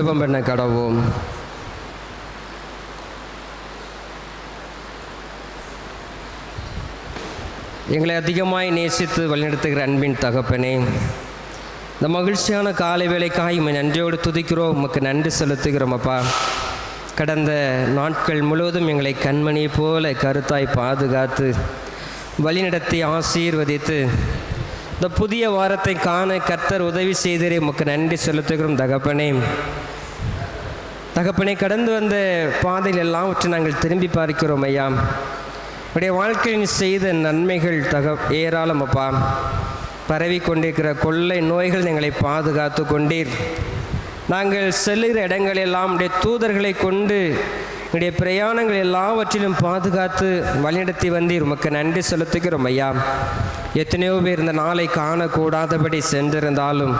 ஜெபம் பண்ண கடவோம். எங்களை அதிகமாய் நேசித்து வழிநடத்துகிற அன்பின் தகப்பனே, இந்த மகிழ்ச்சியான காலை வேளைக்காய் உம்மை நன்றியோடு துதிக்கிறோம், உமக்கு நன்றி செலுத்துகிறோம் அப்பா. கடந்த நாட்கள் முழுவதும் எங்களை கண்மணி போல கருத்தாய் பாதுகாத்து வழிநடத்தி ஆசீர்வதித்து இந்த புதிய வாரத்தை காண கர்த்தர் உதவி செய்தீரே, உமக்கு நன்றி செலுத்துகிறோம் தகப்பனே. கடந்து வந்த பாதையில் எல்லாவற்றை நாங்கள் திரும்பி பார்க்கிறோம் ஐயா. உடைய வாழ்க்கையில் செய்த நன்மைகள் ஏராளம் அப்பா. பரவி கொண்டிருக்கிற கொள்ளை நோய்கள் எங்களை பாதுகாத்து கொண்டீர். நாங்கள் செல்லுகிற இடங்களெல்லாம் உடைய தூதர்களை கொண்டு உடைய பிரயாணங்கள் எல்லாவற்றிலும் பாதுகாத்து வழிநடத்தி வந்தீர், உமக்கு நன்றி செலுத்துகிறோம் ஐயா. எத்தனையோ பேர் இந்த நாளை காணக்கூடாதபடி சென்றிருந்தாலும்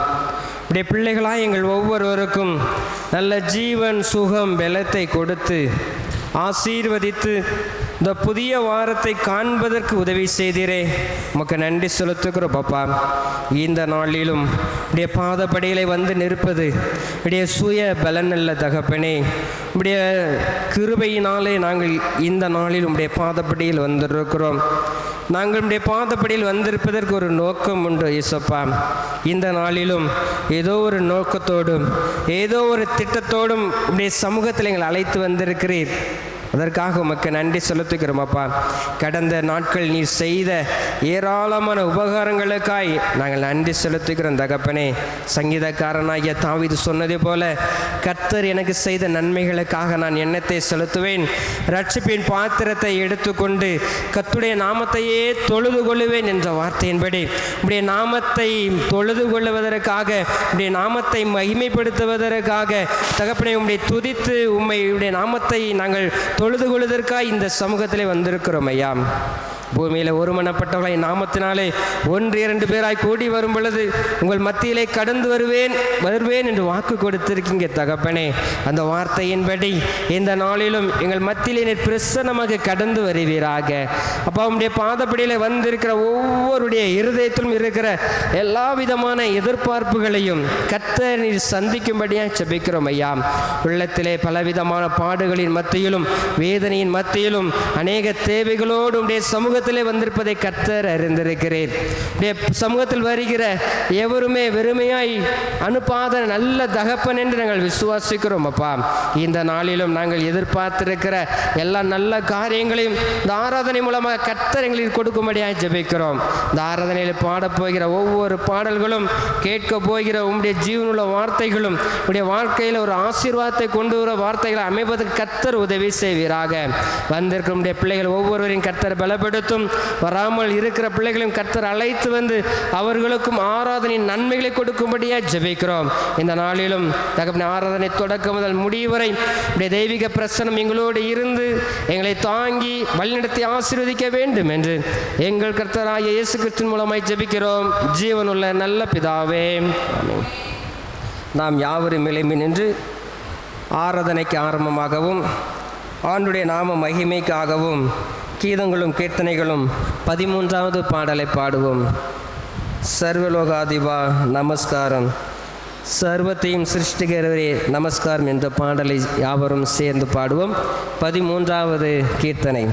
உடைய பிள்ளைகளாக எங்கள் ஒவ்வொருவருக்கும் நல்ல ஜீவன் சுகம் பலத்தை கொடுத்து ஆசீர்வதித்து இந்த புதிய வாரத்தை காண்பதற்கு உதவி செய்தீரே, உமக்கு நன்றி செலுத்துகிறோம் பாப்பா. இந்த நாளிலும் உடைய பாதப்படியிலே வந்து நிற்பது உடைய சுய பலன் அல்ல தகப்பனே. உடைய கிருபையினாலே நாங்கள் இந்த நாளில் உடைய பாதப்படியில் வந்திருக்கிறோம். நாங்கள் உடைய பாதப்படியில் வந்திருப்பதற்கு ஒரு நோக்கம் உண்டு இயேசப்பா. இந்த நாளிலும் ஏதோ ஒரு நோக்கத்தோடும் ஏதோ ஒரு திட்டத்தோடும் உடைய சமூகத்தில் எங்களை அழைத்து வந்திருக்கிறீர். அதற்காக உமக்கு நன்றி செலுத்துகிறோம் அப்பா. கடந்த நாட்கள் நீர் செய்த ஏராளமான உபகாரங்களுக்காய் நாங்கள் நன்றி செலுத்துகிறோம் தகப்பனே. சங்கீதக்காரனாகிய தாவீது சொன்னதை போல, கர்த்தர் எனக்கு செய்த நன்மைகளுக்காக நான் எண்ணத்தை செலுத்துவேன், ரட்சிப்பின் பாத்திரத்தை எடுத்துக்கொண்டு கர்த்தருடைய நாமத்தையே தொழுது கொள்ளுவேன் என்ற வார்த்தையின்படி உடைய நாமத்தை தொழுது கொள்ளுவதற்காக, உடைய நாமத்தை மகிமைப்படுத்துவதற்காக தகப்பனே உம்மை துதித்து உடைய நாமத்தை நாங்கள் தொழுது கொள்வதற்காக இந்த சமூகத்திலே வந்திருக்கிறோம் ஐயா. பூமியில் ஒருமனப்பட்டவர்களை நாமத்தினாலே 1-2 பேராய் கூடி வரும் பொழுது உங்கள் மத்தியிலே கடந்து வருவேன் என்று வாக்கு கொடுத்திருக்கீங்க தகப்பனே. அந்த வார்த்தையின்படி இந்த நாளிலும் எங்கள் மத்தியிலே பிரசன்னமாக கடந்து வருவீராக அப்பா. உம்முடைய பாதப்படியில் வந்திருக்கிற ஒவ்வொருடைய இருதயத்திலும் இருக்கிற எல்லா விதமான எதிர்பார்ப்புகளையும் கர்த்தர் நீர் சந்திக்கும்படியாக ஜெபிக்கிறோம் ஐயா. உள்ளத்திலே பலவிதமான பாடுகளின் மத்தியிலும் வேதனையின் மத்தியிலும் அநேக தேவைகளோடு உடைய சமூகத்திலே வந்திருப்பதை கர்த்தர் அறிந்திருக்கிறீர். சமூகத்தில் வருகிற எவருமே வெறுமையாய் அனுப்பாத நல்ல தகப்பன் என்று நாங்கள் விசுவாசிக்கிறோம் அப்பா. இந்த நாளிலும் நாங்கள் எதிர்பார்த்திருக்கிற எல்லா நல்ல காரியங்களையும் இந்த ஆராதனை மூலமாக கர்த்தர் எங்களுக்கு கொடுக்கும்படியாக ஜெபிக்கிறோம். இந்த ஆராதனையில் பாடப்போகிற ஒவ்வொரு பாடல்களும், கேட்க போகிற உம்முடைய ஜீவனுள்ள வார்த்தைகளும் உடைய வாழ்க்கையில் ஒரு ஆசீர்வாதத்தை கொண்டு வர வார்த்தைகளை அமைப்பதற்கு கர்த்தர் உதவி செய்வீராக. வந்திருக்கிற உடைய பிள்ளைகள் ஒவ்வொருவரையும் கர்த்தர் பலப்படுத்தும். வராமல் இருக்கிற பிள்ளைகளையும் கர்த்தர் அழைத்து வந்து அவர்களுக்கும் ஆராதனையின் நன்மைகளை கொடுக்கும்படியாக ஜெபிக்கிறோம். இந்த நாளிலும் தகப்பனே, ஆராதனை தொடக்கம் முதல் முடிவு வரை உடைய தெய்வீக பிரசன்னம் எங்களோடு இருந்து எங்களை தாங்கி வழிநடத்தி ஆசீர்வதிக்க வேண்டும் என்று எங்கள் கர்த்தராகிய இயேசு கிறிஸ்துவின் மூலமாய் ஜெபிக்கிறோம் ஜீவனுள்ள நல்ல பிதாவே. நாம் யாவரும் எழும்பி நின்று ஆராதனைக்கு ஆரம்பமாகவும் ஆண்டுடைய நாம மகிமைக்காகவும் கீதங்களும் கீர்த்தனைகளும் 13வது பாடலை பாடுவோம். சர்வலோகாதிபா நமஸ்காரம், சர்வத்தையும் சிருஷ்டிக்கிறவரே நமஸ்காரம் என்ற பாடலை யாவரும் சேர்ந்து பாடுவோம். 13வது கீர்த்தனை.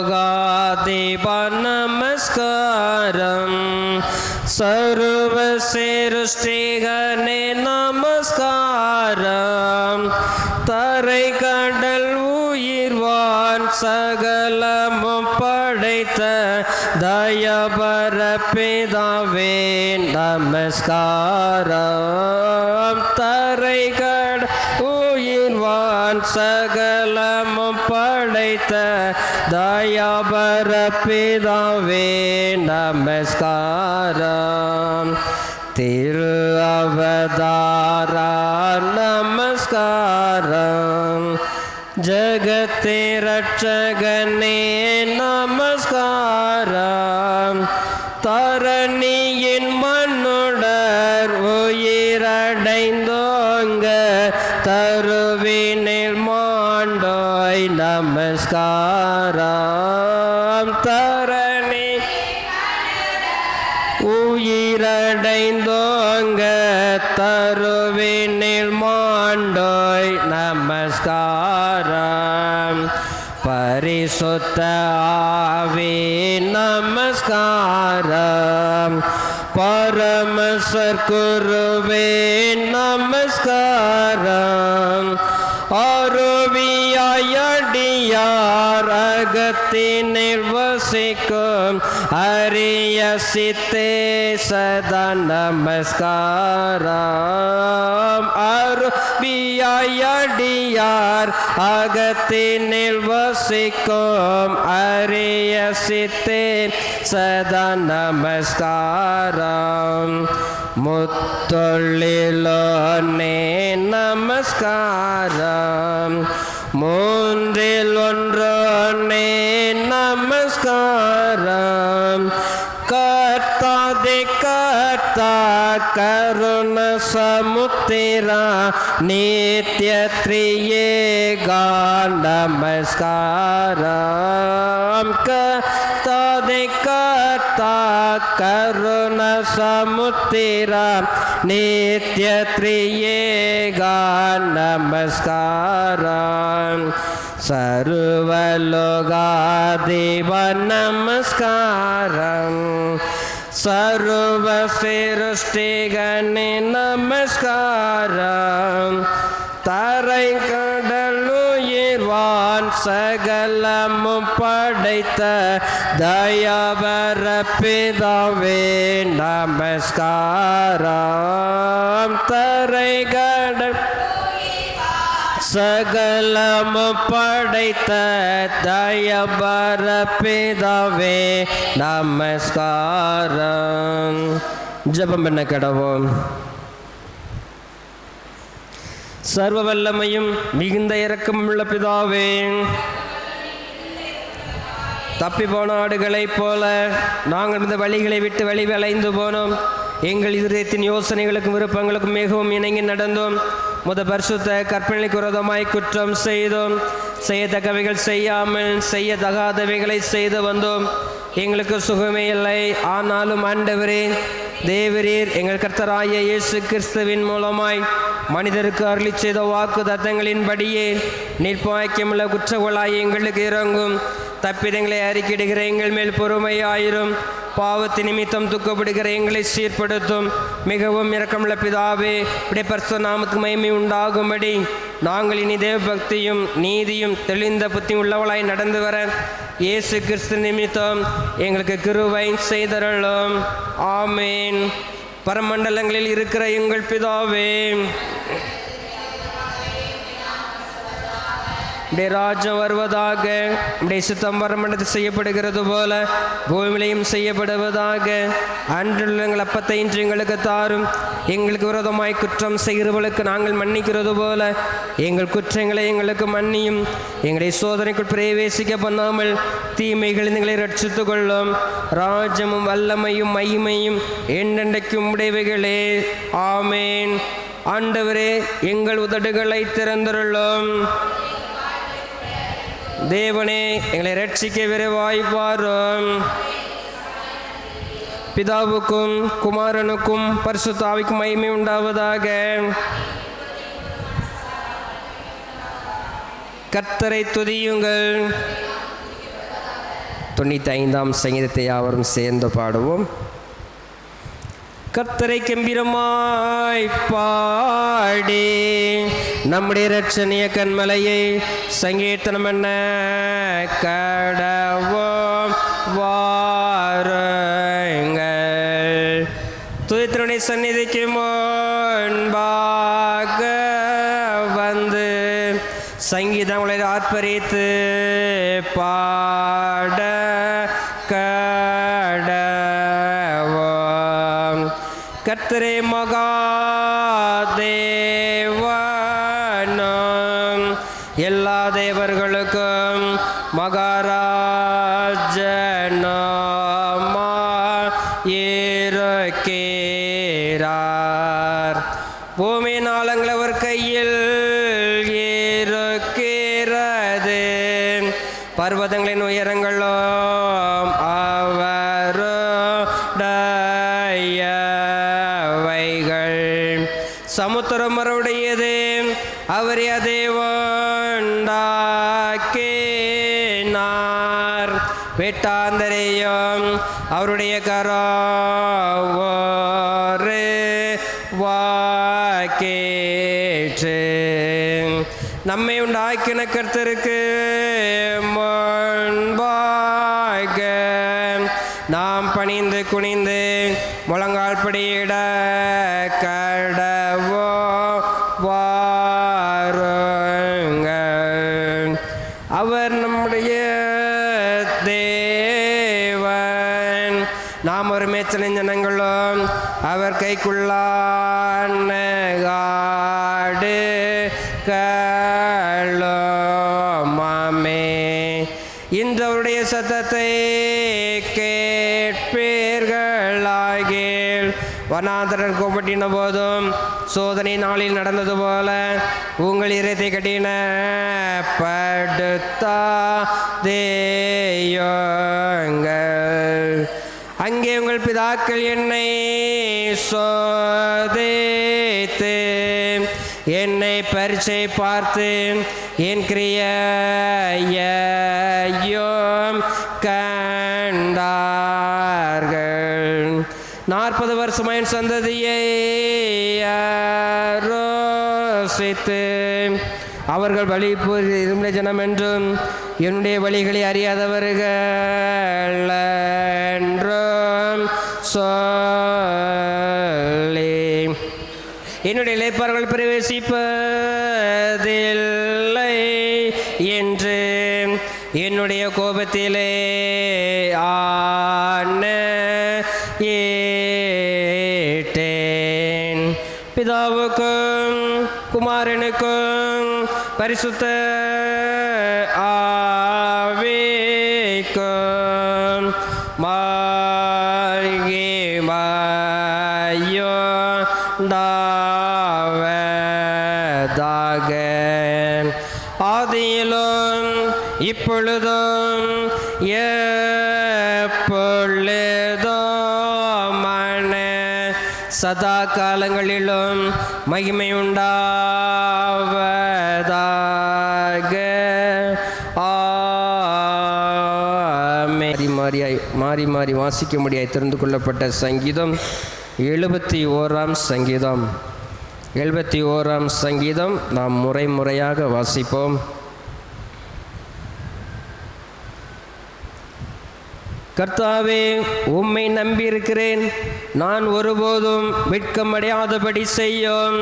सर्वलोकाधिपा नमस्कारं, सर्वसिरुष्टिगणे नमस्कारं, தரை கடல் உயிர்வான் சகலமும் படைத்த தயபர பிதாவே நமஸ்காரம். தரை கடல் உயிர்வான் சகலமும் படைத்த தயபர பிதாவே நமஸ்காரம். திரு அவதாரா நமஸ்காரம், ஜகத்தே ரட்சகனே நமஸ்காரம். தரணியின் மண்ணுடர் உயிரடைந்தோங்க தருவினில் மாண்டோய் நமஸ்காரம். தரணி அடைந்தோங்க தருவினில் மாண்டோய் நமஸ்காரம். பரிசுத்த ஆவி நமஸ்காரம். பரமசர் குருவே நமஸ்காரம். அருவியாயடியார் அகத்தினில் வசிக்கும் அரிய சித்தே சதா நமஸ்காரம். அருவியாயடியார் அகத்தினில் வசிக்கும் அரிய சித்தே சதா நமஸ்காரம். முத்தொள்ளிலோனே நமஸ்காரம். மூன்றில் ஒன்றோனே நமஸ்காரம். கர்த்தாதே கர்த்தா கருண சமுத்திரா நித்ய த்ரியேகா நமஸ்காரம். கர்த்தாதே கர்த்தா கருண சமுத்திரா நித்ய த்ரியேகா நமஸ்காரம். சர்வலோகாதிப நமஸ்காரம். சர்வ சிருஷ்டிகனே நமஸ்காரம். தரை கடலுயிர்வான் சகலமும் படைத்த தயாபர பிதாவே நமஸ்காரம். தரை கடல் சகலமும் படைத்த தயபர பிதாவே நமஸ்காரம். ஜெபம் பண்ண கடவோம். சர்வ வல்லமையும் மிகுந்த இரக்கமுள்ள பிதாவே, தப்பி போன ஆடுகளைப் போல நாங்கள் இந்த வழிகளை விட்டு வழி விளைந்து போனோம். எங்கள் இதயத்தின் யோசனைகளுக்கும் விருப்பங்களுக்கும் மிகவும் இணங்கி நடந்தோம். பரிசுத்த கற்பனைக்கு விரோதமாய் குற்றம் செய்தோம். செய்யத்தக்கவைகள் செய்யாமல் செய்யத்தகாதவைகளை செய்து வந்தோம். எங்களுக்கு சுகமே இல்லை. ஆனாலும் ஆண்டவரே தேவரீர் எங்கள் கர்த்தராகிய இயேசு கிறிஸ்துவின் மூலமாய் மனிதருக்கு அருளி செய்த வாக்கு தத்தங்களின்படியே நிர்பாக்கியமுள்ள குற்றங்களாய் எங்களுக்கு இறங்கும். தப்பிதங்களை அறிக்கையிடுகிற எங்கள் மேல் பொறுமையாயிரும். பாவத்து நிமித்தம் துக்கப்படுகிற எங்களை சீர்படுத்தும். மிகவும் இரக்கமுள்ள பிதாவே, இப்படி பரிசுத்த நாமத்துக்கு மகிமை உண்டாகும்படி நாங்கள் இனி தேவ பக்தியும் நீதியும் தெளிந்த புத்தியும் உள்ளவளாய் நடந்து வர இயேசு கிறிஸ்து நிமித்தம் எங்களுக்கு கிருபை செய்தருளும். ஆமேன். பரமண்டலங்களில் இருக்கிற எங்கள் பிதாவே, உடைய ராஜ்யம் வருவதாக. உடைய சித்தம் பரமண்டலத்தில் செய்யப்படுகிறது போல பூமியிலையும் செய்யப்படுவதாக. அன்றுள்ள எங்கள் அப்பத்தை இன்று எங்களுக்கு தாரும். எங்களுக்கு விரோதமாய் குற்றம் செய்கிறவர்களுக்கு நாங்கள் மன்னிக்கிறது போல எங்கள் குற்றங்களை எங்களுக்கு மன்னியும். எங்களை சோதனைக்குள் பிரவேசிக்க பண்ணாமல் தீமைகள் எங்களை ரட்சித்து கொள்ளும். ராஜ்யமும் வல்லமையும் மகிமையும் என்றென்றைக்கும் உடையவைகளே. ஆமேன். ஆண்டவரே, எங்கள் உதடுகளை திறந்தருளும். தேவனே, எங்களை ரட்சிக்க விரைவாய் வாரும். பிதாவுக்கும் குமாரனுக்கும் பரிசுத்த ஆவிக்கும் மகிமை உண்டாவதாக. கர்த்தரை துதியுங்கள். 95ஆம் சங்கீதத்தை யாவரும் சேர்ந்து பாடுவோம். கர்த்தரை கம்பீரமாய் பாடி நம்முடைய இரட்சணிய கண்மலையை சங்கீர்த்தனம் பண்ண கடவோம் வாருங்கள். துதித்தனுடைய சந்நிதிக்கு முன்பாக வந்து சங்கீதங்களை ஆர்ப்பரித்து பாட கடவோம். கர்த்தரே மகாதேவனும் எல்லா தேவர்களுக்கும் மகாராஜனாயிருக்கிறார். பூமி நாளங்கள் அவர் கையில் இருக்கிறது. பர்வதங்களின் உயரங்களும் அவருடைய சமுத்திரம் அவருடையது, அவரே அதை உண்டாக்கினார். வெட்டாந்தரையும் அவருடைய கரோரு வாக்கேற்று. நம்மை உண்டாக்கின கர்த்தருக்கு முன்பாக நாம் பணிந்து குனிந்து முழங்கால் படியிட கடவோ வாருங்கள். அவர் நம்முடைய தேவன், நாம் ஒரு மேய்ச்சலின் ஜனங்களும் அவர் கைக்குள்ளான ஆடுகளுமாமே. இன்று அவருடைய சத்தத்தை கேட்பீர்களாகில் வனாந்தரன் கோபட்டின போதும் சோதனை நாளில் நடந்தது போல உங்கள் இதயத்தை கடினப்படுத்தாதேயுங்கள். அங்கே உங்கள் பிதாக்கள் என்னை சோதித்து என்னை பரீட்சை பார்த்து என் கிரியையையும் கண்டார்கள். 40 வருஷம் என் சந்ததியை ரோசித்து அவர்கள் வழி இருந்த ஜனம் என்றும் என்னுடைய வழிகளை அறியாதவர்கள் என்றும் சொல்லி என்னுடைய இளைப்பார்கள் பிரவேசிப்பதில்லை என்று என்னுடைய கோபத்திலே ஆணையிட்டேன். பிதாவுக்கும் குமாரனுக்கும் பரிசுத்த ஆவிக்கும் மகிமையுண்டாவதாக. ஆதியிலும் இப்பொழுதும் எப்பொழுதுமான சதா காலங்களிலும் மகிமை உண்டாவதாக. மாறி மாறி வாசிக்க முடியாய் தெரிந்து கொள்ளப்பட்ட சங்கீதம் 71ஆம் சங்கீதம். 71ஆம் சங்கீதம் நாம் முறையாக வாசிப்போம். கர்த்தாவே, உம்மை நம்பியிருக்கிறேன், நான் ஒருபோதும் வெட்கமடையாதபடி செய்யும்.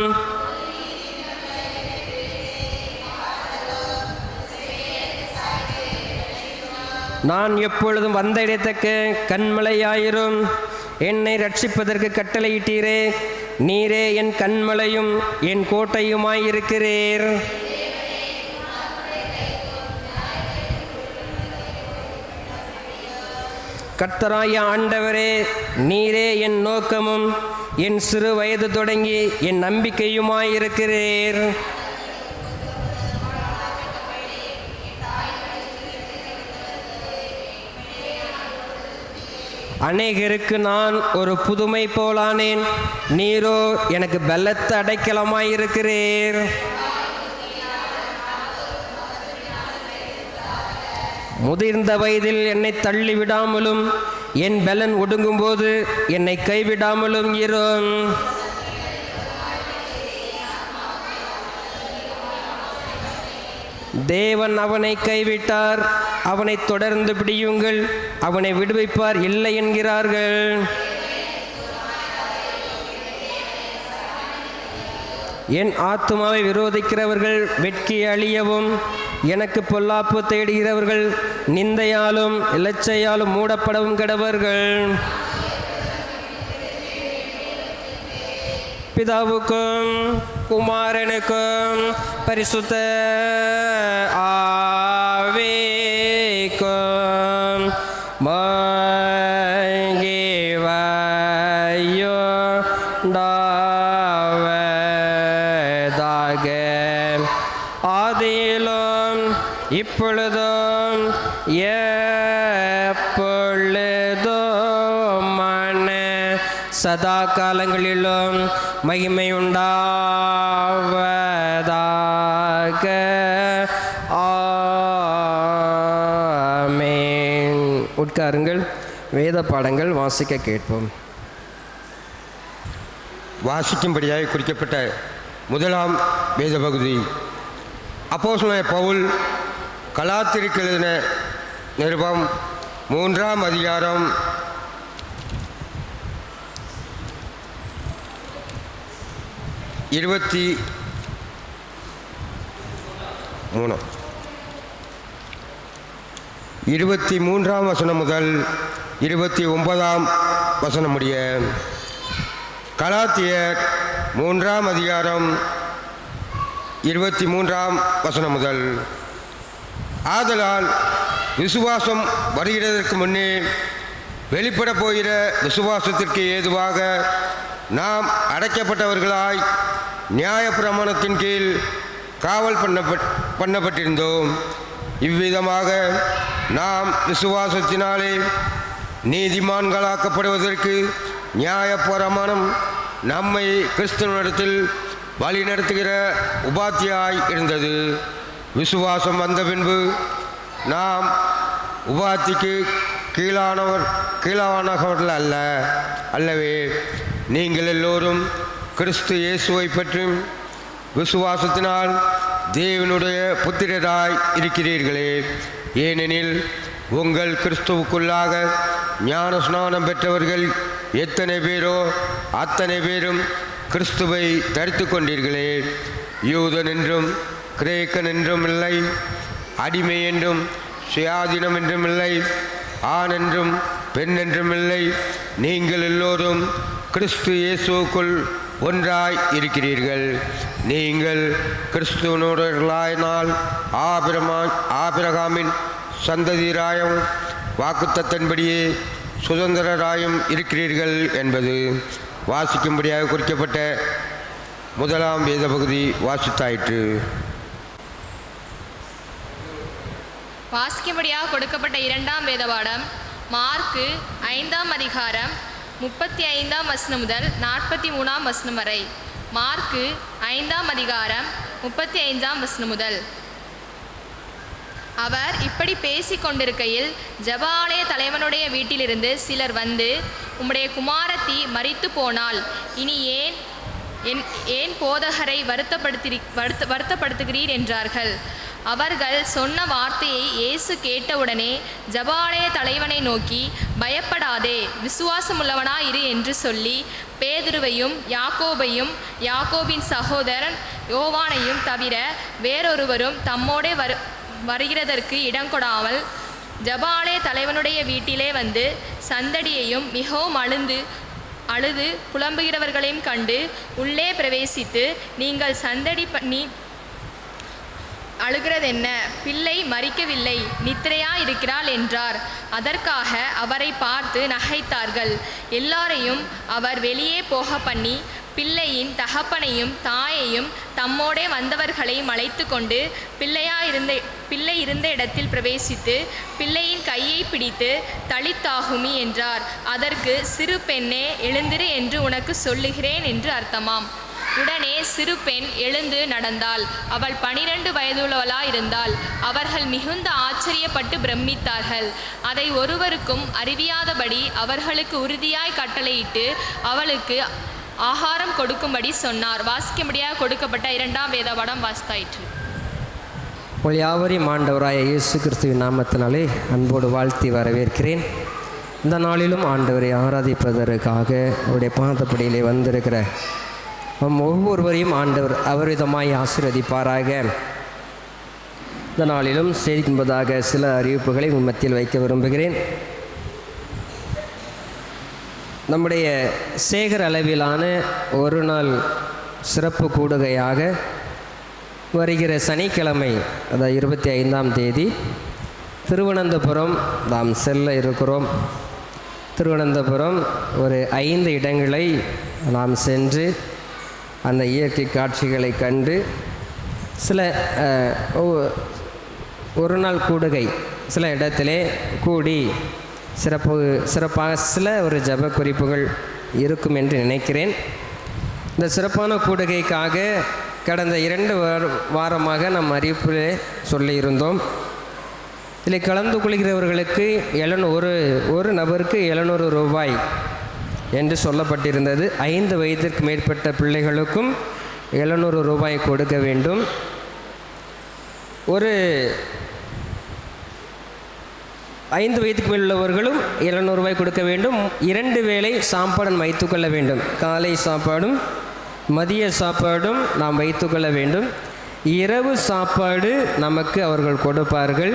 நான் எப்பொழுதும் வந்த இடத்தக்க கண்மலையாயிரும். என்னை ரட்சிப்பதற்கு கட்டளையிட்டீரே, நீரே என் கண்மலையும் என் கோட்டையுமாயிருக்கிறீர். கர்த்தராய ஆண்டவரே, நீரே என் நோக்கமும் என் சிறு வயது தொடங்கி என் நம்பிக்கையுமாயிருக்கிறீர். அநேகருக்கு நான் ஒரு புதுமை போலானேன், நீரோ எனக்கு பலத்த அடைக்கலமாயிருக்கிறீர். முதிர்ந்த வயதில் என்னை தள்ளிவிடாமலும் என் பலன் ஒடுங்கும்போது என்னை கைவிடாமலும் இரும். தேவன் அவனை கைவிட்டார், அவனை தொடர்ந்து பிடியுங்கள், அவனை விடுவிப்பார் இல்லை என்கிறார்கள். என் ஆத்துமாவை விரோதிக்கிறவர்கள் வெட்கி அழியவும், எனக்கு பொல்லாப்பு தேடுகிறவர்கள் நிந்தையாலும் இலச்சையாலும் மூடப்படவும் கடவர்கள். பிதாவுக்கும் குமாரனுக்கும் பரிசுத்த ஆவிக்கும் மகிமையுண்டாவதாக. ஆதியிலும் இப்பொழுதும் எப்பொழுதுமான சதா சதா காலங்களிலும் மகிமையுண்டாவதாக. ஆமென். உட்காருங்கள். வேத பாடங்கள் வாசிக்க கேட்போம். வாசிக்கும்படியாக குறிக்கப்பட்ட முதலாம் வேத பகுதி அப்போஸ்தலனாகிய பவுல் கலாத்தியருக்கு எழுதின நிருபம் 3ஆம் அதிகாரம் 23ஆம் வசனம் முதல் 29ஆம் வசனம் முடிய. கலாத்தியர் 3ஆம் அதிகாரம் 23ஆம் வசனம் முதல். ஆதலால் விசுவாசம் வருகிறதற்கு முன்னே வெளிப்பட போகிற விசுவாசத்திற்கு ஏதுவாக நாம் அடைக்கப்பட்டவர்களாய் நியாயப்பிரமாணத்தின் கீழ் காவல் பண்ணப்பட்டிருந்தோம். இவ்விதமாக நாம் விசுவாசத்தினாலே நீதிமான்களாக்கப்படுவதற்கு நியாயப்பிரமாணம் நம்மை கிறிஸ்துவனிடத்தில் வழிநடத்துகிற உபாத்தியாய் இருந்தது. விசுவாசம் வந்த பின்பு நாம் உபாத்திக்கு கீழானவர்கள் அல்லவே. நீங்கள் எல்லோரும் கிறிஸ்து இயேசுவை பற்றும் விசுவாசத்தினால் தேவனுடைய புத்திரராய் இருக்கிறீர்களே. ஏனெனில் உங்கள் கிறிஸ்துவுக்குள்ளாக ஞான ஸ்நானம் பெற்றவர்கள் எத்தனை பேரோ அத்தனை பேரும் கிறிஸ்துவை தரித்து கொண்டீர்களே. யூதன் என்றும் கிரேக்கன் என்றும் இல்லை, அடிமை என்றும் சுயாதீனம் என்றும் இல்லை, ஆண் என்றும் பெண் என்றும் இல்லை, நீங்கள் எல்லோரும் கிறிஸ்து இயேசுவுக்குள் ஒன்றாய் இருக்கிறீர்கள். நீங்கள் கிறிஸ்துவனுடையவர்களாயினால் ஆபிரகாமின் சந்ததியராயும் வாக்குத்தத்தின்படியே சுதந்திரராயும் இருக்கிறீர்கள் என்பது வாசிக்கும்படியாக குறிக்கப்பட்ட முதலாம் வேத பகுதி வாசித்தாயிற்று. வாசிக்கும்படியாக கொடுக்கப்பட்ட இரண்டாம் வேத பாடம் மார்க்கு 5ஆம் அதிகாரம் 35ஆம் வசனம் முதல் 43ஆம் வசனம் வரை. மார்க்கு 5ஆம் அதிகாரம் 35ஆம் வசனம் முதல். அவர் இப்படி பேசிக் கொண்டிருக்கையில் ஜெப ஆலய தலைவனுடைய வீட்டிலிருந்து சிலர் வந்து, உம்முடைய குமாரத்தி மரித்து போனால் இனி ஏன் போதகரை வருத்தப்படுத்துகிறீர் என்றார்கள். அவர்கள் சொன்ன வார்த்தையை இயேசு கேட்டவுடனே ஜெப ஆலய தலைவனை நோக்கி, பயப்படாதே, விசுவாசமுள்ளவனாயிரு என்று சொல்லி பேதுருவையும் யாக்கோபையும் யாக்கோபின் சகோதரன் யோவானையும் தவிர வேறொருவரும் தம்மோடே வருகிறதற்கு இடங்கொடாமல் ஜெப ஆலய தலைவனுடைய வீட்டிலே வந்து சந்தடியையும் மிகவும் அழுது புலம்புகிறவர்களையும் கண்டு உள்ளே பிரவேசித்து, நீங்கள் சந்தடி பண்ணி அழுகிறதென்ன? பிள்ளை மரிக்கவில்லை, நித்திரையா இருக்கிறாள் என்றார். அதற்காக அவரை பார்த்து நகைத்தார்கள். எல்லாரையும் அவர் வெளியே போக பண்ணி பிள்ளையின் தகப்பனையும் தாயையும் தம்மோடே வந்தவர்களையும் அழைத்து கொண்டு பிள்ளை இருந்த இடத்தில் பிரவேசித்து பிள்ளையின் கையை பிடித்து தளித்தாகுமி என்றார். அதற்கு, சிறு பெண்ணே எழுந்திரு என்று உனக்கு சொல்லுகிறேன் என்று அர்த்தமாம். உடனே சிறு பெண் எழுந்து நடந்தாள். அவள் 12 வயதுள்ளவளாயிருந்தாள். அவர்கள் மிகுந்த ஆச்சரியப்பட்டு பிரமித்தார்கள். அதை ஒருவருக்கும் அறிவியாதபடி அவர்களுக்கு உறுதியாய் கட்டளையிட்டு அவளுக்கு ஆகாரம் கொடுக்கும்படி சொன்னார். வாசிக்கும்படியாக கொடுக்கப்பட்ட இரண்டாம் வேத பாடம் வாசித்தாயிற்று. யாவரையும் ஆண்டவராய இயேசு கிறிஸ்துவின் நாமத்தினாலே அன்போடு வாழ்த்தி வரவேற்கிறேன். இந்த நாளிலும் ஆண்டவரை ஆராதிப்பதற்காக அவருடைய பாதப்படியிலே வந்திருக்கிற ஒவ்வொருவரையும் ஆண்டவர் அவரிதமாய் ஆசீர்வதிப்பாராக. இந்த நாளிலும் செய்திக்கும்பதாக சில அறிவிப்புகளை மத்தியில் வைக்க விரும்புகிறேன். நம்முடைய சேகர் அளவிலான ஒரு நாள் சிறப்பு கூடுகையாக வருகிற சனிக்கிழமை, அதாவது 25ஆம் தேதி திருவனந்தபுரம் நாம் செல்ல இருக்கிறோம். திருவனந்தபுரம் ஒரு 5 இடங்களை நாம் சென்று அந்த இயற்கை காட்சிகளை கண்டு சில ஒரு நாள் கூடுகை சில இடத்திலே கூடி சிறப்பாக சில ஒரு ஜப குறிப்புகள் இருக்கும் என்று நினைக்கிறேன். இந்த சிறப்பான கூடுகைக்காக கடந்த 2 வாரமாக நாம் அறிவிப்பில் சொல்லியிருந்தோம். இதில் கலந்து கொள்கிறவர்களுக்கு ஒரு நபருக்கு 700 ரூபாய் என்று சொல்லப்பட்டிருந்தது. 5 வயதிற்கு மேற்பட்ட பிள்ளைகளுக்கும் 700 ரூபாய் கொடுக்க வேண்டும். ஒரு 5 வயதுக்கு மேல் உள்ளவர்களும் 700 ரூபாய் கொடுக்க வேண்டும். 2 வேளை சாப்பாடு வைத்துக்கொள்ள வேண்டும். காலை சாப்பாடும் மதிய சாப்பாடும் நாம் வைத்துக்கொள்ள வேண்டும். இரவு சாப்பாடு நமக்கு அவர்கள் கொடுப்பார்கள்.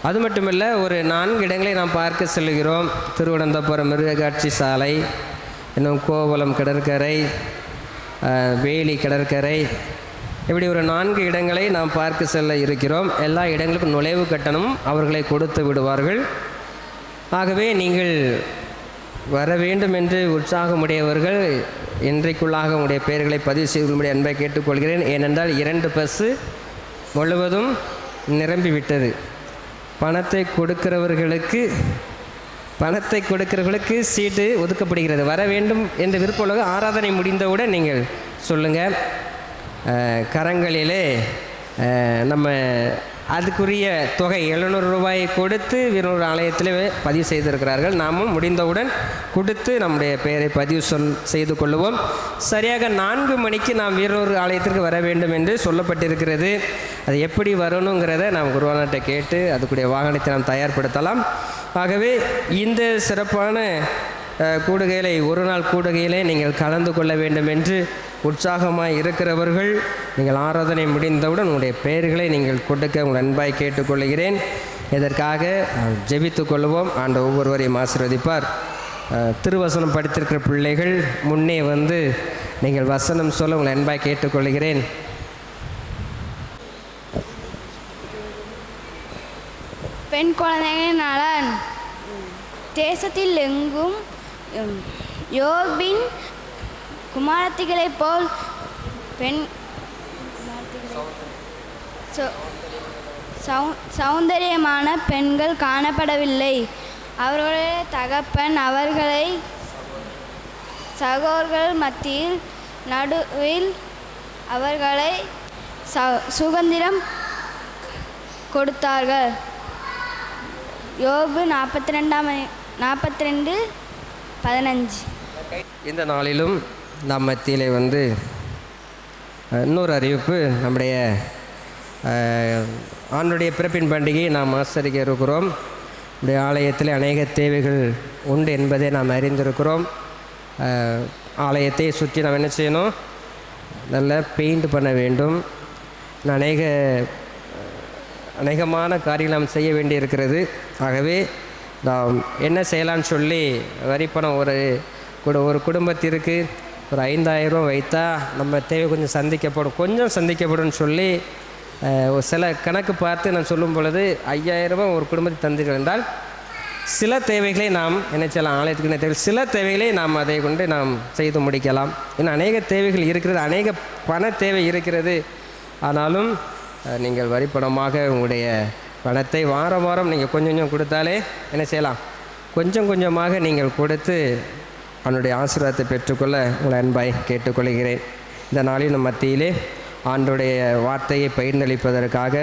அது மட்டுமல்ல, ஒரு 4 இடங்களை நாம் பார்க்க செல்கிறோம். திருவனந்தபுரம் மிருகக்காட்சி சாலை, இன்னும் கோவளம் கடற்கரை, வேலி கடற்கரை, இப்படி ஒரு 4 இடங்களை நாம் பார்க்க செல்ல இருக்கிறோம். எல்லா இடங்களுக்கும் நுழைவு கட்டணம் அவர்களை கொடுத்து விடுவார்கள். ஆகவே நீங்கள் வர வேண்டும் என்று உற்சாகமுடையவர்கள் இன்றைக்குள்ளாக உங்களுடைய பெயர்களை பதிவு செய்து கொள்ளும்படி அன்பை கேட்டுக்கொள்கிறேன். ஏனென்றால் 2 பஸ்ஸு முழுவதும் நிரம்பிவிட்டது. பணத்தை கொடுக்கிறவர்களுக்கு சீட்டு ஒதுக்கப்படுகிறது. வர வேண்டும் என்று விருப்பமுள்ள ஆராதனை முடிந்தவுடன் நீங்கள் சொல்லுங்கள். கரங்களிலே நம்ம அதுக்குரிய தொகை 700 ரூபாயை கொடுத்து வீரனூர் ஆலயத்தில் பதிவு செய்திருக்கிறார்கள். நாமும் முடிந்தவுடன் கொடுத்து நம்முடைய பெயரை பதிவு செய்து கொள்ளுவோம். சரியாக 4 மணிக்கு நாம் வீரனூர் ஆலயத்திற்கு வர வேண்டும் என்று சொல்லப்பட்டிருக்கிறது. அது எப்படி வரணுங்கிறத நாம் குருவானர்கிட்ட கேட்டு அதுக்குரிய வாகனத்தை நாம் தயார்படுத்தலாம். ஆகவே இந்த சிறப்பான கூடுகையிலே, ஒரு நாள் கூடுகையிலே நீங்கள் கலந்து கொள்ள வேண்டும் என்று உற்சாகமாக இருக்கிறவர்கள் நீங்கள் ஆராதனை முடிந்தவுடன் உங்களுடைய பெயர்களை நீங்கள் கொடுக்க உங்கள் அன்பாய் கேட்டுக்கொள்கிறேன். இதற்காக ஜெபித்து கொள்வோம். ஆண்டவர் ஒவ்வொருவரையும் ஆசீர்வதிப்பார். திருவசனம் படித்திருக்கிற பிள்ளைகள் முன்னே வந்து நீங்கள் வசனம் சொல்ல உங்கள் அன்பாய் கேட்டுக்கொள்கிறேன். பெண் குழந்தைகளின் நலன். தேசத்தில் எங்கும் யோபின் குமாரத்திகளைப் போல் பெண் சௌந்தரியமான பெண்கள் காணப்படவில்லை. அவர்களுடைய தகப்பன் அவர்களை சகோதரர்கள் மத்தியில் நடுவில் அவர்களை சுதந்திரம் கொடுத்தார்கள். யோபு 42:15. இந்த நாளிலும் நாம் மத்தியிலே வந்து இன்னொரு அறிவிப்பு. நம்முடைய ஆண்டுடைய பிறப்பின் பண்டிகையை நாம் ஆசரிக்க இருக்கிறோம். நம்முடைய ஆலயத்தில் அநேக தேவைகள் உண்டு என்பதை நாம் அறிந்திருக்கிறோம். ஆலயத்தை சுற்றி நாம் என்ன செய்யணும்? நல்லா பெயிண்ட் பண்ண வேண்டும். அநேகமான காரியங்கள் நாம் செய்ய வேண்டியிருக்கிறது. ஆகவே நாம் என்ன செய்யலான்னு சொல்லி வரிப்பணம் ஒரு குடும்பத்திற்கு ஒரு 5000 ரூபா வைத்தா நம்ம தேவை கொஞ்சம் சந்திக்கப்படும் சொல்லி சில கணக்கு பார்த்து நான் சொல்லும் பொழுது 5000 ரூபா ஒரு குடும்பத்தை தந்தீர்கள் என்றால் சில தேவைகளை நாம் என்ன செய்யலாம்? ஆலயத்துக்கு தேவை சில தேவைகளை நாம் அதை கொண்டு நாம் செய்து முடிக்கலாம். இன்னும் அநேக தேவைகள் இருக்கிறது, அநேக பண தேவை இருக்கிறது. ஆனாலும் நீங்கள் வரிப்பணமாக உங்களுடைய பணத்தை வாரம் நீங்கள் கொஞ்சம் கொடுத்தாலே என்ன செய்யலாம்? கொஞ்சமாக நீங்கள் கொடுத்து அவனுடைய ஆசீர்வாதத்தை பெற்றுக்கொள்ள உங்களை அன்பாய் கேட்டுக்கொள்கிறேன். இந்த நாளின் மத்தியிலே ஆண்டுடைய வார்த்தையை பகிர்ந்தளிப்பதற்காக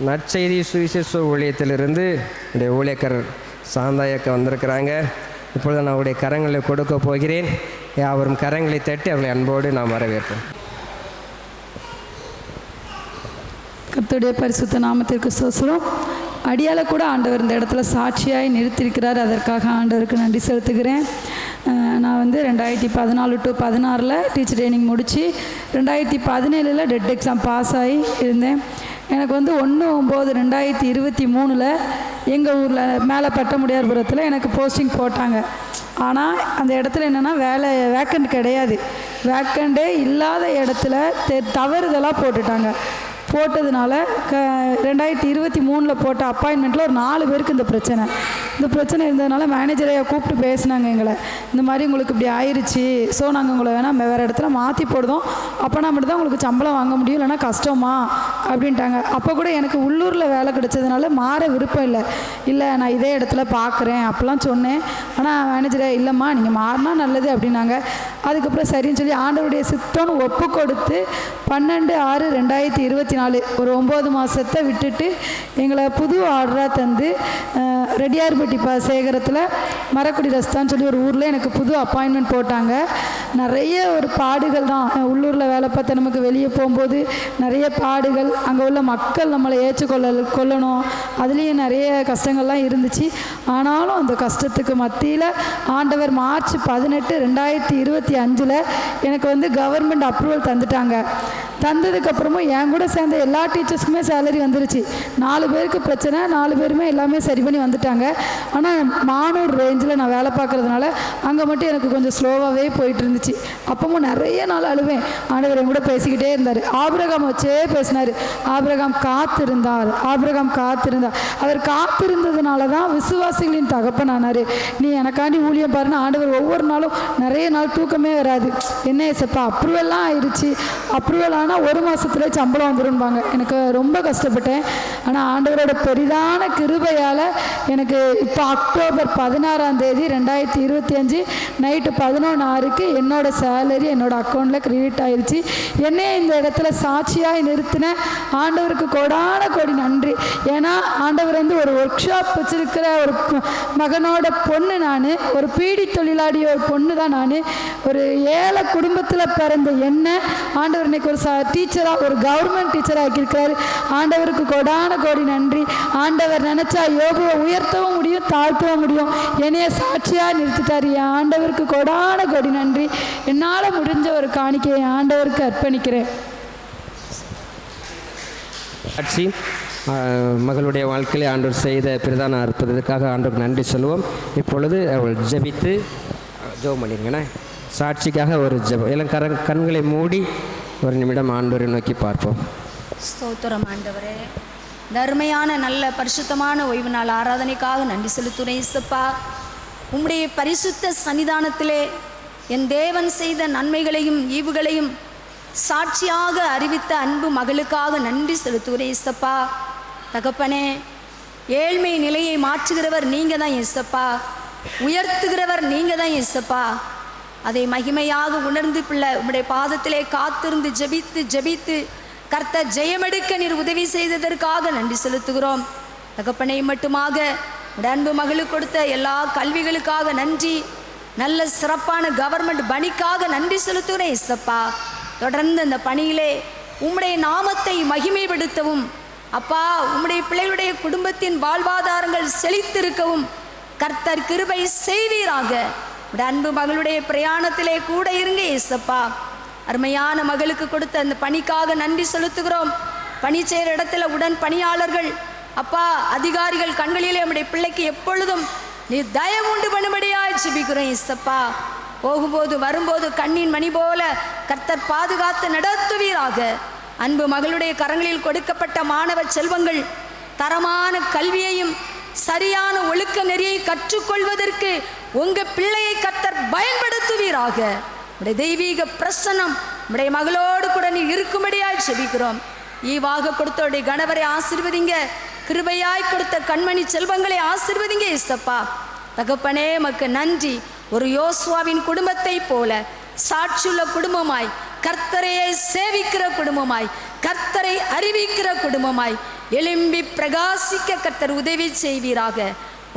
நற்செய்தி சுவிசேஷ ஊழியத்திலிருந்து என்னுடைய ஊழியக்காரர் சாந்தாயக்க வந்திருக்கிறாங்க. இப்பொழுது நான் அவருடைய கரங்களை கொடுக்க போகிறேன். யாவரும் கரங்களை தட்டி அவர்களை அன்போடு நாம் வரவேற்போம். கர்த்தருடைய பரிசுத்த நாமத்திற்கு ஸ்தோத்திரம். அடியால கூட ஆண்டவர் இந்த இடத்துல சாட்சியாய் நிறுத்தியிருக்கிறார். அதற்காக ஆண்டவருக்கு நன்றி செலுத்துகிறேன். நான் வந்து 2014 to 2016 டீச்சர் ட்ரைனிங் முடித்து 2017 டெட் எக்ஸாம் பாஸ் ஆகி இருந்தேன். எனக்கு வந்து 1/9/2023 எங்கள் ஊரில் மேலே பட்டமுடியார்புரத்தில் எனக்கு போஸ்டிங் போட்டாங்க. ஆனால் அந்த இடத்துல என்னென்னா வேக்கண்ட் கிடையாது. வேக்கண்டே இல்லாத இடத்துல தவறுதலாக போட்டுட்டாங்க. போட்டதுனால 2023 போட்ட அப்பாயின்மெண்ட்டில் ஒரு 4 பேருக்கு இந்த பிரச்சனை இருந்ததுனால மேனேஜரை கூப்பிட்டு பேசினாங்க எங்களை. இந்த மாதிரி உங்களுக்கு இப்படி ஆயிடுச்சு, ஸோ நாங்கள் உங்களை வேணால் வேறு இடத்துல மாற்றி போடுதோம், அப்போனா மட்டும்தான் உங்களுக்கு சம்பளம் வாங்க முடியும், இல்லைனா கஷ்டமா அப்படின்ட்டாங்க. அப்போ கூட எனக்கு உள்ளூரில் வேலை கிடைச்சதுனால மாற விருப்பம் இல்லை நான் இதே இடத்துல பார்க்குறேன் அப்படிலாம் சொன்னேன். ஆனால் மேனேஜரை இல்லைம்மா நீங்கள் மாறினா நல்லது அப்படின்னாங்க. அதுக்கப்புறம் சரின்னு சொல்லி ஆண்டவருடைய சித்தம்னு ஒப்பு கொடுத்து 12/6/2024 ஒரு 9 மாதத்தை விட்டுட்டு எங்களை புது ஆர்டராக தந்து ரெட்டியார்பட்டி சேகரத்தில் மரக்குடி ரஸ்தான்னு சொல்லி ஒரு ஊரில் எனக்கு புது அப்பாயின்மெண்ட் போட்டாங்க. நிறைய ஒரு பாடுகள் தான். உள்ளூரில் வேலை பார்த்த நமக்கு வெளியே போகும்போது நிறைய பாடுகள், அங்கே உள்ள மக்கள் நம்மளை கொள்ளணும், அதுலேயும் நிறைய கஷ்டங்கள்லாம் இருந்துச்சு. ஆனாலும் அந்த கஷ்டத்துக்கு மத்தியில் ஆண்டவர் மார்ச் 18, 2025 எனக்கு கவர்மெண்ட் அப்ரூவல் தந்துட்டாங்க. தந்ததுக்கப்புறமும் என் கூட சேர்ந்த எல்லா டீச்சர்ஸ்க்குமே சேலரி வந்துருச்சு. 4 பேருக்கு பிரச்சனை, 4 பேருமே எல்லாமே சரி பண்ணி வந்துட்டாங்க. ஆனால் மானூர் ரேஞ்சில் நான் வேலை பார்க்குறதுனால அங்கே மட்டும் எனக்கு கொஞ்சம் ஸ்லோவாகவே போயிட்டு இருந்துச்சு. அப்பவும் நிறைய நாள் அழுவேன். ஆண்டவர் என் கூட பேசிக்கிட்டே இருந்தார். ஆபிரகாம் வச்சே பேசினார். ஆபிரகாம் காத்திருந்தார். அவர் காத்திருந்ததுனால தான் விசுவாசிகளின் தகப்பன் ஆனார். நீ எனக்காண்டி ஊழியம் பாருன்னு ஆண்டவர் ஒவ்வொரு நாளும் நிறைய நாள் தூக்கமே வராது. என்ன ஏசப்பா அப்ரூவல்லாம் ஆயிடுச்சு, அப்ரூவல் ஆனால் 1 மாதத்துல சம்பளம் வந்துரும்பாங்க. எனக்கு ரொம்ப கஷ்டப்பட்டேன். ஆனால் ஆண்டவரோட பெரிதான கிருபையால் எனக்கு இப்போ அக்டோபர் 16 2025 நைட்டு 11:06 என்னோட சேலரி என்னோட அக்கௌண்ட்டில் கிரெடிட் ஆயிடுச்சு. என்னையே இந்த இடத்துல சாட்சியாக நிறுத்தின ஆண்டவருக்கு கோடான கோடி நன்றி. ஏன்னா ஆண்டவர் ஒரு ஒர்க் ஷாப் வச்சிருக்கிற ஒரு மகனோட பொண்ணு நான், ஒரு பீடி தொழிலாளிய ஒரு பொண்ணு தான் நான். ஒரு ஏழை குடும்பத்தில் பிறந்த என்ன ஆண்டவர் இன்னைக்கு ஒரு டீச்சராக, ஒரு கவர்மெண்ட் டீச்சராக ஆக்கியிருக்காரு. ஆண்டவருக்கு கோடான கோடி நன்றி. ஆண்டவர் நினச்சா யோபுவை உயர்த்தவும் முடியும், தாழ்த்தவும் முடியும். என்னைய சாட்சியாக நிறுத்திட்டார். ஆண்டவருக்கு கோடான கோடி நன்றி. என்னால் முடிஞ்ச ஒரு காணிக்கையை ஆண்டவருக்கு அர்ப்பணிக்கிறேன். சாட்சி மகளுடைய வாழ்க்கையில் ஆண்டவர் செய்த பிரதான அற்புதத்துக்காக ஆண்டவருக்கு நன்றி சொல்லுவோம். இப்பொழுது அவள் ஜெபித்து ஜெபம் பண்ணிருங்கண்ணே. சாட்சிக்காக ஒரு ஜெபம். எல்லாம் கண்களை மூடி ஒரு நிமிடம் ஆண்டவரை நோக்கி பார்ப்போம். ஸ்தோத்திரம் ஆண்டவரே, நறுமையான நல்ல பரிசுத்தமான ஓய்வு நாள் ஆராதனைக்காக நன்றி செலுத்துகிறேன் இயேசுப்பா. உம்முடைய பரிசுத்த சன்னிதானத்திலே என் தேவன் செய்த நன்மைகளையும் ஈவுகளையும் சாட்சியாக அறிவித்த அன்பு மகளுக்காக நன்றி செலுத்துகிறேன் இயேசுப்பா. தகப்பனே, ஏழ்மை நிலையை மாற்றுகிறவர் நீங்கள் தான் இயேசுப்பா, உயர்த்துகிறவர் நீங்கள் தான் இயேசுப்பா. அதை மகிமையாக உணர்ந்து பிள்ளை உம்முடைய பாதத்திலே காத்திருந்து ஜெபித்து கர்த்தர் ஜெயமெடுக்க நீர் உதவி செய்ததற்காக நன்றி செலுத்துகிறோம். தகப்பனை மட்டுமாக அன்பு மகளுக்கு கொடுத்த எல்லா கல்விகளுக்காக நன்றி. நல்ல சிறப்பான கவர்மெண்ட் பணிக்காக நன்றி செலுத்துகிறேன் இயேசுப்பா. தொடர்ந்து அந்த பணியிலே உம்முடைய நாமத்தை மகிமைப்படுத்தவும் அப்பா, உம்முடைய பிள்ளைகளுடைய குடும்பத்தின் வாழ்வாதாரங்கள் செழித்திருக்கவும் கர்த்தர் கிருபை செய்வீராக. அன்பு மகளுடைய பிரயாணத்திலே கூட இருங்க இயேசுப்பா. அருமையான மகளுக்கு கொடுத்த அந்த பணிக்காக நன்றி செலுத்துகிறோம். பணி செய்கிற இடத்துல உடன் பணியாளர்கள் அப்பா, அதிகாரிகள் கண்களிலே நம்முடைய பிள்ளைக்கு எப்பொழுதும் நீ தயவு உண்டு பண்ணும்படியாய் ஜெபிக்கிறோம் இயேசுப்பா. போகும்போது வரும்போது கண்ணின் மணி போல கர்த்தர் பாதுகாத்து நடத்துவீராக. அன்பு மகளுடைய கரங்களில் கொடுக்கப்பட்ட மாணவ செல்வங்கள் தரமான கல்வியையும் சரியான ஒழுக்க நெறியை கற்றுக்கொள்வதற்கு உங்க பிள்ளையை கர்த்தர் பயன்படுத்துவீராக. உடைய தெய்வீக பிரசன்னம் உடைய மகளோடு கூட நீ இருக்கும்படியாய் செபிக்கிறோம். ஈவாக கொடுத்தோடைய கணவரை ஆசீர்வதிங்க. கிருபையாய் கொடுத்த கண்மணி செல்வங்களை ஆசீர்வதிங்க இயேசுப்பா. தகப்பனே, மக்கு நன்றி. ஒரு யோசுவாவின் குடும்பத்தை போல சாட்சியுள்ள குடும்பமாய், கர்த்தரையை சேவிக்கிற குடும்பமாய், கர்த்தரை அறிவிக்கிற குடும்பமாய் எழும்பி பிரகாசிக்க கர்த்தர் உதவி செய்வீராக.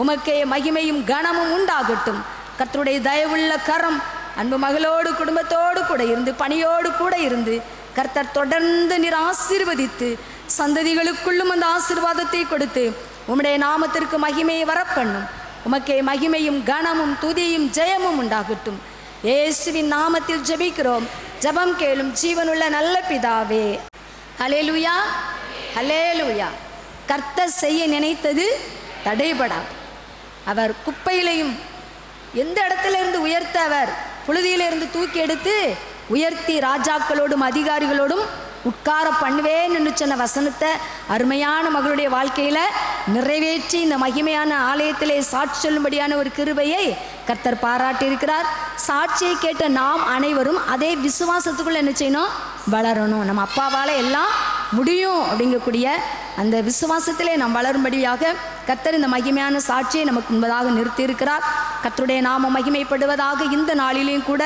உமக்கே மகிமையும் கனமும் உண்டாகட்டும். கர்த்தருடைய தயவுள்ள கரம் அன்பு மகளோடு குடும்பத்தோடு கூட இருந்து பணியோடு கூட இருந்து கர்த்தர் தொடர்ந்து நீர் ஆசீர்வதித்து சந்ததிகளுக்குள்ளும் அந்த ஆசீர்வாதத்தை கொடுத்து உம்முடைய நாமத்திற்கு மகிமையை வரப்பண்ணும். உமக்கே மகிமையும் கனமும் துதியும் ஜெயமும் உண்டாகட்டும். இயேசுவின் நாமத்தில் ஜெபிக்கிறோம். ஜெபம் கேளும் ஜீவனுள்ள நல்ல பிதாவே. ஹல்லேலூயா, ஹல்லேலூயா. கர்த்தர் செய்ய நினைத்தது தடைபடாது. அவர் குப்பையிலையும் எந்த இடத்துல இருந்து உயர்த்த, அவர் புழுதியிலிருந்து தூக்கி எடுத்து உயர்த்தி ராஜாக்களோடும் அதிகாரிகளோடும் உட்கார பண்ணுவேன் என்று சொன்ன வசனத்தை அருமையான மகளுடைய வாழ்க்கையில் நிறைவேற்றி இந்த மகிமையான ஆலயத்திலே சாட்சி சொல்லும்படியான ஒரு கிருபையை கர்த்தர் பாராட்டியிருக்கிறார். சாட்சியை கேட்ட நாம் அனைவரும் அதே விசுவாசத்துக்குள்ள என்ன செய்யணும்? வளரணும். நம்ம அப்பாவால் எல்லாம் முடியும் அப்படிங்கக்கூடிய அந்த விசுவாசத்திலே நாம் வளரும்படியாக கர்த்தர் இந்த மகிமையான சாட்சியை நமக்கு முன்பதாக நிறுத்தியிருக்கிறார். கர்த்தருடைய நாம மகிமைப்படுவதாக. இந்த நாளிலேயும் கூட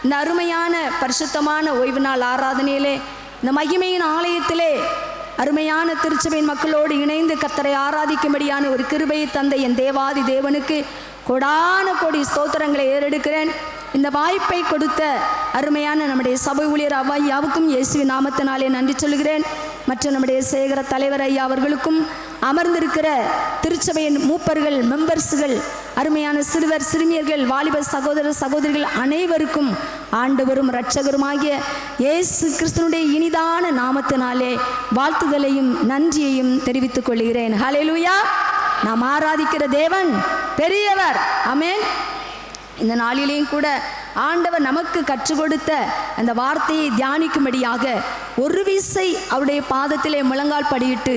இந்த அருமையான பரிசுத்தமான ஓய்வு நாள் ஆராதனையிலே இந்த மகிமையின் ஆலயத்திலே அருமையான திருச்சபையின் மக்களோடு இணைந்து கர்த்தரை ஆராதிக்கும்படியான ஒரு கிருபையை தந்த என் தேவாதி தேவனுக்கு கொடான கோடி ஸ்தோத்திரங்களை ஏறெடுக்கிறேன். இந்த வாய்ப்பை கொடுத்த அருமையான நம்முடைய சபை ஊழியர் ஐயாவுக்கும் இயேசுவின் நாமத்தினாலே நன்றி சொல்கிறேன். மற்றும் நம்முடைய சேகர தலைவர் ஐயா அவர்களுக்கும், அமர்ந்திருக்கிற திருச்சபையின் மூப்பர்கள், மெம்பர்ஸுகள், அருமையான சிறுவர் சிறுமியர்கள், வாலிப சகோதர சகோதரிகள் அனைவருக்கும் ஆண்டவரும் இரட்சகருமாகிய இயேசு கிறிஸ்துனுடைய இனிதான நாமத்தினாலே வாழ்த்துதலையும் நன்றியையும் தெரிவித்துக் கொள்கிறேன். ஹல்லேலூயா. நாம் ஆராதிக்கிற தேவன் பெரியவர். ஆமென். இந்த நாளிலேயும் கூட ஆண்டவர் நமக்கு கற்றுக் கொடுத்த அந்த வார்த்தையை தியானிக்கும்படியாக ஒரு விசை அவருடைய பாதத்திலே முழங்கால் படியிட்டு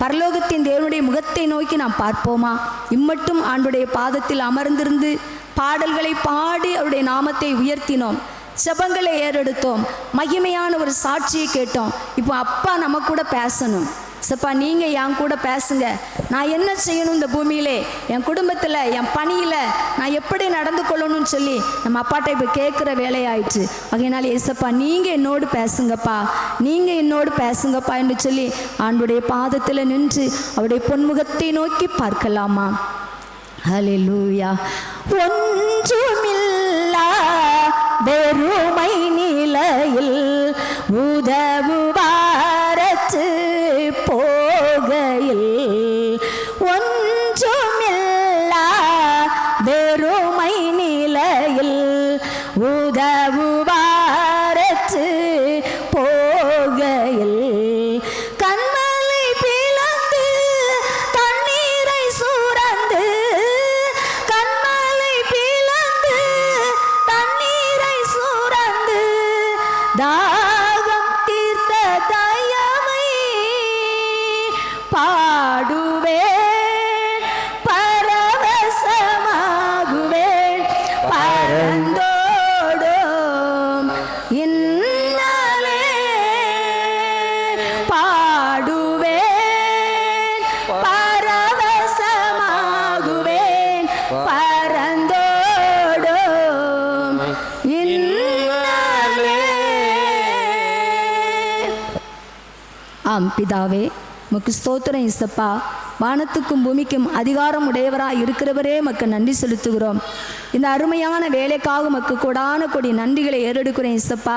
பரலோகத்தின் தேவனுடைய முகத்தை நோக்கி நாம் பார்ப்போமா? இம்மட்டும் ஆண்டுடைய பாதத்தில் அமர்ந்திருந்து பாடல்களை பாடி அவருடைய நாமத்தை உயர்த்தினோம், ஜெபங்களை ஏறெடுத்தோம், மகிமையான ஒரு சாட்சியை கேட்டோம். இப்போ அப்பா நம்ம கூட பேசணும். சப்பா, நீங்கள் என் கூட பேசுங்க. நான் என்ன செய்யணும் இந்த பூமியிலே, என் குடும்பத்தில், என் பணியில் நான் எப்படி நடந்து கொள்ளணும்னு சொல்லி நம்ம அப்பாட்ட இப்போ கேட்குற வேலையாயிடுச்சு. அதனால ஏசப்பா நீங்கள் என்னோடு பேசுங்கப்பா, நீங்கள் என்னோடு பேசுங்கப்பா என்று சொல்லி ஆண்டுடைய பாதத்தில் நின்று அவருடைய பொன்முகத்தை நோக்கி பார்க்கலாமா? ஹல்லேலூயா. ஒன்றுமில்லா வெறுமை நிலையில் உதவுவாரத்து போகையில், ஒன்றுமில்லா வெறுமை நிலையில் உதவுவாரத்து போகையில், கண்மலை பிளந்து தண்ணீரை சுரந்து, கண்மலை பிளந்து தண்ணீரை சுரந்து தாகம் தீர்த்த தயவை பாடுவேன், பரவசமாகுவேன், பரந்தோடும் இன்னலே பாடுவேன், பரவசமாகுவேன், பரந்தோடும் இன்னலே. ஆம் பிதாவே, உமக்கு ஸ்தோத்திரம் இசப்பா. வானத்துக்கும் பூமிக்கும் அதிகாரம் உடையவராய் இருக்கிறவரே உமக்கு நன்றி செலுத்துகிறோம். இந்த அருமையான வேலைக்காக உமக்கு கொடான கொடி நன்றிகளை ஏறெடுக்கிறேன் இசப்பா.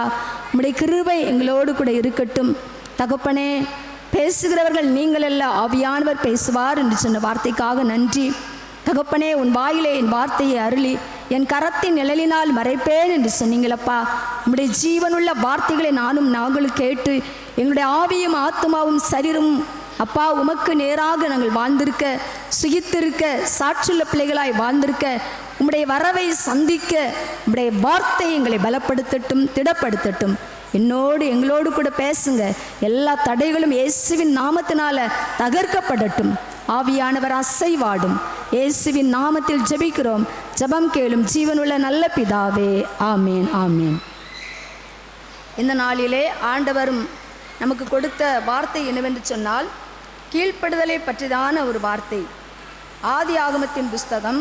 உம்முடைய கிருபை எங்களோடு கூட இருக்கட்டும் தகப்பனே. பேசுகிறவர்கள் நீங்கள் அல்ல, ஆவியானவர் பேசுவார் என்று சொன்ன வார்த்தைக்காக நன்றி தகப்பனே. உன் வாயிலே என் வார்த்தையை அருளி என் கரத்தின் நிழலினால் மறைப்பேன் என்று சொன்னீங்களப்பா. உம்முடைய ஜீவனுள்ள வார்த்தைகளை நாங்களும் கேட்டு எங்களுடைய ஆவியும் ஆத்மாவும் சரீரமும் அப்பா உமக்கு நேராக நாங்கள் வாழ்ந்திருக்க, சுகித்திருக்க, சாட்சியுள்ள பிள்ளைகளாய் வாழ்ந்திருக்க, உம்முடைய வரவை சந்திக்க உம்முடைய வார்த்தை எங்களை பலப்படுத்தட்டும், திடப்படுத்தட்டும். என்னோடு எங்களோடு கூட பேசுங்க. எல்லா தடைகளும் இயேசுவின் நாமத்தினால தகர்க்கப்படட்டும். ஆவியானவர் அசைவாடும். இயேசுவின் நாமத்தில் ஜெபிக்கிறோம். ஜெபம் கேளும் ஜீவனுள்ள நல்ல பிதாவே. ஆமேன், ஆமேன். இந்த நாளிலே ஆண்டவரும் நமக்கு கொடுத்த வார்த்தை என்னவென்று சொன்னால், கீழ்ப்படுதலை பற்றிதான ஒரு வார்த்தை. ஆதி ஆகமத்தின் புஸ்தகம்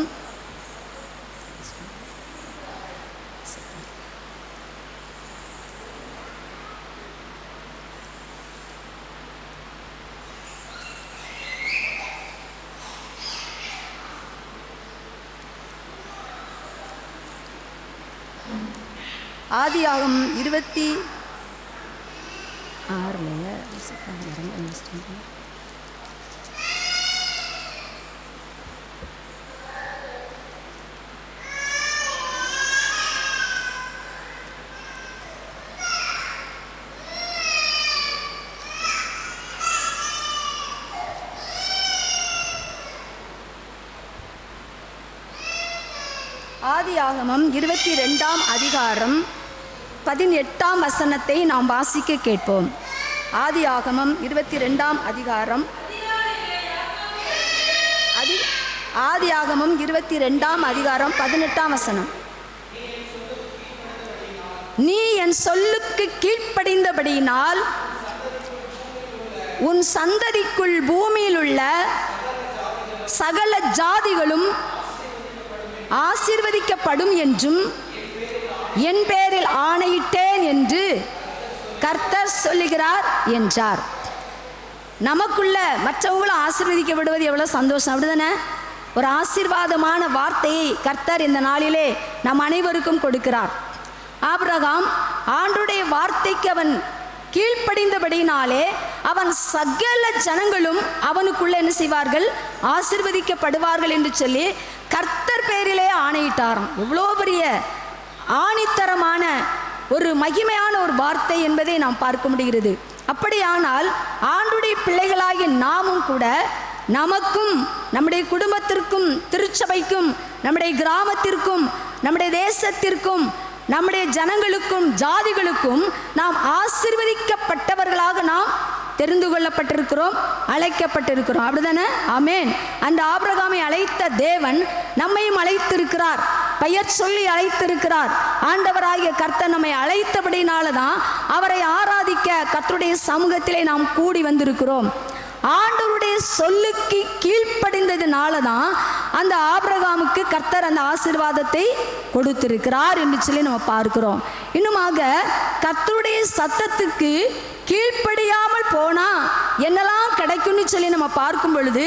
26 ஆதியாகமம் 22 அதிகாரம் 18 வசனத்தை நாம் வாசிக்க கேட்போம். ஆதியாகமம் 22ஆம் அதிகாரம் ஆதியாகமம் 22ஆம் அதிகாரம் 18ஆம் வசனம். நீ என் சொல்லுக்கு கீழ்ப்படிந்தபடியினால் உன் சந்ததிக்குள் பூமியில் உள்ள சகல ஜாதிகளும் ஆசீர்வதிக்கப்படும் என்றும் என் பேரில் ஆணையிட்டேன் என்று கர்த்தர் சொல்லுகிறார் என்றார். நமக்குள்ள மற்றவங்களும் ஆசீர்வதிக்கப்படுவது எவ்வளோ சந்தோஷம், அப்படிதானே? ஒரு ஆசீர்வாதமான வார்த்தையை கர்த்தர் இந்த நாளிலே நம் அனைவருக்கும் கொடுக்கிறார். ஆபிரகாம் ஆண்டவருடைய வார்த்தைக்கு அவன் கீழ்ப்படிந்தபடினாலே அவன் சகல ஜனங்களும் அவனுக்குள்ள என்ன செய்வார்கள்? ஆசீர்வதிக்கப்படுவார்கள் என்று சொல்லி கர்த்தர் பேரிலே ஆணையிட்டாராம். எவ்வளோ பெரிய ஆணித்தரமான ஒரு மகிமையான ஒரு வார்த்தை என்பதை நாம் பார்க்க முடிகிறது. அப்படியானால் ஆண்டுடைய பிள்ளைகளாகிய நாமும் கூட நமக்கும் நம்முடைய குடும்பத்திற்கும் திருச்சபைக்கும் நம்முடைய கிராமத்திற்கும் நம்முடைய தேசத்திற்கும் நம்முடைய ஜனங்களுக்கும் ஜாதிகளுக்கும் நாம் ஆசீர்வதிக்கப்பட்டவர்களாக நாம் தெரிந்து கொள்ளப்பட்டிருக்கிறோம், அழைக்கப்பட்டிருக்கிறோம். அப்படிதானே? ஆமென். அந்த ஆபிரகாமை அழைத்த தேவன் நம்மையும் அழைத்திருக்கிறார், பெயர் சொல்லி அழைத்திருக்கிறார். ஆண்டவராகிய கர்த்தர் நம்மை அழைத்தபடினால தான் அவரை ஆராதிக்க கர்த்தருடைய சமூகத்திலே நாம் கூடி வந்திருக்கிறோம். ஆண்டவருடைய சொல்லுக்கு கீழ்ப்படிந்ததுனால தான் அந்த ஆபிரகாமுக்கு கர்த்தர் அந்த ஆசீர்வாதத்தை கொடுத்திருக்கிறார் என்று சொல்லி நம்ம பார்க்கிறோம். இன்னுமாக கர்த்தருடைய சத்தத்துக்கு கீழ்ப்படியாமல் போனா என்னெல்லாம் கிடைக்கும்னு சொல்லி நம்ம பார்க்கும் பொழுது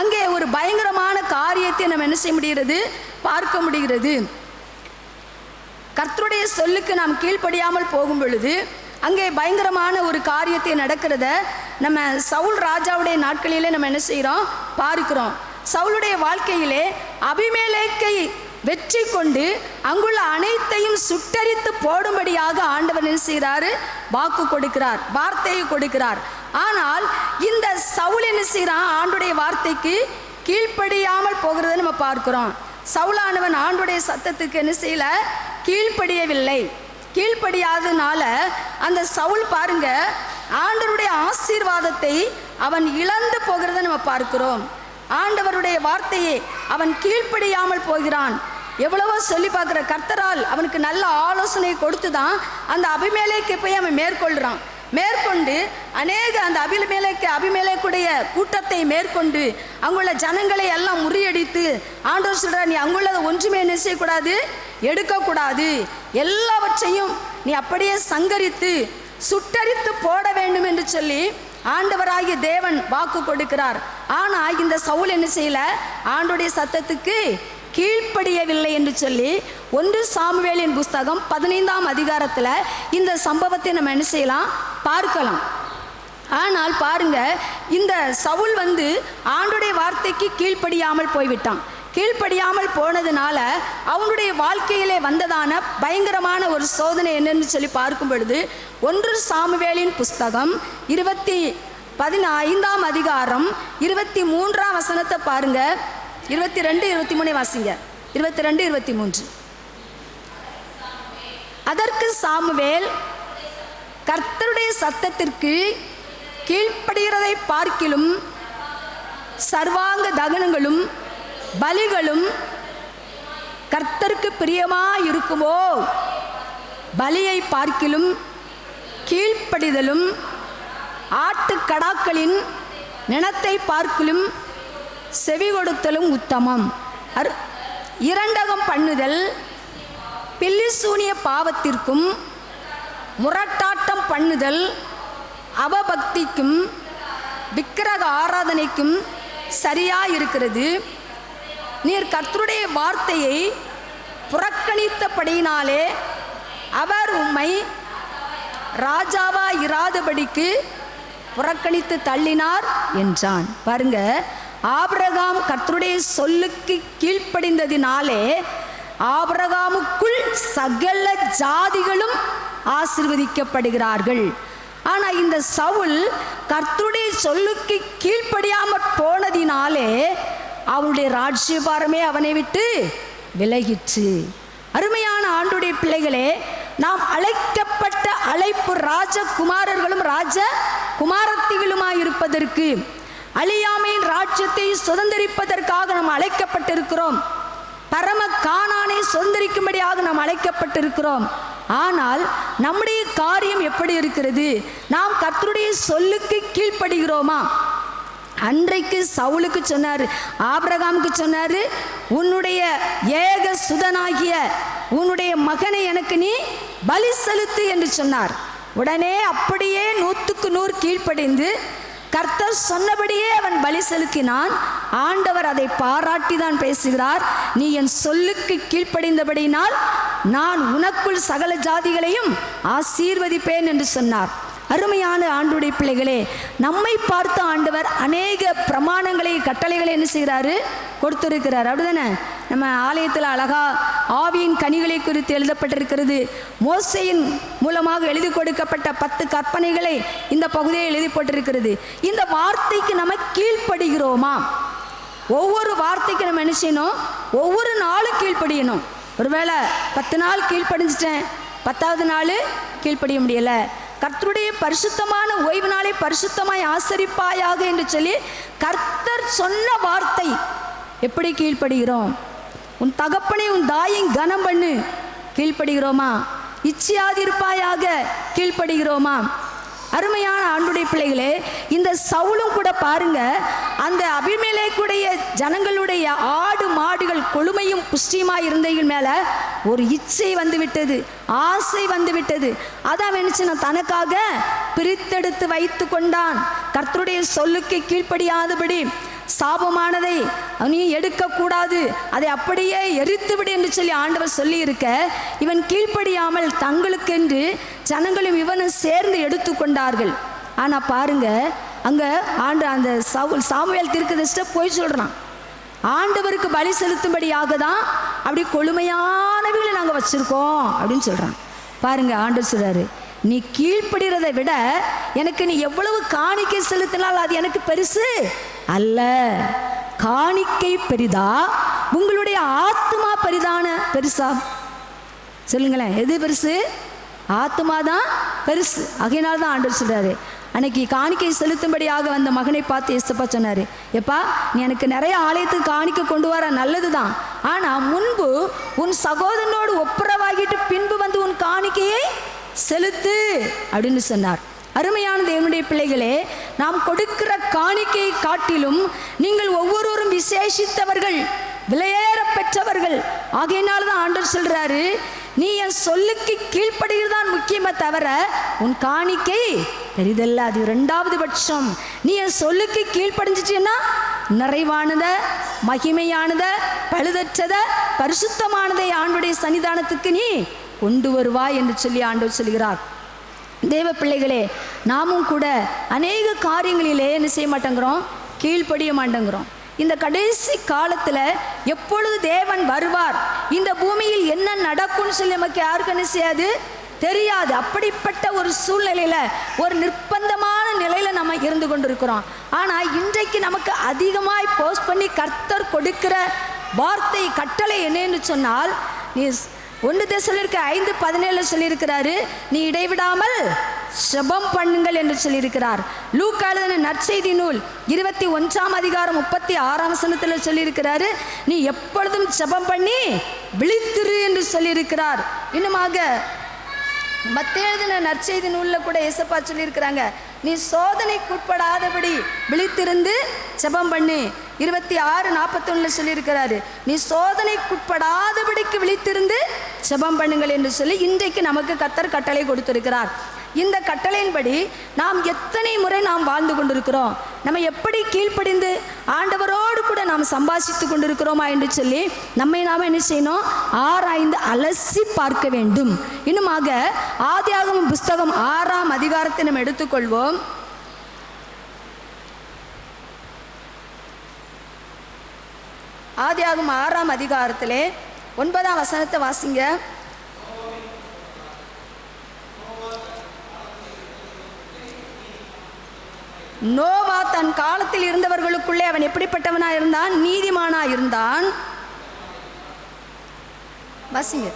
அங்கே ஒரு பயங்கரமான காரியத்தை நம்ம என்ன செய்ய முடிகிறது? பார்க்க முடிகிறது. கர்த்தருடைய சொல்லுக்கு நாம் கீழ்ப்படியாமல் போகும் பொழுது அங்கே பயங்கரமான ஒரு காரியத்தை நடக்கிறத நம்ம சவுல் ராஜாவுடைய நாட்களிலே நம்ம என்ன செய்கிறோம்? பார்க்கிறோம். சவுளுடைய வாழ்க்கையிலே அபிமெலேக்கை வெற்றி கொண்டு அங்குள்ள அனைத்தையும் சுட்டரித்து போடும்படியாக ஆண்டவர் என்ன செய்கிறாரு? வாக்கு கொடுக்கிறார், வார்த்தையை கொடுக்கிறார். ஆனால் இந்த சவுல் என்ன செய்கிறான்? ஆண்டுடைய வார்த்தைக்கு கீழ்ப்படியாமல் போகிறத நம்ம பார்க்கிறோம். சவுலானவன் ஆண்டுடைய சத்தத்துக்கு என்ன செய்யல? கீழ்ப்படியவில்லை. கீழ்ப்படியாதனால அந்த சவுல் பாருங்க, ஆண்டவருடைய ஆசீர்வாதத்தை அவன் இழந்து போகிறத நம்ம பார்க்கிறோம். ஆண்டவருடைய வார்த்தையை அவன் கீழ்ப்படியாமல் போகிறான். எவ்வளவோ சொல்லி பார்க்குற கர்த்தரால் அவனுக்கு நல்ல ஆலோசனை கொடுத்து தான் அந்த அபிமெலேக்கை போய் அவன் மேற்கொண்டு அநேக அந்த அபிமெலேக்குடைய கூட்டத்தை மேற்கொண்டு அங்குள்ள ஜனங்களை எல்லாம் முறியடித்து ஆண்டவர் சொல்கிறார், நீ அங்குள்ளதை ஒன்றுமே என்ன செய்யக்கூடாது? எடுக்கக்கூடாது. எல்லாவற்றையும் நீ அப்படியே சங்கரித்து சுட்டரித்து போட வேண்டும் என்று சொல்லி ஆண்டவராகிய தேவன் வாக்கு கொடுக்கிறார். ஆனால் இந்த சவுல் என்ன செய்யல? ஆண்டவருடைய சத்தத்துக்கு கீழ்ப்படியவில்லை என்று சொல்லி 1 சாமுவேலின் புஸ்தகம் 15ஆம் அதிகாரத்தில் இந்த சம்பவத்தை நம்ம என்ன செய்யலாம்? பார்க்கலாம். ஆனால் பாருங்க, இந்த சவுல் ஆண்டவருடைய வார்த்தைக்கு கீழ்ப்படியாமல் போய்விட்டான். கீழ்ப்படியாமல் போனதுனால அவனுடைய வாழ்க்கையிலே வந்ததான பயங்கரமான ஒரு சோதனை என்னன்னு சொல்லி பார்க்கும் பொழுது 1 சாமுவேலின் புஸ்தகம் 15ஆம் அதிகாரம் 23ஆம் வசனத்தை பாருங்க. 22, 23 வாசிங்க. 22, 23. அதற்கு சாமுவேல் கர்த்தருடைய சத்தத்திற்கு கீழ்ப்படுகிறதை பார்க்கிலும் சர்வாங்க தகனங்களும் பலிகளும் கர்த்தருக்கு பிரியமாய் இருக்குமோ? பலியை பார்க்கிலும் கீழ்ப்படிதலும் ஆட்டுக்கடாக்களின் நினத்தை பார்க்கிலும் செவி கொடுத்தலும் உத்தமம். இரண்டகம் பண்ணுதல் பில்லிசூனிய பாவத்திற்கும் முரட்டாட்டம் பண்ணுதல் அவபக்திக்கும் விக்கிரக ஆராதனைக்கும் சரியாயிருக்கிறது. நீர் கர்த்தருடைய வார்த்தையை புறக்கணித்தபடியினாலே அவர் உம்மை ராஜாவா இராதபடிக்கு புறக்கணித்து தள்ளினார் என்றான். பாருங்க, ஆபிரகாம் கர்த்தருடைய சொல்லுக்கு கீழ்ப்படிந்ததினாலே ஆபிரகாமுக்குள் சகல ஜாதிகளும் ஆசீர்வதிக்கப்படுகிறார்கள். ஆனால் இந்த சவுல் கர்த்தருடைய சொல்லுக்கு கீழ்ப்படியாமல் போனதினாலே அவனுடைய ராஜ்யபாரமே அவனை விட்டு விலகிற்று. அருமையான ஆண்டவருடைய பிள்ளைகளே, நாம் அழைக்கப்பட்ட அழைப்பு ராஜகுமாரர்களும் ராஜ குமாரத்திகளுமாயிருப்பதற்கு, அழியாமையின் ராஜ்யத்தை சுதந்திரிப்பதற்காக நாம் அழைக்கப்பட்டிருக்கிறோம். பரம கானானை சுதந்திரிக்கும்படியாக நாம் அழைக்கப்பட்டிருக்கிறோம். ஆனால் நம்முடைய காரியம் எப்படி இருக்கிறது? நாம் கர்த்தருடைய சொல்லுக்கு கீழ்ப்படுகிறோமா? அன்றைக்கு சவுலுக்கு சொன்னார், ஆபிரகாமுக்கு சொன்னார், உன்னுடைய ஏக சுதனாகிய உன்னுடைய மகனை எனக்கு நீ பலி செலுத்து என்று சொன்னார். உடனே அப்படியே 100க்கு 100 கீழ்ப்படிந்து கர்த்தர் சொன்னபடியே அவன் பலி செலுத்தினான். ஆண்டவர் அதை பாராட்டி தான் பேசுகிறார், நீ என் சொல்லுக்கு கீழ்ப்படிந்தபடியினால் நான் உனக்குள் சகல ஜாதிகளையும் ஆசீர்வதிப்பேன் என்று சொன்னார். அருமையான ஆண்டவருடைய பிள்ளைகளே, நம்மை பார்த்த ஆண்டவர் அநேக பிரமாணங்களை கட்டளைகளை என்ன செய்கிறாரு? கொடுத்திருக்கிறார். அப்படிதானே? நம்ம ஆலயத்தில் அழகா ஆவியின் கனிகளை குறித்து எழுதப்பட்டிருக்கிறது. மோசையின் மூலமாக எழுதி கொடுக்கப்பட்ட 10 கற்பனைகளை இந்த பகுதியில் எழுதி போட்டிருக்கிறது. இந்த வார்த்தைக்கு நம்ம கீழ்ப்படுகிறோமா? ஒவ்வொரு வார்த்தைக்கு நம்ம என்ன செய்யணும்? ஒவ்வொரு நாளும் கீழ்ப்படியணும். ஒருவேளை 10 நாள் கீழ்ப்படிஞ்சிட்டேன், 10வது நாள் கீழ்ப்படிய முடியலை. கர்த்தருடைய பரிசுத்தமான ஓய்வு நாளை பரிசுத்தமாய் ஆசரிப்பாயாக என்று சொல்லி கர்த்தர் சொன்ன வார்த்தை எப்படி கீழ்ப்படுகிறோம்? உன் தகப்பனை உன் தாயின் கனம் பண்ணு, கீழ்ப்படுகிறோமா? இச்சையாதிருப்பாயாக கீழ்ப்படுகிறோமா? அருமையான ஆண்டுடைய பிள்ளைகளே, இந்த சவுலும் கூட பாருங்க, அந்த அபிமெலேக்குடைய ஜனங்களுடைய ஆடு மாடுகள் கொழுமையும் புஷ்டியுமாய் இருந்தவர்கள் மேல ஒரு இச்சை வந்து விட்டது, ஆசை வந்து விட்டது. அதான் நினைச்சு தனக்காக பிரித்தெடுத்து வைத்து கொண்டான். கர்த்தருடைய சொல்லுக்கு கீழ்ப்படியாதபடி சாபமானதை நீ எடுக்கக்கூடாது, அதை அப்படியே எரித்துவிடு என்று சொல்லி ஆண்டவர் சொல்லி இருக்க, இவன் கீழ்ப்படியாமல் தங்களுக்கென்று ஜனங்களும் இவனும் சேர்ந்து எடுத்து கொண்டார்கள். ஆனால் பாருங்க, அங்கே அந்த சாமுவேல் தீர்க்கதரிசிட்ட போய் சொல்கிறான், ஆண்டவருக்கு பலி செலுத்தும்படியாக தான் அப்படி கொழுமையானவர்களை நாங்கள் வச்சுருக்கோம் அப்படின்னு சொல்கிறான். பாருங்க, ஆண்டவர் சொல்கிறாரு, நீ கீழ்ப்படுகிறதை விட எனக்கு நீ எவ்வளவு காணிக்கை செலுத்தினால் அது எனக்கு பெருசு அல்ல. காணிக்கை பெரிதா, உங்களுடைய ஆத்மா பெருசா? சொல்லுங்களேன், எது பெருசு? ஆத்மா தான் பெருசு. ஆகையினால் தான் ஆண்டவர் சொல்றாரு, அன்னைக்கு காணிக்கை செலுத்தும்படியாக வந்த மகனை பார்த்து ஏசப்பா சொன்னாரு, எப்பா நீ எனக்கு நிறைய ஆலயத்துக்கு காணிக்கை கொண்டு வர நல்லது தான், ஆனால் முன்பு உன் சகோதரனோடு ஒப்புரவாகிட்டு பின்பு வந்து உன் காணிக்கையை செலுத்து அப்படின்னு சொன்னார். அருமையான தேவனுடைய பிள்ளைகளே, நாம் கொடுக்கிற காணிக்கையை காட்டிலும் நீங்கள் ஒவ்வொருவரும் விசேஷித்தவர்கள், விலையேற பெற்றவர்கள். ஆகையினால தான் ஆண்டவர் சொல்றாரு, நீ என் சொல்லுக்கு கீழ்ப்படுகிறதான் முக்கியமே தவிர உன் காணிக்கை பெரிதல்ல, அது 2வது பட்சம். நீ என் சொல்லுக்கு கீழ்ப்படிஞ்சிட்டீன்னா நிறைவானத, மகிமையானத, பழுதற்றத, பரிசுத்தமானதை ஆண்டவருடைய சன்னிதானத்துக்கு நீ கொண்டு வருவாய் என்று சொல்லி ஆண்டவர் சொல்கிறார். தேவ பிள்ளைகளே, நாமும் கூட அநேக காரியங்களிலே என்ன செய்ய மாட்டேங்கிறோம்? கீழ்ப்படிய மாட்டேங்கிறோம். இந்த கடைசி காலத்தில் எப்பொழுது தேவன் வருவார், இந்த பூமியில் என்ன நடக்கும்னு சொல்லி நமக்கு யாருக்கு என்ன செய்யாது? தெரியாது. அப்படிப்பட்ட ஒரு சூழ்நிலையில், ஒரு நிர்பந்தமான நிலையில் நம்ம இருந்து கொண்டிருக்கிறோம். ஆனால் இன்றைக்கு நமக்கு அதிகமாய் போஸ்ட் பண்ணி கர்த்தர் கொடுக்கிற வார்த்தை கட்டளை என்னன்னு சொன்னால், நீ 1 தெசலோனிக்கர் 5:17 சொல்லியிருக்கிறாரு, நீ இடைவிடாமல் ஜெபம் பண்ணுங்கள் என்று சொல்லியிருக்கிறார். லூக்கா எழுதின நற்செய்தி நூல் 21ஆம் அதிகாரம் 36ஆம் வசனத்தில் சொல்லியிருக்கிறாரு, நீ எப்பொழுதும் ஜெபம் பண்ணி விழித்திரு என்று சொல்லியிருக்கிறார். இன்னுமாக மத்தேயு எழுதின நற்செய்தி நூலில் கூட ஏசப்பா சொல்லியிருக்கிறாங்க, நீ சோதனைக்குட்படாதபடி விழித்திருந்து ஜெபம் பண்ணு. 26:41 சொல்லியிருக்கிறாரு, நீ சோதனைக்குட்படாதபடிக்கு விழித்திருந்து ஜெபம் பண்ணுங்கள் என்று சொல்லி இன்றைக்கு நமக்கு கர்த்தர் கட்டளை கொடுத்திருக்கிறார். இந்த கட்டளையின்படி நாம் எத்தனை முறை நாம் வாழ்ந்து கொண்டிருக்கிறோம், நம்ம எப்படி கீழ்ப்படிந்து ஆண்டவரோடு கூட நாம் சம்பாஷித்து கொண்டிருக்கிறோமா என்று சொல்லி நம்மை நாம் என்ன செய்யணும்? ஆராய்ந்து அலசி பார்க்க வேண்டும். இன்னுமாக ஆதியாகமம் புஸ்தகம் 6ஆம் அதிகாரத்தை நம்ம எடுத்துக்கொள்வோம். ஆதியாகமம் 6ஆம் அதிகாரத்திலே 9ஆம் வசனத்தை வாசிங்க. நோவா தன் காலத்தில் இருந்தவர்களுக்குள்ளே அவன் எப்படிப்பட்டவனா இருந்தான்? நீதிமானா இருந்தான். வாசிங்க.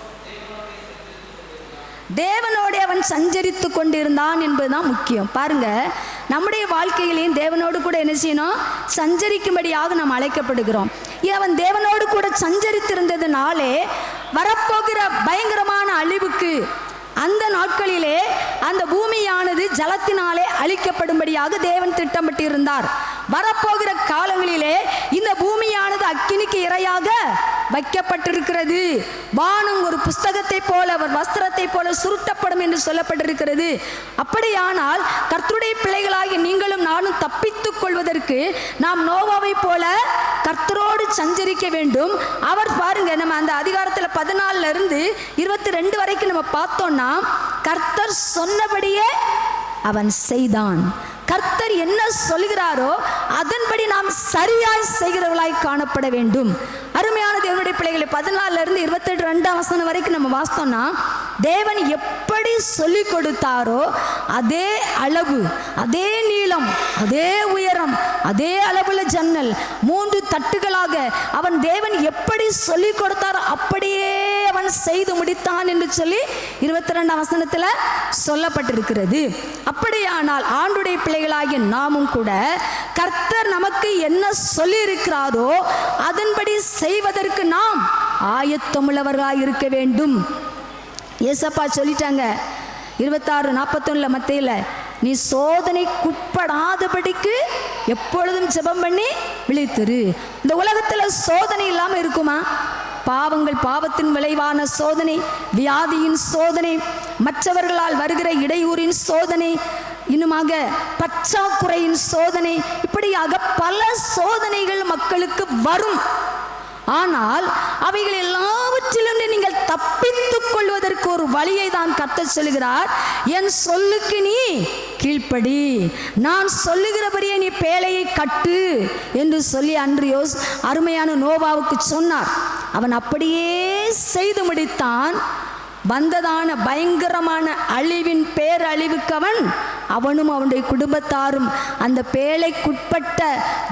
தேவனோடு அவன் சஞ்சரித்து கொண்டிருந்தான் என்பதுதான் முக்கியம். பாருங்க, நம்முடைய வாழ்க்கையிலையும் தேவனோடு கூட என்ன செய்யணும்? சஞ்சரிக்கும்படியாக நாம் அழைக்கப்படுகிறோம். அவன் தேவனோடு கூட சஞ்சரித்திருந்ததுனாலே வரப்போகிற பயங்கரமான அழிவுக்கு அந்த நாட்களிலே அந்த பூமியானது ஜலத்தினாலே அழிக்கப்படும்படியாக தேவன் திட்டமிட்டிருந்தார். வரப்போகிற காலங்களிலே இந்த பூமியானது அக்கினிக்கு இரையாக வைக்கப்பட்டிருக்கிறது. வானம் ஒரு புஸ்தகத்தை போல, ஒரு வஸ்திரத்தை போல சுருட்டப்படும் என்று சொல்லப்பட்டிருக்கிறது. அப்படியானால் கர்த்தருடைய பிள்ளைகளாகி நீங்களும் நானும் தப்பித்துக் கொள்வதற்கு நாம் நோவாவை போல கர்த்தரோடு சஞ்சரிக்க வேண்டும். அவர் பாருங்க, நம்ம அந்த அதிகாரத்தில் 14 22 வரைக்கும் நம்ம பார்த்தோம்னா, கர்த்தர் சொன்னபடியே அவன் செய்தான். கர்த்தர் என்ன சொல்கிறாரோ அதன்படி நாம் சரியாய் செய்கிறவர்களாய் காணப்பட வேண்டும். அருமையான தேவனுடைய பிள்ளைகளை 14 28 2 வசனம் வரைக்கும் நம்ம வாசித்தோம்னா, தேவன் எப்படி சொல்லி கொடுத்தாரோ அதே அளவு, அதே நீளம், அதே உயரம், அதே அளவுல ஜன்னல், 3 தட்டுகளாக அவன் தேவன் எப்படி சொல்லி கொடுத்தாரோ அப்படியே அவன் செய்து முடித்தான் என்று சொல்லி 22 வசனத்தில் சொல்லப்பட்டிருக்கிறது. அப்படியானால் ஆண்டுடைய பிள்ளைகளாகிய நாமும் கூட கர்த்தர் நமக்கு என்ன சொல்லி இருக்கிறாரோ அதன்படி செய்வதற்கு நாம் ஆயத்தமுள்ளவர்களாக இருக்க வேண்டும். ஏசப்பா சொல்லிட்டாங்க 26:41 மத்தேயுல, நீ சோதனைக்குட்படாதபடிக்கு எப்பொழுதும் ஜெபம் பண்ணி விழித்திரு. இந்த உலகத்தில் சோதனை இல்லாமல் இருக்குமா? பாவங்கள், பாவத்தின் விளைவான சோதனை, வியாதியின் சோதனை, மற்றவர்களால் வருகிற இடையூறின் சோதனை, இன்னுமாக பற்றாக்குறையின் சோதனை, இப்படியாக பல சோதனைகள் மக்களுக்கு வரும். ஆனால் அவைகள் எல்லாவற்றிலும் நீங்கள் தப்பித்துக் கொள்வதற்கு ஒரு வழியை தான் கர்த்தர் சொல்கிறார். என் சொல்லுக்கு நீ கீழ்ப்படி, நான் சொல்லுகிறபடியே நீ பேழையை கட்டு என்று சொல்லி அன்று அருமையான நோவாவுக்கு சொன்னார். அவன் அப்படியே செய்து முடித்தான். வந்ததான பயங்கரமான அழிவின் பேரழிவுக்கு அவனும் அவனுடைய குடும்பத்தாரும் அந்த பேழைக்குட்பட்ட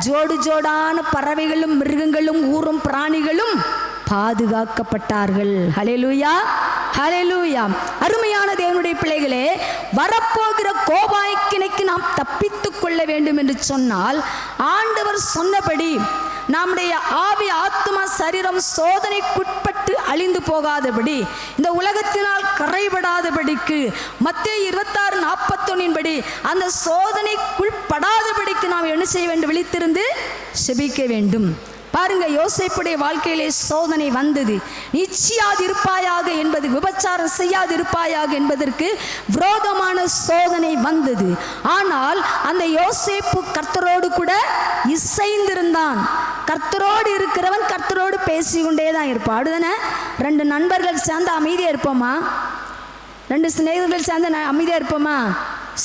ஜோடு ஜோடான பறவைகளும் மிருகங்களும் ஊரும் பிராணிகளும் பாதுகாக்கப்பட்டார்கள். ஹல்லேலூயா, ஹல்லேலூயா. அருமையான தேவனுடைய பிள்ளைகளே, வரப்போகிற கோபாக்கினைக்கு நாம் தப்பித்துக் கொள்ள வேண்டும் என்று சொன்னால், ஆண்டவர் சொன்னபடி நம்முடைய ஆவி, ஆத்மா, சரீரம் சோதனைக்குட்பட்டு அழிந்து போகாதபடி, இந்த உலகத்தினால் கரைபடாதபடிக்கு, மத்தேயு 26:41 படி அந்த சோதனைக்குட்படாதபடிக்கு நாம் என்ன செய்ய வேண்டும்? விழித்திருந்து செபிக்க வேண்டும். பாருங்க, யோசேப்புடைய வாழ்க்கையிலே சோதனை வந்தது. நிச்சயாதிருப்பாயாக என்பது, விபச்சாரம் செய்யாதிருப்பாயாக என்பதற்கு விரோதமான சோதனை வந்தது. ஆனால் அந்த யோசேப்பு கர்த்தரோடு கூட இசைந்திருந்தான். கர்த்தரோடு இருக்கிறவன் கர்த்தரோடு பேசிக்கொண்டே தான் இருப்பான். அப்படிதானே? 2 நண்பர்கள் சேர்ந்து அமைதியாக இருப்போமா? 2 சிநேகிதர்கள் சேர்ந்து அமைதியாக இருப்போமா?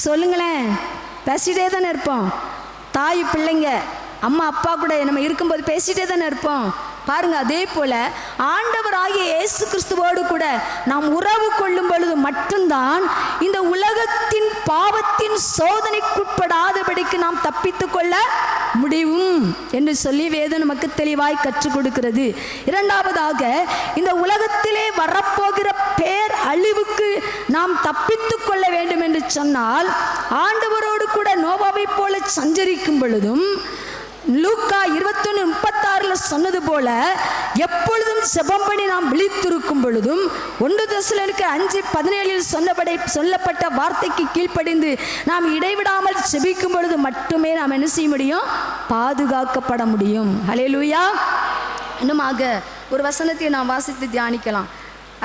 சொல்லுங்களேன். பேசிகிட்டே தானே இருப்போம். தாய் பிள்ளைங்க, அம்மா அப்பா கூட நம்ம இருக்கும்போது பேசிகிட்டே தானே இருப்போம். பாருங்க, அதே போல ஆண்டவராகிய இயேசு கிறிஸ்துவோடு கூட நாம் உறவு கொள்ளும் பொழுது மட்டும்தான் இந்த உலகத்தின் பாவத்தின் சோதனைக்குட்படாதபடிக்கு நாம் தப்பித்துக் கொள்ள முடியும் என்று சொல்லி வேதம் நமக்கு தெளிவாய் கற்றுக் கொடுக்கிறது. இரண்டாவதாக, இந்த உலகத்திலே வரப்போகிற பேர் அழிவுக்கு நாம் தப்பித்துக் கொள்ள வேண்டும் என்று சொன்னால், ஆண்டவரோடு கூட நோவாவை போல சஞ்சரிக்கும் பொழுதும், லூக்கா 21:36 சொன்னது போல எப்பொழுதும் ஜெபம் பண்ணி நாம் விழித்திருக்கும் பொழுதும், 1 தெசலோனிக்கேயர் 5:17 சொல்லப்பட்ட வார்த்தைக்கு கீழ்ப்படிந்து நாம் இடைவிடாமல் ஜெபிக்கும் பொழுது மட்டுமே நாம் என்ன செய்ய முடியும்? பாதுகாக்கப்பட முடியும். ஹல்லேலூயா. இன்னுமாக ஒரு வசனத்தை நாம் வாசித்து தியானிக்கலாம்.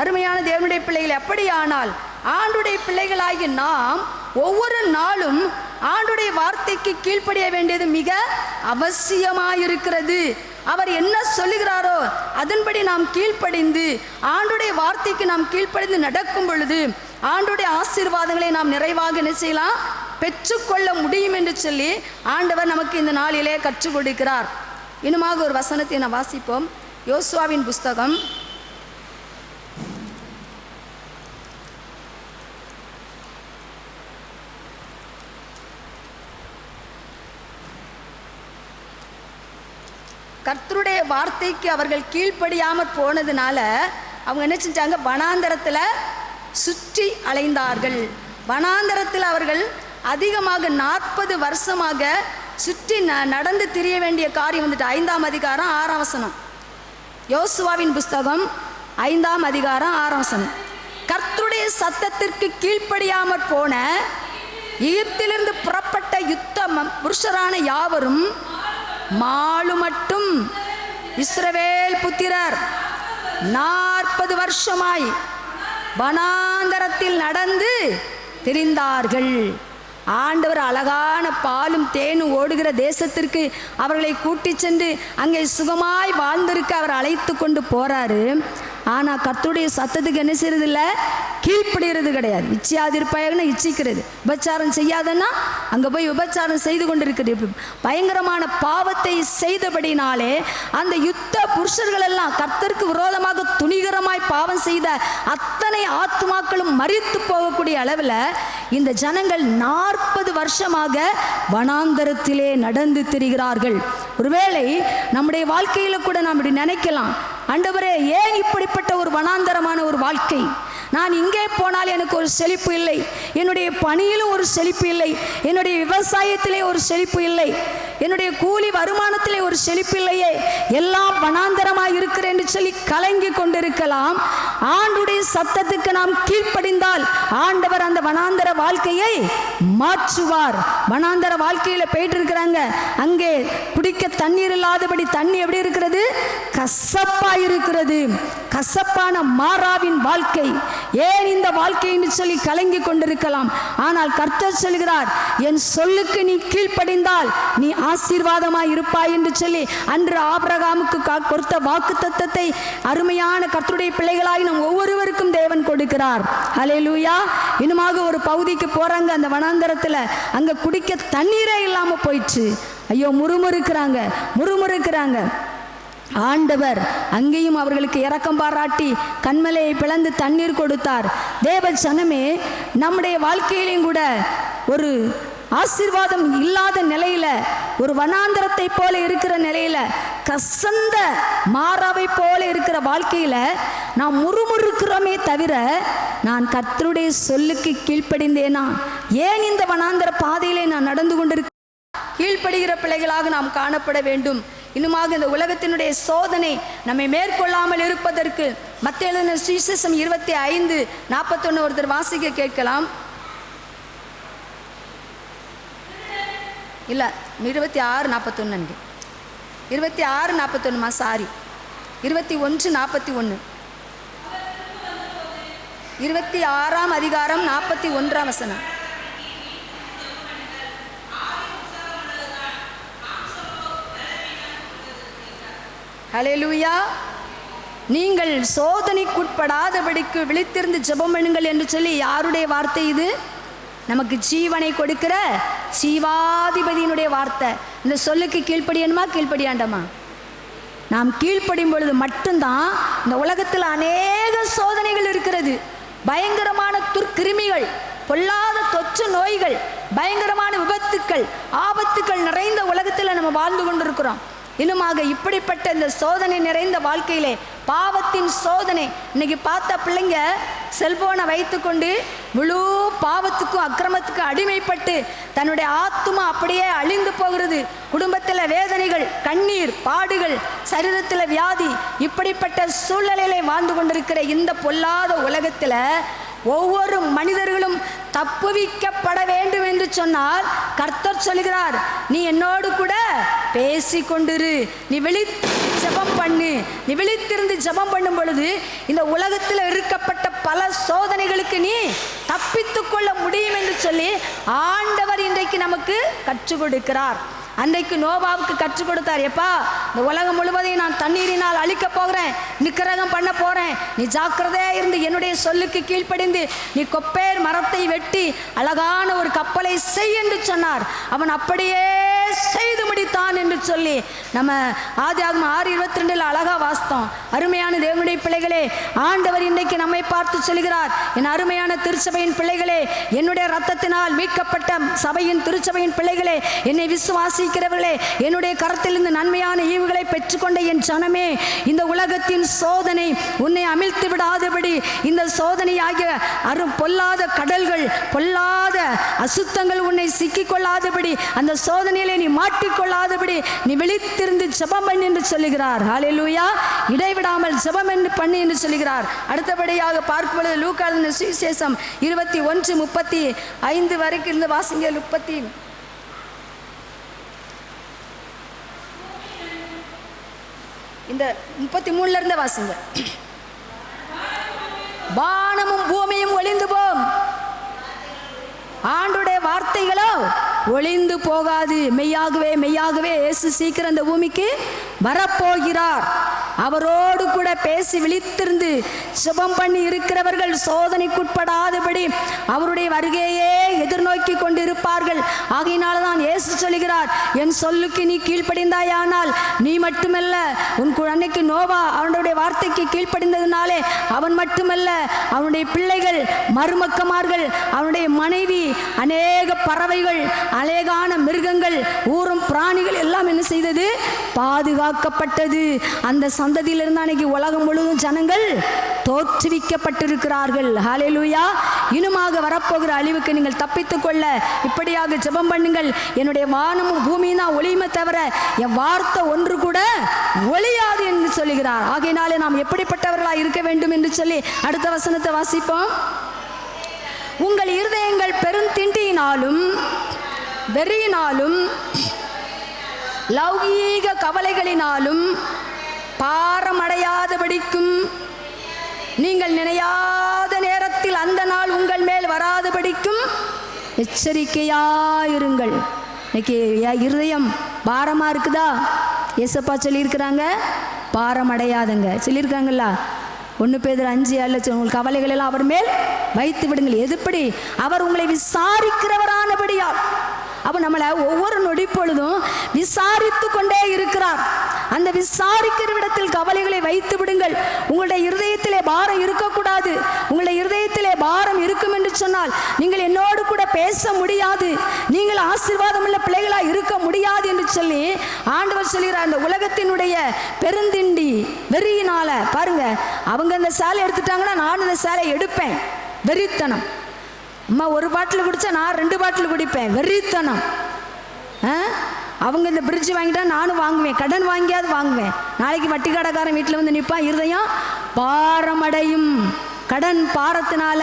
அருமையான தேவனுடைய பிள்ளைகள், அப்படியானால் ஆண்டுடைய பிள்ளைகளாகி நாம் ஒவ்வொரு நாளும் ஆண்டுடைய வார்த்தைக்கு கீழ்ப்படிய வேண்டியது மிக அவசியமாயிருக்கிறது. அவர் என்ன சொல்லுகிறாரோ அதன்படி நாம் கீழ்ப்படிந்து ஆண்டுடைய வார்த்தைக்கு நாம் கீழ்ப்படிந்து நடக்கும் பொழுது ஆண்டுடைய ஆசீர்வாதங்களை நாம் நிறைவாக என்ன செய்யலாம்? பெற்றுக்கொள்ள முடியும் என்று சொல்லி ஆண்டவர் நமக்கு இந்த நாளிலே கற்றுக் கொடுக்கிறார். இன்னுமாக ஒரு வசனத்தை நாம் வாசிப்போம். யோசுவாவின் புஸ்தகம் 8 கர்த்தருடைய வார்த்தைக்கு அவர்கள் கீழ்ப்படியாமல் போனதுனால அவங்க என்ன செஞ்சாங்க? வனாந்தரத்தில் சுற்றி அலைந்தார்கள். வனாந்தரத்தில் அவர்கள் அதிகமாக 40 வருஷமாக சுற்றி நடந்து திரிய வேண்டிய காரியம் வந்துட்டு. 5ஆம் அதிகாரம் 6ஆம் வசனம், யோசுவாவின் புஸ்தகம் 5ஆம் அதிகாரம் 6ஆம் வசனம். கர்த்தருடைய சத்தத்திற்கு கீழ்ப்படியாமற் போன எகிப்திலிருந்து புறப்பட்ட யுத்த புருஷரான யாவரும் மாலு மட்டும் இஸ்ரவேல் புத்திரர் 40 வருஷமாய் வனாந்தரத்தில் நடந்து திரிந்தார்கள். ஆண்டவர் அழகான பாலும் தேனும் ஓடுகிற தேசத்திற்கு அவர்களை கூட்டி சென்று அங்கே சுகமாய் வாழ்ந்திருக்க அவர் அழைத்து கொண்டு போறாரு. ஆனால் கர்த்தருடைய சத்தத்துக்கு என்ன செய்யறது இல்லை, கீழ்ப்படுகிறது கிடையாது. இச்சியாதிருப்பாயகனா இச்சிக்கிறது, விபச்சாரம் செய்யாதன்னா அங்கே போய் விபச்சாரம் செய்து கொண்டிருக்கிறது. பயங்கரமான பாவத்தை செய்தபடினாலே அந்த யுத்த புருஷர்கள் எல்லாம் கர்த்தருக்கு விரோதமாக துணிகரமாய் பாவம் செய்த அத்தனை ஆத்துமாக்களும் மரித்து போகக்கூடிய அளவில் இந்த ஜனங்கள் 40 வருஷமாக வனாந்தரத்திலே நடந்து திரிகிறார்கள். ஒருவேளை நம்முடைய வாழ்க்கையில் கூட நாம் இப்படி நினைக்கலாம், ஆண்டவரே ஏன் இப்படிப்பட்ட ஒரு வனாந்தரமான ஒரு வாழ்க்கை? நான் இங்கே போனால் எனக்கு ஒரு செழிப்பு இல்லை, என்னுடைய பணியிலும் ஒரு செழிப்பு இல்லை, என்னுடைய விவசாயத்திலே ஒரு செழிப்பு இல்லை, என்னுடைய கூலி வருமானத்திலே ஒரு செழிப்பு இல்லையே, எல்லாம் வனாந்தரமாக இருக்கிறேன் என்று சொல்லி கலங்கி கொண்டிருக்கலாம். ஆண்டுடைய சத்தத்துக்கு நாம் கீழ்ப்படிந்தால் ஆண்டவர் அந்த வனாந்தர வாழ்க்கையை மாற்றுவார். வனாந்தர வாழ்க்கையில் போயிட்டு இருக்கிறாங்க, அங்கே குடிக்க தண்ணீர் இல்லாதபடி தண்ணி எப்படி இருக்கிறது, கசப்பா இருக்கிறது. கசப்பான மாறாவின் வாழ்க்கை. ஏன் இந்த வாழ்க்கை என்று சொல்லி கலங்கி கொண்டிருக்கலாம். ஆனால் கர்த்தர் சொல்கிறார், என் சொல்லுக்கு நீ கீழ்ப்படிந்தால் நீ ஆசீர்வாதமாய் இருப்பாய் என்று சொல்லி அன்று ஆபிரகாமுக்கு கொடுத்த வாக்குத்தத்தத்தை அருமையான கர்த்தருடைய பிள்ளைகளாய் நம் ஒவ்வொருவருக்கும் தேவன் கொடுக்கிறார். ஹல்லேலூயா. இன்னுமாக ஒரு பகுதிக்கு போறாங்க, அந்த வனாந்தரத்தில் அங்க குடிக்க தண்ணீரே இல்லாம போயிடுச்சு. ஐயோ, முறுமுறுக்கிறாங்க. ஆண்டவர் அங்கேயும் அவர்களுக்கு இரக்கம் பாராட்டி கண்மலையை பிளந்து தண்ணீர் கொடுத்தார். தேவ ஜனமே, நம்முடைய வாழ்க்கையிலும் கூட ஒரு ஆசீர்வாதம் இல்லாத நிலையில, ஒரு வனாந்தரத்தை போல இருக்கிற நிலையில, கசந்த மாறாவை போல இருக்கிற வாழ்க்கையில நாம் முறுமுறுக்கிறோமே தவிர நான் கர்த்தருடைய சொல்லுக்கு கீழ்ப்படிந்தேனா? ஏன் இந்த வனாந்தர பாதையிலே நான் நடந்து கொண்டிருக்க? கீழ்ப்படுகிற பிள்ளைகளாக நாம் காணப்பட வேண்டும். இன்னுமாக இந்த உலகத்தினுடைய சோதனை நம்மை மேற்கொள்ளாமல் இருப்பதற்கு மத்தேயு எழுதின சுவிசேஷம் 25:41 ஒருத்தர் வாசிக்க கேட்கலாம். இல்லை, 26:41 26:41 சாரி 21:41 26ஆம் அதிகாரம் 41ஆம் வசனம். ஹல்லேலூயா. நீங்கள் சோதனைக்குட்படாதபடிக்கு விழித்திருந்து ஜெபம் பண்ணுங்கள் என்று சொல்லி யாருடைய வார்த்தை இது? நமக்கு ஜீவனை கொடுக்கிற ஜீவாதிபதியினுடைய வார்த்தை. இந்த சொல்லுக்கு கீழ்ப்படியணுமா, கீழ்ப்படியாண்டமா? நாம் கீழ்ப்படியும் பொழுது மட்டும்தான். இந்த உலகத்தில் அநேக சோதனைகள் இருக்கிறது, பயங்கரமான துர்க்கிருமிகள், பொல்லாத தொற்று நோய்கள், பயங்கரமான விபத்துக்கள், ஆபத்துக்கள் நிறைந்த உலகத்தில் நம்ம வாழ்ந்து கொண்டிருக்கிறோம். இன்னுமாக இப்படிப்பட்ட இந்த சோதனை நிறைந்த வாழ்க்கையிலே பாவத்தின் சோதனை. இன்னைக்கு பார்த்த பிள்ளைங்க செல்போனை வைத்துக்கொண்டு முழு பாவத்துக்கும் அக்கிரமத்துக்கும் அடிமைப்பட்டு தன்னுடைய ஆத்துமா அப்படியே அழிந்து போகிறது. குடும்பத்தில் வேதனைகள், கண்ணீர், பாடுகள், சரீரத்தில் வியாதி, இப்படிப்பட்ட சூழ்நிலையிலே வாழ்ந்து கொண்டிருக்கிற இந்த பொல்லாத உலகத்தில் ஒவ்வொரு மனிதர்களும் தப்புவிக்கப்பட வேண்டும் என்று சொன்னால் கர்த்தர் சொல்கிறார், நீ என்னோடு கூட பேசிக்கொண்டிரு, நீ விழித்து ஜெபம் பண்ணு. நீ விழித்திருந்து ஜெபம் பண்ணும் பொழுது இந்த உலகத்தில் இருக்கப்பட்ட பல சோதனைகளுக்கு நீ தப்பித்து கொள்ள முடியும் என்று சொல்லி ஆண்டவர் இன்றைக்கு நமக்கு கற்றுக் கொடுக்கிறார். அன்றைக்கு நோவாவுக்கு கற்றுக் கொடுத்தார், எப்பா இந்த உலகம் முழுவதையும் நான் தண்ணீரினால் அழிக்க போகிறேன், நிக்கிரகம் பண்ண போறேன், நீ ஜாக்கிரதையா இருந்து என்னுடைய சொல்லுக்கு கீழ்ப்படிந்து நீ கொப்பேர் மரத்தை வெட்டி அழகான ஒரு கப்பலை செய் என்று சொன்னார். அவன் அப்படியே செய்து முடித்தான் என்று சொல்லி நம்ம ஆதியாகமம் 6:22 அழகா வாசித்தோம். அருமையான தேவனுடைய பிள்ளைகளே, ஆண்டவர் இன்றைக்கு நம்மை பார்த்து சொல்கிறார், என் அருமையான திருச்சபையின் பிள்ளைகளே, என்னுடைய இரத்தத்தினால் மீட்கப்பட்ட சபையின் திருச்சபையின் பிள்ளைகளே, என்னை விசுவாசிக்கிறவர்களே, என்னுடைய கரத்திலிருந்து நன்மையான ஈவுகளை பெற்றுக்கொண்ட என் ஜனமே, இந்த உலகத்தின் சோதனை உன்னை அமிழ்த்து விடாதபடி, இந்த சோதனையாகிய பொல்லாத கடல்கள், பொல்லாத அசுத்தங்கள் உன்னை சிக்கிக்கொள்ளாதபடி, அந்த சோதனையிலே நீ மாட்டிக்கொள்ளாதபடி நீ விழித்திருந்து ஜெபம் பண்ணு என்று சொல்லுகிறார். ஹல்லேலூயா. இடைவிடாமல் ஜெபம் பண்ணு என்று சொல்லுகிறார். அடுத்தபடியாக பார்க்கும் பொழுது லூக்கா எழுதின சுவிசேஷம் 21:35 வரைக்கும் இருந்து வாசிங்க. 33 இருந்து வாசிங்க. வானமும் பூமியும் ஒளிந்து போம், ஆண்டுடைய வார்த்தைகளோ ஒளிந்து போகாது. மெய்யாகவே மெய்யாகவே இயேசு சீக்கிரம் அந்த பூமிக்கு வரப்போகிறார். அவரோடு கூட பேசி விழித்திருந்து ஜெபம் பண்ணி இருக்கிறவர்கள் சோதனைக்குட்படாதபடி அவருடைய வருகையே எதிர்நோக்கி கொண்டிருப்பார்கள். ஆகையினால தான் இயேசு சொல்கிறார், என் சொல்லுக்கு நீ கீழ்ப்படிந்தாயானால் நீ மட்டுமல்ல, உன் அன்னைக்கு நோவா அவனுடைய வார்த்தைக்கு கீழ்ப்படிந்ததுனாலே அவன் மட்டுமல்ல, அவனுடைய பிள்ளைகள், மருமக்கமார்கள், அவனுடைய மனைவி, அநேக பறவைகள், அழகான மிருகங்கள், ஊரும் பிராணிகள் எல்லாம் என்ன செய்தது? பாதுகாக்கப்பட்டது. அந்த சந்ததியிலிருந்து அன்னைக்கு உலகம் முழுவதும் ஜனங்கள் தோற்றுவிக்கப்பட்டிருக்கிறார்கள். ஹல்லேலூயா. இனுமாக வரப்போகிற அழிவுக்கு நீங்கள் தப்பித்துக் கொள்ள இப்படியாக ஜெபம் பண்ணுங்கள். என்னுடைய வானமும் பூமியும் தான் ஒளியுமே தவிர என் வார்த்தை ஒன்று கூட ஒளியாது என்று சொல்லுகிறார். ஆகையினாலே நாம் எப்படிப்பட்டவர்களாக இருக்க வேண்டும் என்று சொல்லி அடுத்த வசனத்தை வாசிப்போம். உங்கள் இருதயங்கள் பெருந்திண்டியினாலும் வெறியினாலும் லௌகீக கவலைகளினாலும் பாரமடையாதபடிக்கும், நீங்கள் நினையாத நேரத்தில் அந்த நாள் உங்கள் மேல் வராதபடிக்கும் எச்சரிக்கையாயிருங்கள். இன்னைக்கு இருதயம் பாரமா இருக்குதா? ஏசப்பா சொல்லியிருக்கிறாங்க, பாரமடையாதுங்க சொல்லியிருக்காங்களா? 1 பேதுரு 5:7 உங்கள் கவலைகள் எல்லாம் அவர் மேல் வைத்து விடுங்கள். எதுபடி? அவர் உங்களை விசாரிக்கிறவரானபடியால். அவர் நம்மளை ஒவ்வொரு நொடி பொழுதும் விசாரித்து கொண்டே இருக்கிறார். அந்த விசாரிக்கிற இடத்தில் கவலைகளை வைத்து விடுங்கள். உங்களுடைய இருதயத்திலே பாரம் இருக்கக்கூடாது. உங்களுடைய இருதயத்திலே பாரம் இருக்கும் என்று சொன்னால் நீங்கள் என்னோடு கூட பேச முடியாது, நீங்கள் ஆசீர்வாதம் உள்ள பிள்ளைகளாக இருக்க முடியாது என்று சொல்லி ஆண்டவர் சொல்கிறார். அந்த உலகத்தினுடைய பெருந்திண்டி வெறியினால பாருங்க, அவங்க அந்த சேலை எடுத்துட்டாங்கன்னா நான் அந்த சேலை எடுப்பேன். வெறித்தனம். அம்மா 1 பாட்டில் குடித்தா நான் 2 பாட்டில் குடிப்பேன். வெறித்தனம். அவங்க இந்த பிரிட்ஜ் வாங்கிட்டா நானும் வாங்குவேன், கடன் வாங்கியாவது வாங்குவேன். நாளைக்கு வட்டி கடைக்காரன் வீட்டில் வந்து நிற்பான், இருதயம் பாரமடையும். கடன் பாரத்தினால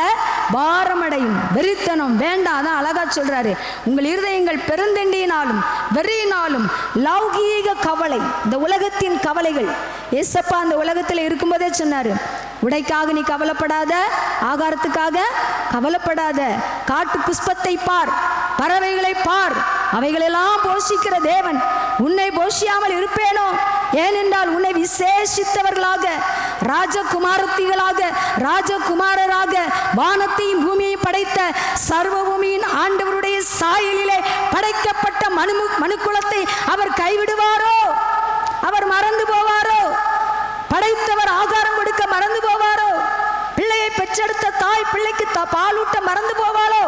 பாரமடையும். வெறித்தனம் வேண்டாம். அதான் அழகா சொல்றாரு, உங்கள் இருதயங்கள் பெருந்தண்டியினாலும் வெறியினாலும் லௌகீக கவலை, இந்த உலகத்தின் கவலைகள். ஏசப்பா அந்த உலகத்தில் இருக்கும்போதே சொன்னாரு, உடைக்காக நீ கவலைப்படாத, ஆகாரத்துக்காக கவலைப்படாத, காட்டு புஷ்பத்தை பார், பறவைகளை பார், அவைகளெல்லாம் போஷிக்கிற தேவன் உன்னை போஷியாமல் இருப்பேனோ? ஏனென்றால் உன்னை விசேஷித்தவர்களாக, ராஜகுமாரத்திகளாக, ராஜகுமாரராக, வானத்தையும் பூமியையும் படைத்த சர்வ பூமியின் ஆண்டவருடைய சாயலிலே படைக்கப்பட்ட மனுக்குலத்தை அவர் கைவிடுவாரோ? அவர் மறந்து போவாரோ? படைத்தவர் ஆகாரம் கொடுக்க மறந்து போவாரோ? பிள்ளையை பெற்றெடுத்த தாய் பிள்ளைக்கு பாலூட்ட மறந்து போவாளோ?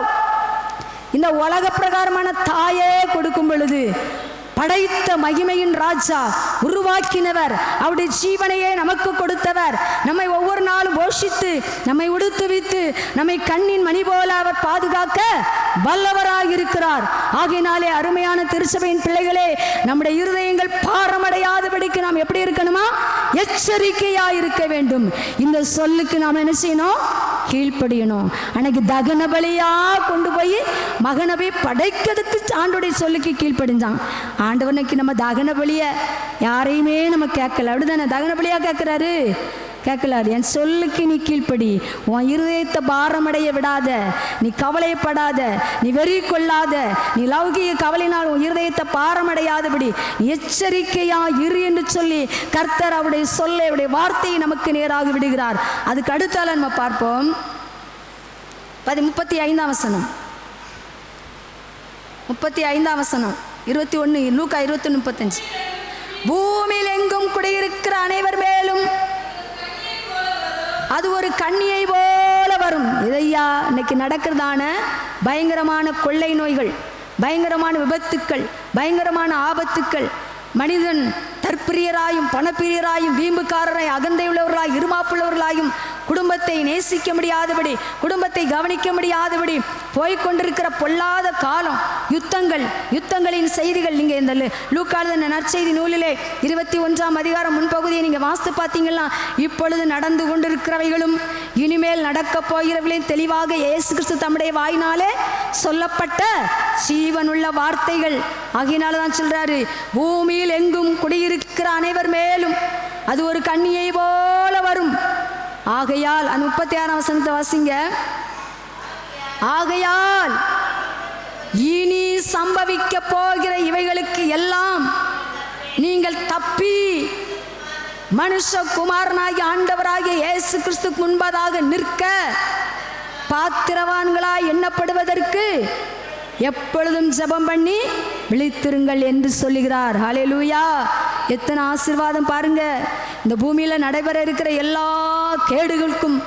இந்த உலக பிரகாரமான தாயே கொடுக்கும் பொழுது படைத்த மகிமையின் ராஜா, உருவாக்கினவர், அவருடைய ஜீவனையே நமக்கு கொடுத்தவர், நம்மை ஒவ்வொரு நாளும் போஷித்து நம்மை உடுத்துவித்து நம்மை கண்ணின் மணி போல அவர் பாதுகாக்க வல்லவராக இருக்கிறார். ஆகையினாலே அருமையான திருச்சபையின் பிள்ளைகளே, நம்முடைய இருதயங்கள் பாரமடையாதபடிக்கு நாம் எப்படி இருக்கணுமா? எச்சரிக்கையாக இருக்க வேண்டும். இந்த சொல்லுக்கு நாம் என்ன செய்யணும்? கீழ்ப்படியணும். அன்னைக்கு தகன பலியா கொண்டு போய் மகனை போய் படைக்கிறதுக்கு ஆண்டோடைய சொல்லுக்கு கீழ்ப்படிஞ்சான். ஆண்டவனுக்கு நம்ம தகன பலிய யாரையுமே நம்ம கேட்கல. அப்படிதானே? தகன பலியா கேட்கிறாரு? கேட்கலாரு. என் சொல்லுக்கு நீ கீழ்ப்படி, உன் இருதயத்தை பாரமடைய விடாத, நீ கவலைப்படாத, நீ வெறி கொள்ளாத, நீ லௌகிக கவலையினால் உன் இருதயத்தை பாரமடையாதபடி எச்சரிக்கையா இரு என்று சொல்லி கர்த்தர் அவருடைய சொல்லை, அவருடைய வார்த்தையை நமக்கு நேராக விடுகிறார். அதுக்கு அடுத்தால நம்ம பார்ப்போம் 35ஆம் வசனம். 35ஆம் வசனம். 21 லூக்கா 21:35. பூமியில் எங்கும் குடியிருக்கிற அனைவர் மேலும் அது ஒரு கண்ணியை போல வரும். இதையா இன்னைக்கு நடக்கிறதான பயங்கரமான கொள்ளை நோய்கள், பயங்கரமான விபத்துக்கள், பயங்கரமான ஆபத்துக்கள், மனிதன் தற்பிரியராயும் பணப்பிரியராயும் வீம்புக்காரராய் அகந்தையுள்ளவர்களாய் இருமாப்புள்ளவர்களாயும் குடும்பத்தை நேசிக்க முடியாதபடி, குடும்பத்தை கவனிக்க முடியாதபடி போய்கொண்டிருக்கிற பொல்லாத காலம். யுத்தங்களின் செய்திகள் நீங்கள் இந்த லூக்கான நற்செய்தி நூலிலே 21ஆம் அதிகாரம் முன்பகுதியை நீங்கள் வாசித்து பார்த்தீங்கன்னா இப்பொழுது நடந்து கொண்டிருக்கிறவைகளும் இனிமேல் நடக்கப் போகிறவர்களையும் தெளிவாக இயேசு கிறிஸ்து தம்முடைய வாயினாலே சொல்லப்பட்ட ஜீவனுள்ள வார்த்தைகள். ஆகையினால தான் சொல்றாரு, பூமியில் எங்கும் குடியிருக்கிற அனைவர் மேலும் அது ஒரு கண்ணியை போல வரும். ஆகையால் அந்த 36ஆம் வசனத்தை வாசிங்க. ஆகையால் இனி சம்பவிக்க போகிற இவைகளுக்கு எல்லாம் நீங்கள் தப்பி மனுஷகுமாரனாகிய ஆண்டவராகிய இயேசு கிறிஸ்துக்கு முன்பதாக நிற்க பாத்திரவான்களாய் எண்ணப்படுவதற்கு எப்பொழுதும் ஜெபம் பண்ணி விழித்திருங்கள் என்று சொல்லுகிறார். ஹல்லேலூயா! எத்தனை ஆசீர்வாதம் பாருங்க. இந்த பூமியில் நடைபெற இருக்கிற எல்லா கேடுகளுக்கும்,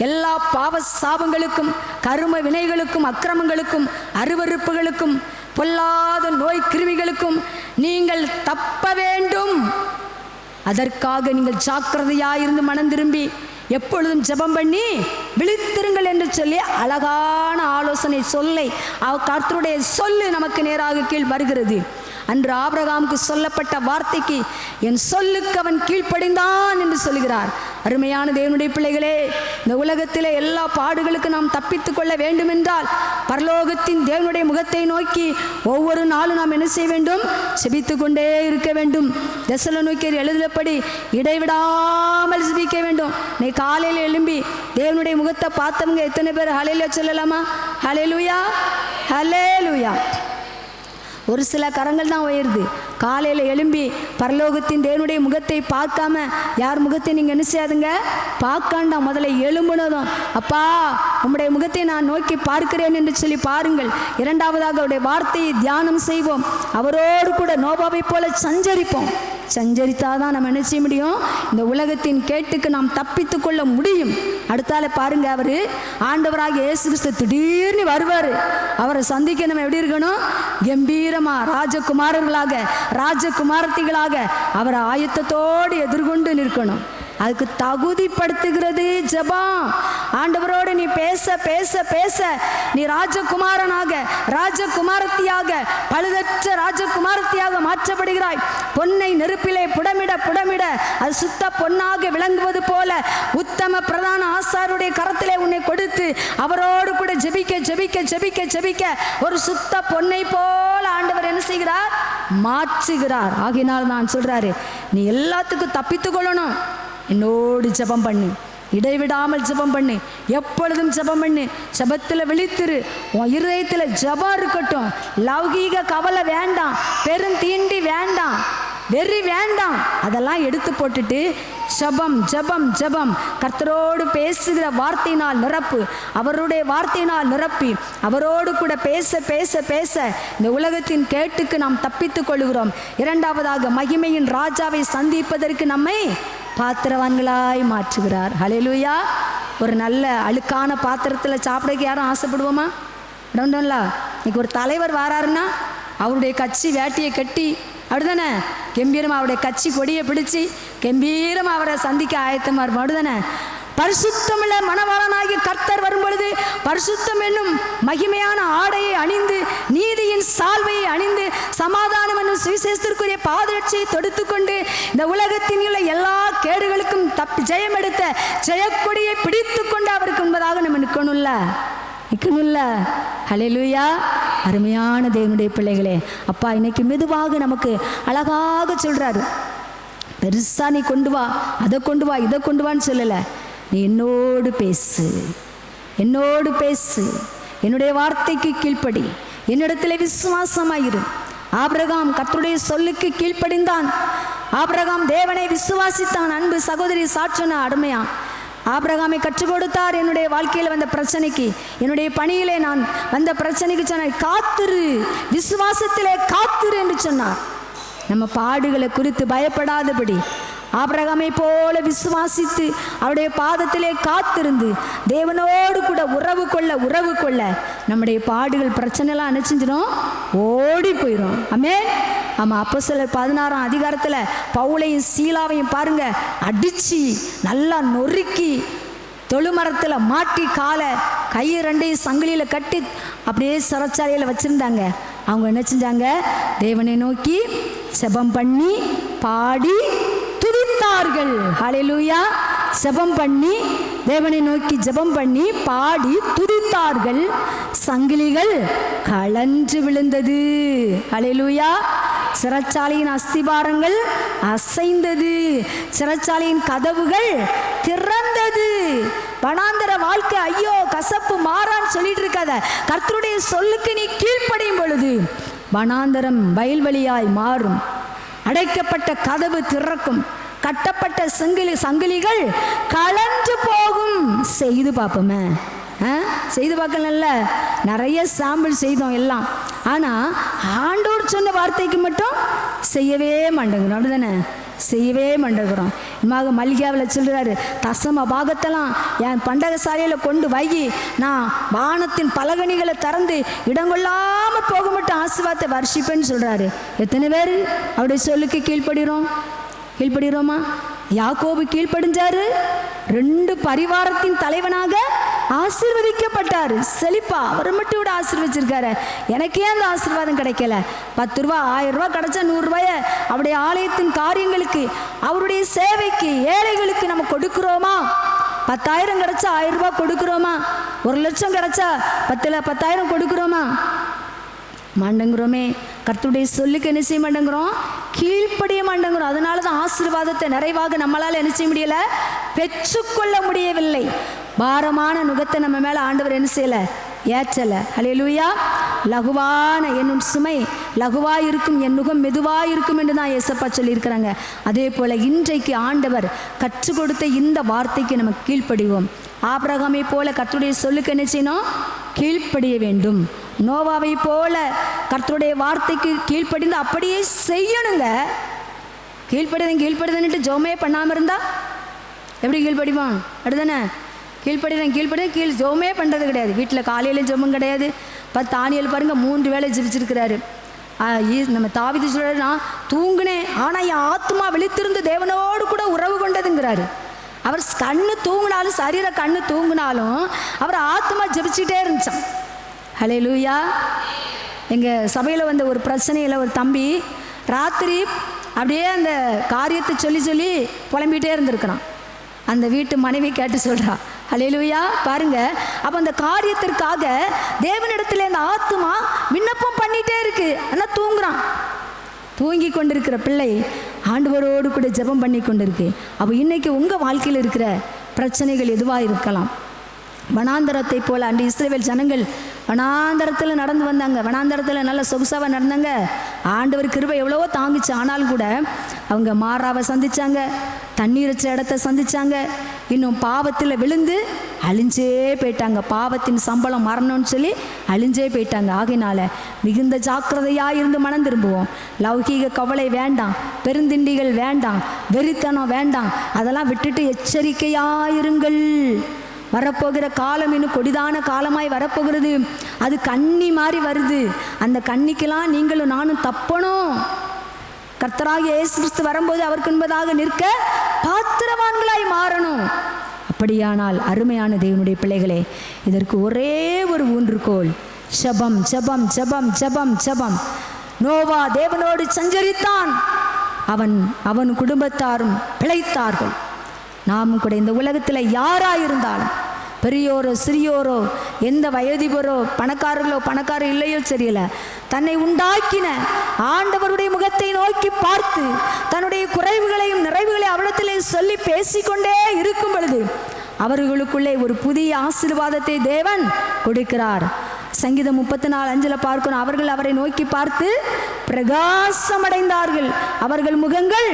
எல்லா பாவ சாபங்களுக்கும், கரும வினைகளுக்கும், அக்கிரமங்களுக்கும், அருவருப்புகளுக்கும், பொல்லாத நோய் கிருமிகளுக்கும் நீங்கள் தப்ப வேண்டும். அதற்காக நீங்கள் ஜாக்கிரதையாயிருந்து மனம் திரும்பி எப்பொழுதும் ஜெபம் பண்ணி விழித்திருங்கள் என்று சொல்லி அழகான ஆலோசனை சொல்லை கர்த்தருடைய சொல்லு நமக்கு நேராக கீழ் வருகிறது. அன்று ஆபிரகாமுக்கு சொல்லப்பட்ட வார்த்தைக்கு என் சொல்லுக்கு அவன் கீழ்ப்படிந்தான் என்று சொல்கிறார். அருமையான தேவனுடைய பிள்ளைகளே, இந்த உலகத்திலே எல்லா பாடுகளுக்கும் நாம் தப்பித்து கொள்ள வேண்டும் என்றால் பரலோகத்தின் தேவனுடைய முகத்தை நோக்கி ஒவ்வொரு நாளும் நாம் என்ன செய்ய வேண்டும்? செபித்து கொண்டே இருக்க வேண்டும். தெசலோனிக்கேயர் எழுதியபடி இடைவிடாமல் செபிக்க வேண்டும். நீ காலையில் எழும்பி தேவனுடைய முகத்தை பார்த்தவங்க எத்தனை பேர் ஹல்லேலூயா சொல்லலாமா? ஹல்லேலூயா, ஹல்லேலூயா. ஒரு சில கரங்கள் தான் உயருது. காலையில் எழும்பி பரலோகத்தின் தேவனுடைய முகத்தை பார்க்காம யார் முகத்தை நீங்கள் என்ன செய்யாதுங்க? பார்க்காண்டா. முதல்ல எழும்புனதும் அப்பா உம்முடைய முகத்தை நான் நோக்கி பார்க்கிறேன் என்று சொல்லி பாருங்கள். இரண்டாவதாக அவருடைய வார்த்தையை தியானம் செய்வோம். அவரோடு கூட நோபாவை போல சஞ்சரிப்போம். சஞ்சரித்தாதான் நம்ம என்ன செய்ய முடியும்? இந்த உலகத்தின் கேட்டுக்கு நாம் தப்பித்து கொள்ள முடியும். அடுத்தால பாருங்க, அவர் ஆண்டவராகிய இயேசு கிறிஸ்து திடீர்னு வருவார். அவரை சந்திக்க நம்ம எப்படி இருக்கணும்? கம்பீரமா ராஜகுமாரர்களாக, ராஜகுமாரத்திகளாக அவரை ஆயத்தத்தோடு எதிர்கொண்டு நிற்கணும். அதுக்கு தகுதிப்படுத்துகிறது ஜெபம். ஆண்டவரோடு நீ பேச பேச பேச நீ ராஜகுமாரனாக, ராஜகுமாரத்தியாக, பழுதற்ற ராஜகுமாரத்தியாக மாற்றப்படுகிறாய். பொன்னை நெருப்பிலே புடமிட புடமிட அது சுத்த பொன்னாக விளங்குவது போல உத்தம பிரதான ஆசாருடைய கரத்திலே உன்னை கொடுத்து அவரோடு கூட ஜெபிக்க ஜெபிக்க ஜெபிக்க ஜெபிக்க ஒரு சுத்த பொன்னை போல ஆண்டவர் என்ன செய்கிறார்? மாற்றுகிறார். ஆகினால் நான் சொல்றாரு, நீ எல்லாத்துக்கும் தப்பித்து கொள்ளணும். என்னோடு ஜெபம் பண்ணு, இடைவிடாமல் ஜெபம் பண்ணு, எப்பொழுதும் ஜெபம் பண்ணு. ஜெபத்தில் விழித்திரு. உன் இருதயத்தில் ஜெபம் இருக்கட்டும். லௌகீக கவலை வேண்டாம், பெருந்தீண்டி வேண்டாம், வெறி வேண்டாம். அதெல்லாம் எடுத்து போட்டுட்டு ஜெபம் ஜெபம் ஜெபம். கர்த்தரோடு பேசுகிற வார்த்தையினால் நிரப்பு. அவருடைய வார்த்தையினால் நிரப்பி அவரோடு கூட பேச பேச பேச இந்த உலகத்தின் கேட்டுக்கு நாம் தப்பித்து கொள்கிறோம். இரண்டாவதாக மகிமையின் ராஜாவை சந்திப்பதற்கு நம்மை பாத்திரவான்களாய் மாற்றுகிறார். ஹல்லேலூயா. ஒரு நல்ல அழுக்கான பாத்திரத்தில் சாப்பிடக்கு யாரும் ஆசைப்படுவோமா? டோன்டோன்ல இன்னைக்கு ஒரு தலைவர் வராருன்னா அவருடைய கட்சி வேட்டியை கட்டி அப்படிதானே கம்பீரமாக அவருடைய கட்சி கொடியை பிடிச்சி கம்பீரமாக அவரை சந்திக்க ஆயத்தமாக இருப்போம். அப்படிதானே? பரிசுத்தமுள்ள மணவாளனாகி கர்த்தர் வரும்பொழுது பரிசுத்தம் என்னும் மகிமையான ஆடையை அணிந்து, நீதியின் சால்வையை அணிந்து, சமாதானம் என்னும் சுவிசேஷத்திற்குரிய பாதரட்சியை தொடுத்து கொண்டு இந்த உலகத்தின் உள்ள எல்லா கேடுகளுக்கும் தப்பி ஜெயம் எடுத்த ஜெயக்கொடியை பிடித்து கொண்டு அவருக்கு முன்பதாக நம்ம நிற்கணும்ல. ஹல்லேலூயா. அருமையான தேவனுடைய பிள்ளைகளே, அப்பா இன்னைக்கு மெதுவாக நமக்கு அழகாக சொல்றாரு. பெருசா நீ கொண்டு வா, அதை கொண்டு வா, இதை கொண்டு வான்னு சொல்லலை. நீ என்னோடு பேசு, என்னோடு பேசு, என்னுடைய வார்த்தைக்கு கீழ்ப்படி, என்னிடத்தில் விசுவாசமாயிரு. ஆபிரகாம் கர்த்தருடைய சொல்லுக்கு கீழ்ப்படிந்தான். ஆபிரகாம் தேவனை விசுவாசித்தான். அன்பு சகோதரி சாட்சன அருமையா ஆபிரகாமை கற்றுக் கொடுத்தார். என்னுடைய வாழ்க்கையில் வந்த பிரச்சனைக்கு, என்னுடைய பணியிலே நான் வந்த பிரச்சனைக்கு சொன்னார், காத்திரு, விசுவாசத்திலே காத்திரு என்று சொன்னார். நம்ம பாடுகளை குறித்து பயப்படாதபடி ஆபிரகாமை போல விசுவாசித்து அவருடைய பாதத்திலே காத்திருந்து தேவனோடு கூட உறவு கொள்ள நம்முடைய பாடுகள் பிரச்சனைலாம் என்ன செஞ்சிடும்? ஓடி போயிடும். ஆமென். ஆமாம், அப்போஸ்தலர் 16ஆம் அதிகாரத்தில் பவுலையும் சீலாவையும் பாருங்க, அடித்து நல்லா நொறுக்கி தொழுமரத்தில் மாட்டி காலை கையை ரெண்டையும் சங்கிலியில் கட்டி அப்படியே சிறைச்சாலையில் வச்சுருந்தாங்க. அவங்க என்ன செஞ்சாங்க? தேவனை நோக்கி செபம் பண்ணி பாடி துதித்தார்கள். ஹல்லேலூயா. செபம் பண்ணி தேவனை நோக்கி ஜெபம் பண்ணி பாடி துதித்தார்கள். சங்கிலிகள் கழன்று விழுந்தது. ஹல்லேலூயா. சிறைச்சாலையின் அஸ்திபாரங்கள் அசைந்தது. சிறைச்சாலையின் கதவுகள் திறந்தது. வனாந்தர வாழ்க்கை ஐயோ கசப்பு மாறான்னு சொல்லிட்டு இருக்காத. கர்த்தருடைய சொல்லுக்கு நீ கீழ்ப்படியும் பொழுது வனாந்தரம் வயல்வெளியாய் மாறும். அடைக்கப்பட்ட கதவு திறக்கும். கட்டப்பட்ட சங்கிலிகள் கலந்து போகும். செய்து பார்ப்போமே. செய்து பார்க்கல, நிறைய சாம்பிள் செய்தோம் எல்லாம். ஆனால் ஆண்டவர் சொன்ன வார்த்தைக்கு மட்டும் செய்யவே மாட்டேங்கிறோம். அப்படிதானே? செய்யவே மாட்டேங்கிறோம். இம்மாக மல்லிகாவில் சொல்கிறாரு, தசம பாகத்தெல்லாம் என் பண்டகசாலையில் கொண்டு வைகி, நான் வானத்தின் பலகணிகளை திறந்து இடங்கொள்ளாமல் போக மட்டும் ஆசீர்வாதத்தை வர்ஷிப்பேன்னு சொல்கிறாரு. எத்தனை பேர் அவருடைய சொல்லுக்கு கீழ்ப்படுகிறோமா? யாக்கோபு கீழ்ப்படிஞ்சாரு. 2 பரிவாரத்தின் தலைவனாக ஆசீர்வதிக்கப்பட்டார். செழிப்பா அவர் மட்டும் விட ஆசீர்வதிச்சிருக்காரு. எனக்கே அந்த ஆசீர்வாதம் கிடைக்கல. 10 ரூபா 1000 ரூபா கிடைச்சா 100 ரூபாய அவருடைய ஆலயத்தின் காரியங்களுக்கு, அவருடைய சேவைக்கு, ஏழைகளுக்கு நம்ம கொடுக்குறோமா? 10,000 கிடைச்சா 1000 ரூபாய் கொடுக்குறோமா? 1 லட்சம் கிடைச்சா 10,000 கொடுக்குறோமா? மாட்டேங்கிறோமே. கர்த்தருடைய சொல்லுக்கு என்ன செய்ய மாட்டேங்கிறோம்? கீழ்ப்படிய மாட்டேங்கிறோம். அதனால தான் ஆசீர்வாதத்தை நிறைவாக நம்மளால் என்ன செய்ய முடியலை? பெற்றுக்கொள்ள முடியவில்லை. பாரமான நுகத்தை நம்ம மேலே ஆண்டவர் என்ன செய்யலை? ஏற்றலை. ஹல்லேலூயா. லகுவான என்னும் சுமை லகுவாக இருக்கும், என் நுகம் மெதுவாக இருக்கும் என்று தான் ஏசப்பா சொல்லியிருக்கிறாங்க. அதே போல் இன்றைக்கு ஆண்டவர் கற்றுக் கொடுத்த இந்த வார்த்தைக்கு நம்ம கீழ்ப்படிவோம். ஆபிரகாமை போல கர்த்தருடைய சொல்லுக்கு என்ன செய்யணும்? கீழ்ப்படிய வேண்டும். நோவாவை போல கர்த்தருடைய வார்த்தைக்கு கீழ்ப்படிந்து அப்படியே செய்யணுங்க. கீழ்ப்படுதுன்னுட்டு ஜோமே பண்ணாமல் இருந்தால் எப்படி கீழ்ப்படிவோம்? அப்படிதானே? கீழ் ஜோமே பண்ணுறது கிடையாது. வீட்டில் காலையிலையும் ஜெபம் கிடையாது. தானியேல் பாருங்க 3 வேளை ஜெபிச்சிருக்கிறாரு. நம்ம தாவீது சொல்றாரு, நான் தூங்குனேன் ஆனால் என் ஆத்மா விழித்திருந்து தேவனோடு கூட உறவு கொண்டதுங்கிறாரு. அவர் கண்ணு தூங்கினாலும், சரீர கண்ணு தூங்கினாலும் அவர் ஆத்மா ஜெபிச்சுட்டே இருந்துச்சான். ஹல்லேலூயா. எங்கள் சபையில் வந்த ஒரு பிரச்சனையில் ஒரு தம்பி ராத்திரி அப்படியே அந்த காரியத்தை சொல்லி புலம்பிகிட்டே இருந்திருக்கிறான். அந்த வீட்டு மனைவி கேட்டு சொல்கிறா. ஹல்லேலூயா. பாருங்க, அப்போ அந்த காரியத்திற்காக தேவனிடத்தில் அந்த ஆத்மா விண்ணப்பம் பண்ணிகிட்டே இருக்கு. ஆனால் தூங்குறான். தூங்கி கொண்டிருக்கிற பிள்ளை ஆண்டவரோடு கூட ஜெபம் பண்ணி கொண்டிருக்கு. அப்போ இன்னைக்கு உங்கள் வாழ்க்கையில் இருக்கிற பிரச்சனைகள் எதுவாக இருக்கலாம். வனாந்தரத்தை போல அன்று இஸ்ரவேல் ஜனங்கள் வனாந்தரத்தில் நடந்து வந்தாங்க. வனாந்தரத்தில் நல்ல சொகுசாவாக நடந்தாங்க. ஆண்டவர் கிருபை எவ்வளவோ தாங்கிச்சு. ஆனாலும் கூட அவங்க மாறாவை சந்திச்சாங்க, தண்ணீரச்ச இடத்த சந்திச்சாங்க. இன்னும் பாவத்தில் விழுந்து அழிஞ்சே போயிட்டாங்க. பாவத்தின் சம்பளம் மரணம்னு சொல்லி அழிஞ்சே போயிட்டாங்க. ஆகையினால மிகுந்த ஜாக்கிரதையாக இருந்து மனம் திரும்புவோம். லௌகீக கவலை வேண்டாம், பெருந்திண்டிகள் வேண்டாம், வெறித்தனம் வேண்டாம். அதெல்லாம் விட்டுட்டு எச்சரிக்கையாயிருங்கள். வரப்போகிற காலம் இன்னும் கொடிதான காலமாய் வரப்போகிறது. அது கன்னி மாதிரி வருது. அந்த கன்னிக்கெல்லாம் நீங்களும் நானும் தப்பணும். கர்த்தராகிய இயேசு கிறிஸ்து வரும்போது அவருக்கு முன்பதாக நிற்க பாத்திரவான்களாய் மாறணும். அப்படியானால் அருமையான தேவனுடைய பிள்ளைகளே, இதற்கு ஒரே ஒரு ஊன்றுகோல், ஜெபம் ஜெபம் ஜெபம் ஜெபம் ஜெபம். நோவா தேவனோடு சஞ்சரித்தான். அவன் குடும்பத்தாரும் பிழைத்தார்கள். நாமும் கூட இந்த உலகத்தில் யாராயிருந்தாலும், பெரியோரோ சிறியோரோ, எந்த வயதிபரோ, பணக்காரர் இல்லையோ தெரியல, தன்னை உண்டாக்கின ஆண்டவருடைய முகத்தை நோக்கி பார்த்து தன்னுடைய குறைவுகளையும் நிறைவுகளையும் அவரிடத்திலே சொல்லி பேசிக்கொண்டே இருக்கும் பொழுது அவர்களுக்குள்ளே ஒரு புதிய ஆசீர்வாதத்தை தேவன் கொடுக்கிறார். சங்கீதம் 34:5 பார்க்கணும். அவர்கள் அவரை நோக்கி பார்த்து பிரகாசமடைந்தார்கள், அவர்கள் முகங்கள்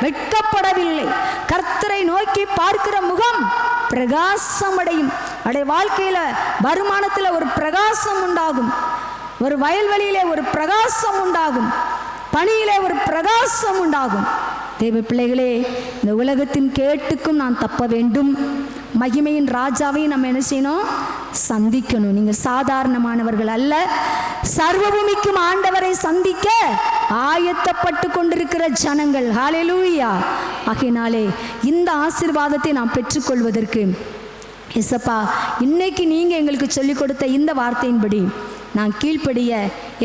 வெட்கப்படவில்லை. கர்த்தரை நோக்கி பார்க்கிற முகம் பிரகாசமடையும். அடைய வாழ்க்கையில வருமானத்தில் ஒரு பிரகாசம் உண்டாகும், ஒரு வயல்வெளியிலே ஒரு பிரகாசம் உண்டாகும், பணியிலே ஒரு பிரகாசம் உண்டாகும். தேவ பிள்ளைகளே, இந்த உலகத்தின் கேட்டுக்கும் நான் தப்ப வேண்டும். மகிமையின் ராஜாவையும் நம்ம என்ன செய்யணும்? சந்திக்கணும். நீங்கள் சாதாரணமானவர்கள் அல்ல, சர்வபூமிக்கும் ஆண்டவரை சந்திக்க ஆயத்தப்பட்டு கொண்டிருக்கிற ஜனங்கள். ஹல்லேலூயா. ஆகையினாலே இந்த ஆசீர்வாதத்தை நாம் பெற்றுக்கொள்வதற்கு இயேசப்பா, இன்னைக்கு நீங்கள் எங்களுக்கு சொல்லிக் கொடுத்த இந்த வார்த்தையின்படி நான் கீழ்ப்படிய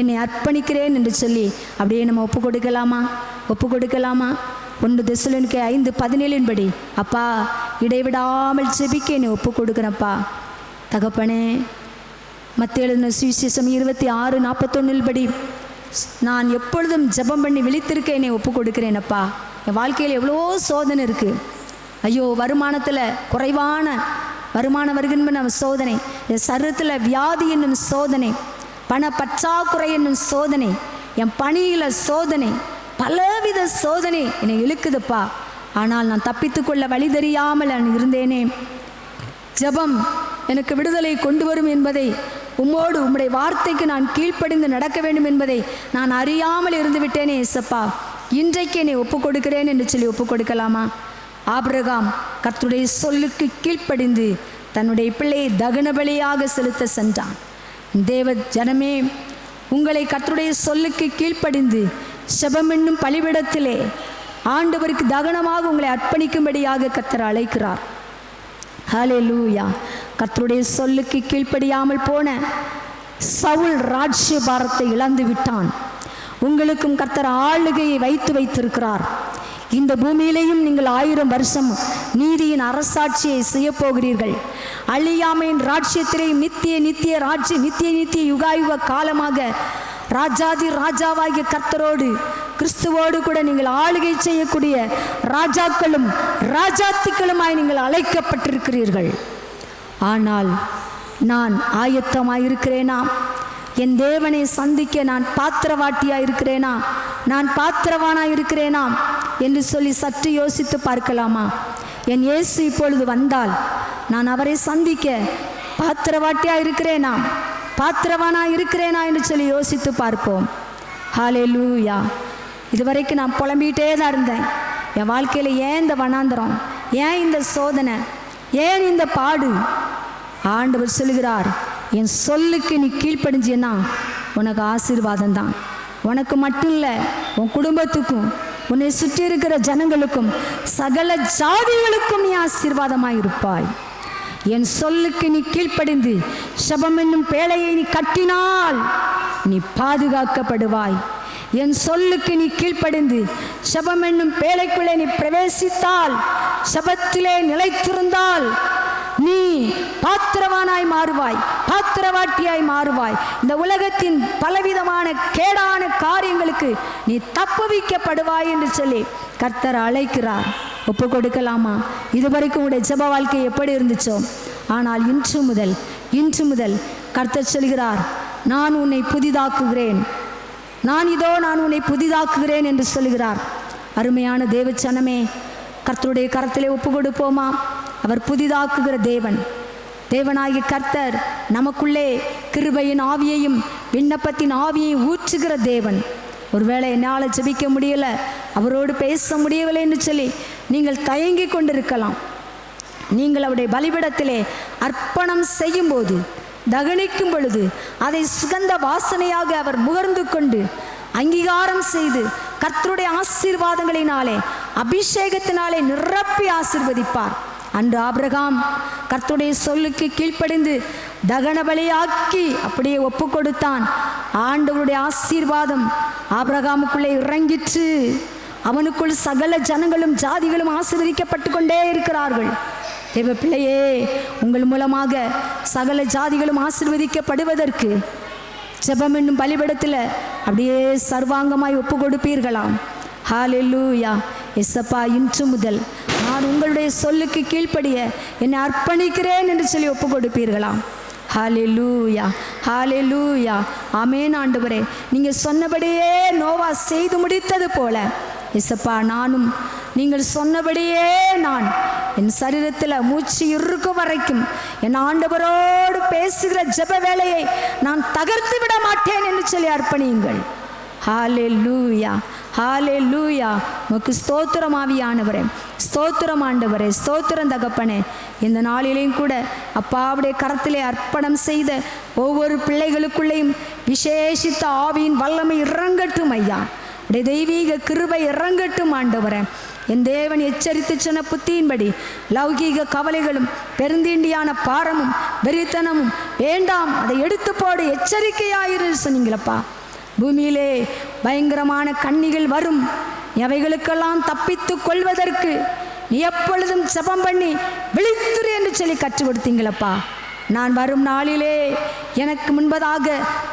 என்னை அர்ப்பணிக்கிறேன் என்று சொல்லி அப்படியே நம்ம ஒப்பு கொடுக்கலாமா? 1 தெசலோனிக்கே 5:17 அப்பா, இடைவிடாமல் ஜெபிக்க என்னை ஒப்பு கொடுக்குறப்பா. தகப்பனே, மத்தேயு எழுதின சுவிசேஷம் 26:41 நான் எப்பொழுதும் ஜெபம் பண்ணி விழித்திருக்க என்னை ஒப்பு கொடுக்கிறேனப்பா. என் வாழ்க்கையில் எவ்வளோ சோதனை இருக்குது. ஐயோ, வருமானத்தில் குறைவான வருமானம் வருகின்ற சோதனை, என் சரீரத்தில் வியாதி என்னும் சோதனை, பண பற்றாக்குறை என்னும் சோதனை, என் பணியில் சோதனை, பலவித சோதனை என்னை இழுக்குதுப்பா. ஆனால் நான் தப்பித்துக்கொள்ள வழி தெரியாமல் நான் இருந்தேனே. ஜெபம் எனக்கு விடுதலை கொண்டு வரும் என்பதை, உம்மோடு உம்முடைய வார்த்தைக்கு நான் கீழ்ப்படிந்து நடக்க வேண்டும் என்பதை நான் அறியாமல் இருந்து விட்டேனே. இயேசப்பா, இன்றைக்கு என்னை ஒப்பு கொடுக்கிறேன் என்று சொல்லி ஒப்பு கொடுக்கலாமா? ஆபிரகாம் கர்த்தருடைய சொல்லுக்கு கீழ்ப்படிந்து தன்னுடைய பிள்ளையை தகன பலியாக செலுத்த சென்றான். தேவ ஜனமே, உங்களை கர்த்தருடைய சொல்லுக்கு கீழ்ப்படிந்து செபம் என்னும் பலிபீடத்திலே ஆண்டவருக்கு தகனமாக உங்களை அர்ப்பணிக்கும்படியாக கர்த்தர் அழைக்கிறார். ஹல்லேலூயா. கர்த்தருடைய சொல்லுக்கு கீழ்ப்படியாமல் போன சவுல் ராஜ்யபாரத்தை இழந்து விட்டான். உங்களுக்கும் கர்த்தர் ஆளுகையை வைத்திருக்கிறார். இந்த பூமியிலேயும் நீங்கள் 1000 வருஷம் நீதியின் அரசாட்சியை செய்ய போகிறீர்கள். அழியாமையின் ராஜ்யத்திலேயும் நித்திய யுகாயுக காலமாக ராஜாதி ராஜாவாகிய கர்த்தரோடு கிறிஸ்துவோடு கூட நீங்கள் ஆளுகை செய்யக்கூடிய ராஜாக்களும் ராஜாத்திகளுமாய் நீங்கள் அழைக்கப்பட்டிருக்கிறீர்கள். ஆனால் நான் ஆயத்தமாயிருக்கிறேனா? என் தேவனை சந்திக்க நான் பாத்திரவாட்டியாக இருக்கிறேனா? நான் பாத்திரவானாக இருக்கிறேனா என்று சொல்லி சற்று யோசித்து பார்க்கலாமா? என் இயேசு இப்பொழுது வந்தால் நான் அவரை சந்திக்க பாத்திரவாட்டியாக இருக்கிறேனா, பாத்திரவானாக இருக்கிறேனா என்று சொல்லி யோசித்து பார்ப்போம். ஹல்லேலூயா. இதுவரைக்கும் நான் புலம்பிகிட்டே தான் இருந்தேன். என் வாழ்க்கையில் ஏன் இந்த வனாந்தரம், ஏன் இந்த சோதனை, ஏன் இந்த பாடு? ஆண்டவர் சொல்லுகிறார், என் சொல்லுக்கு நீ கீழ்ப்படிஞ்சியன்னா உனக்கு ஆசீர்வாதம் தான். உனக்கு மட்டும் இல்லை, உன் குடும்பத்துக்கும் உன்னை சுற்றி இருக்கிற ஜனங்களுக்கும் சகல ஜாதிகளுக்கும் நீ ஆசீர்வாதமாய் இருப்பாய். என் சொல்லுக்கு நீ கீழ்ப்படிந்து செபம் என்னும் பேழையை நீ கட்டினால் நீ பாதுகாக்கப்படுவாய். என் சொல்லுக்கு நீ கீழ்ப்படிந்து செபம் என்னும் பேழைக்குள்ளே நீ பிரவேசித்தால், செபத்திலே நிலைத்திருந்தால் நீ பாத்திரவானாய் மாறுவாய், பாத்திரவாட்டியாய் மாறுவாய். இந்த உலகத்தின் பலவிதமான கேடான காரியங்களுக்கு நீ தப்புவிக்கப்படுவாய் என்று சொல்லி கர்த்தர் அழைக்கிறார். ஒப்பு கொடுக்கலாமா? இதுவரைக்கும் உடைய ஜெப வாழ்க்கை எப்படி இருந்துச்சோ, ஆனால் இன்று முதல் கர்த்தர் சொல்கிறார், நான் உன்னை புதிதாக்குகிறேன், நான் உன்னை புதிதாக்குகிறேன் என்று சொல்கிறார். அருமையான தேவச்சனமே, கர்த்தருடைய கரத்திலே ஒப்பு கொடுப்போமா? அவர் புதிதாக்குகிற தேவனாகிய கர்த்தர் நமக்குள்ளே கிருபையின் ஆவியையும் விண்ணப்பத்தின் ஆவியையும் ஊற்றுகிற தேவன். ஒருவேளை என்னால் ஜெபிக்க முடியலை, அவரோடு பேச முடியவில்லை என்று சொல்லி நீங்கள் தயங்கி கொண்டிருக்கலாம். நீங்கள் அவருடைய பலிபீடத்திலே அர்ப்பணம் செய்யும் போது, தகனிக்கும் பொழுது அதை சுகந்த வாசனையாக அவர் முகர்ந்து கொண்டு அங்கீகாரம் செய்து கர்த்தருடைய ஆசீர்வாதங்களினாலே அபிஷேகத்தினாலே நிரப்பி ஆசீர்வதிப்பார். அன்று ஆபிரகாம் கர்த்தருடைய சொல்லுக்கு கீழ்ப்படிந்து தகன பலியாக்கி அப்படியே ஒப்பு கொடுத்தான். ஆண்டவருடைய ஆசீர்வாதம் ஆபிரகாமுக்குள்ளே இறங்கிற்று. அவனுக்குள் சகல ஜனங்களும் ஜாதிகளும் ஆசீர்வதிக்கப்பட்டு கொண்டே இருக்கிறார்கள். தேவ பிள்ளையே, உங்கள் மூலமாக சகல ஜாதிகளும் ஆசீர்வதிக்கப்படுவதற்கு ஜெபம் என்னும் பலிபீடத்தில் அப்படியே சர்வாங்கமாய் ஒப்பு கொடுப்பீர்களாம். ஹல்லேலூயா. எசப்பா, இன்று முதல் நான் உங்களுடைய சொல்லுக்கு கீழ்ப்படிய என்னை அர்ப்பணிக்கிறேன் என்று சொல்லி ஒப்பு கொடுப்பீர்களாம். ஹalleluya ஹalleluya ஆமென். ஆண்டவரே, நீங்கள் சொன்னபடியே நோவா செய்து முடித்தது போல இயேசப்பா, நானும் நீங்கள் சொன்னபடியே நான் என் சரீரத்தில் மூச்சு இருக்கும் வரைக்கும் என் ஆண்டவரோடு பேசுகிற ஜெப வேலையை நான் தகர்த்து விட மாட்டேன் என்று சொல்லி அர்ப்பணியுங்கள். ஹalleluya ஹalleluya. உமக்கு ஸ்தோத்திரம் ஆவியானவரே, ஸ்தோத்திரம் ஆண்டவரே, ஸ்தோத்திரம் தகப்பனே. இந்த நாளிலேயும் கூட அப்பாவுடைய கரத்திலே அர்ப்பணம் செய்த ஒவ்வொரு பிள்ளைகளுக்குள்ளேயும் விசேஷித்த ஆவியின் வல்லமை இறங்கட்டும் ஐயா. உடைய தெய்வீக கிருபை இறங்கட்டும் ஆண்டவரே. என் தேவன் எச்சரித்து சொன்ன புத்தியின்படி லௌகீக கவலைகளும் பெருந்தீண்டியான பாரமும் வெறித்தனமும் வேண்டாம், அதை எடுத்து போடு, எச்சரிக்கையாயிரு சொன்னீங்களப்பா. பூமியிலே பயங்கரமான கண்ணிகள் வரும், அவைகளுக்கெல்லாம் தப்பித்து கொள்வதற்கு நீ எப்பொழுதும் ஜெபம் பண்ணி விழித்துரு என்று சொல்லி கற்றுக் கொடுத்தீங்களப்பா. நான் வரும் நாளிலே எனக்கு முன்பதாக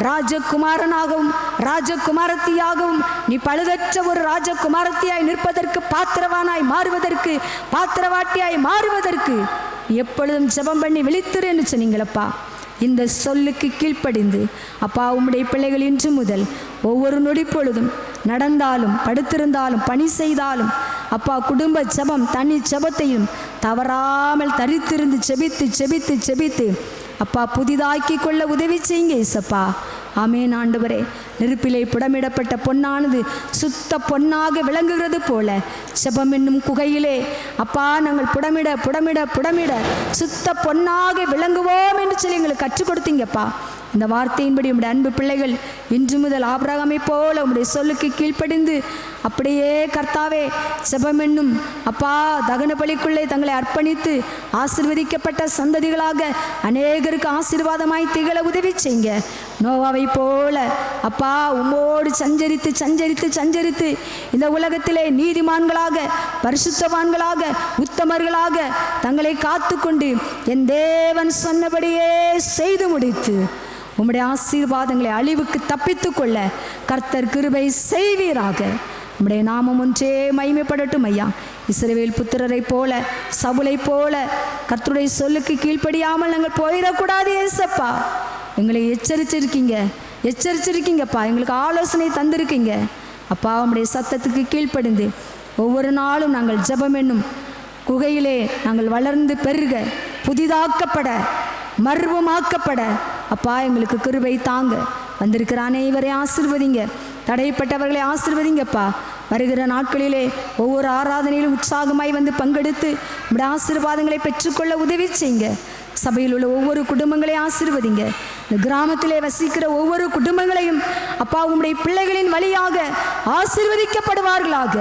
ராஜகுமாரனாகவும் ராஜகுமாரத்தியாகவும் நீ பழுதற்ற ஒரு ராஜகுமாரத்தியாய் நிற்பதற்கு, பாத்திரவானாய் மாறுவதற்கு, பாத்திரவாட்டியாய் மாறுவதற்கு எப்பொழுதும் ஜெபம் பண்ணி விழித்துரு என்று சொன்னீங்களப்பா. இந்த சொல்லுக்கு கீழ்ப்படிந்து அப்பா, உம்முடைய பிள்ளைகள் இன்று முதல் ஒவ்வொரு நொடி பொழுதும் நடந்தாலும் படுத்திருந்தாலும் பணி செய்தாலும் அப்பா, குடும்ப ஜெபம் தனி ஜெபத்தையும் தவறாமல் தரித்திருந்து செபித்து செபித்து செபித்து அப்பா புதிதாக்கி கொள்ள உதவி செய்யுங்க இயேசப்பா. ஆமென் ஆண்டவரே. நெருப்பிலே புடமிடப்பட்ட பொன்னானது சுத்த பொன்னாக விளங்குகிறது போல ஜெபம் என்னும் குகையிலே அப்பா நாங்கள் புடமிட புடமிட புடமிட சுத்த பொன்னாக விளங்குவோம் என்று சொல்லி எங்களுக்கு கற்றுக் கொடுத்தீங்கப்பா. இந்த வார்த்தையின்படி உம்முடைய அன்பு பிள்ளைகள் இன்று முதல் ஆபிரகாமை போல உம்முடைய சொல்லுக்கு கீழ்ப்படிந்து அப்படியே கர்த்தாவே ஜெபம் என்னும் அப்பா தகன பலிக்குள்ளே தங்களை அர்ப்பணித்து ஆசீர்வதிக்கப்பட்ட சந்ததிகளாக அநேகருக்கு ஆசீர்வாதமாய் திகழ உதவி செய்யுங்க. நோவாவை போல அப்பா உம்மோடு சஞ்சரித்து சஞ்சரித்து சஞ்சரித்து இந்த உலகத்திலே நீதிமான்களாக பரிசுத்தவான்களாக உத்தமர்களாக தங்களை காத்து கொண்டு என் தேவன் சொன்னபடியே செய்து முடித்து உம்முடைய ஆசீர்வாதங்களை அழிவுக்கு தப்பித்து கொள்ள கர்த்தர் கிருபை செய்வீராக. உம்முடைய நாமம் ஒன்றே மகிமைப்படட்டும் ஐயா. இஸ்ரவேல் புத்திரரை போல சவுலை போல கர்த்தருடைய சொல்லுக்கு கீழ்ப்படியாமல் நாங்கள் போயிடக்கூடாது ஏசப்பா. எங்களை எச்சரிச்சிருக்கீங்கப்பா, எங்களுக்கு ஆலோசனை தந்திருக்கீங்க அப்பா. உம்முடைய சத்தத்துக்கு கீழ்ப்படிந்து ஒவ்வொரு நாளும் நாங்கள் ஜெபம் என்னும் குகையிலே நாங்கள் வளர்ந்து பெருக, புதிதாக்கப்பட, மர்வமாக்கப்பட அப்பா எங்களுக்கு கிருபை தாங்க. வந்திருக்கிற அனைவரை ஆசீர்வதிங்க, தடைப்பட்டவர்களை ஆசீர்வதிங்கப்பா. வருகிற நாட்களிலே ஒவ்வொரு ஆராதனையிலும் உற்சாகமாய் வந்து பங்கெடுத்து நம்முடைய ஆசீர்வாதங்களை பெற்றுக்கொள்ள உதவி செய்யுங்க. சபையில் உள்ள ஒவ்வொரு குடும்பங்களையும் ஆசீர்வதிங்க. இந்த கிராமத்திலே வசிக்கிற ஒவ்வொரு குடும்பங்களையும் அப்பா உம்முடைய பிள்ளைகளின் வழியாக ஆசீர்வதிக்கப்படுவார்களாக.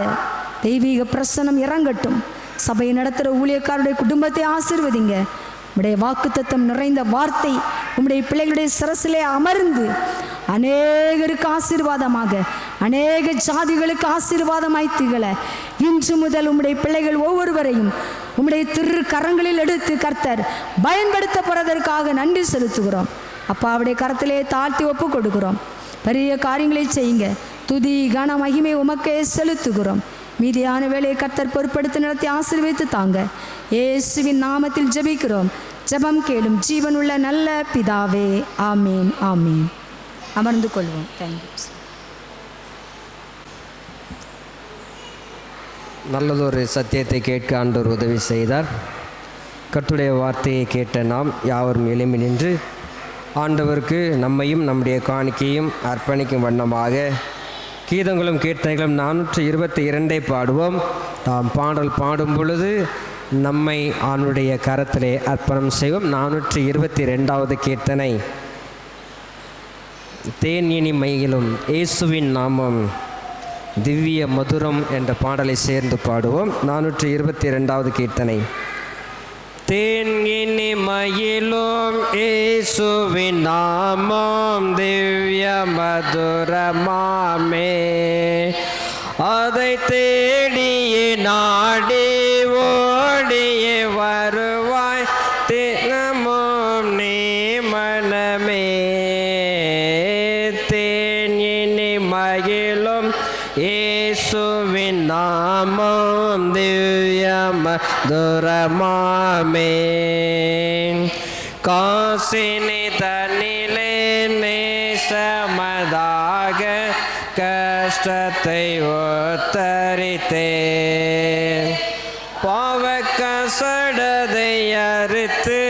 தெய்வீக பிரசன்னம் இறங்கட்டும். சபையை நடத்துகிற ஊழியக்காரருடைய குடும்பத்தை ஆசீர்வதிங்க. உம்முடைய வாக்குத்தத்தம் நிறைந்த வார்த்தை உம்முடைய பிள்ளைகளுடைய சிரசிலே அமர்ந்து அநேகருக்கு ஆசீர்வாதமாக, அநேக ஜாதிகளுக்கு ஆசீர்வாதமாய் திகழ இன்று முதல் உம்முடைய பிள்ளைகள் ஒவ்வொருவரையும் உம்முடைய திரு கரங்களில் எடுத்து கர்த்தர் பயன்படுத்த போறதற்காக நன்றி செலுத்துகிறோம் அப்பா. அவருடைய கரத்திலே தாழ்த்தி ஒப்பு கொடுக்கிறோம். பெரிய காரியங்களை செய்யுங்க. துதி கன மகிமை உமக்கே செலுத்துகிறோம். மீதியான வேலையை கர்த்தர் பொறுப்படுத்தி நடத்தி ஆசீர்வதித்து தாங்க. இயேசுவின் நாமத்தில் ஜெபிக்கிறோம். ஜெபம் கேளும் ஜீவனுள்ள நல்ல பிதாவே. ஆமீன் ஆமீன். அமர்ந்து கொள்வோம். தேங்க்யூ. நல்லதொரு சத்தியத்தை கேட்க ஆண்டவர் உதவி செய்தார். கர்த்தருடைய வார்த்தையை கேட்ட நாம் யாவரும் எழும்பி நின்று ஆண்டவருக்கு நம்மையும் நம்முடைய காணிக்கையும் அர்ப்பணிக்கும் வண்ணமாக கீதங்களும் கீர்த்தனைகளும் 422 பாடுவோம். நாம் பாடல் பாடும் பொழுது நம்மை அவனுடைய கரத்திலே அர்ப்பணம் செய்வோம். 422வது கீர்த்தனை. தேன் இனி மையிலும் இயேசுவின் நாமம் திவ்ய மதுரம் என்ற பாடலை சேர்ந்து பாடுவோம். 422வது கீர்த்தனை. தேன் இனி மயிலும் இயேசுவின் நாமம் திவ்ய மதுரமாமே, அதை தேடியே நாடி ஓடியே வருவாய் தினமும் நீ மனமே. தேன் இனி மகிழும் இயேசுவின் நாமம் திவ்ய மதுரமாமே, காசினி தன்னிலே நேசமதாக கஷ்டத்தை ஒத்தரித்தே பாவக்கசடதை அறுத்து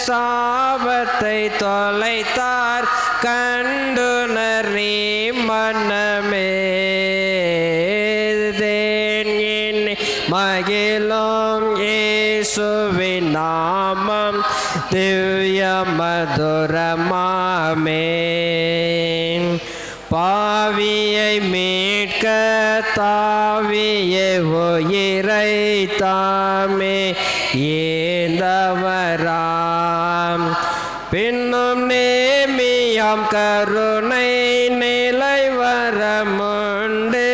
சாபத்தை தொலைத்தார் கண்டுணர் நீ மன்னமே மகிழும் இயேசுவின் நாமம் திவ்ய மதுரமாமே பாவியை மீட்க தாவிய உயிரை தாமே ஏந்தவராம் பின்னும் நேமியாம் கருணை நிலை வரமுண்டு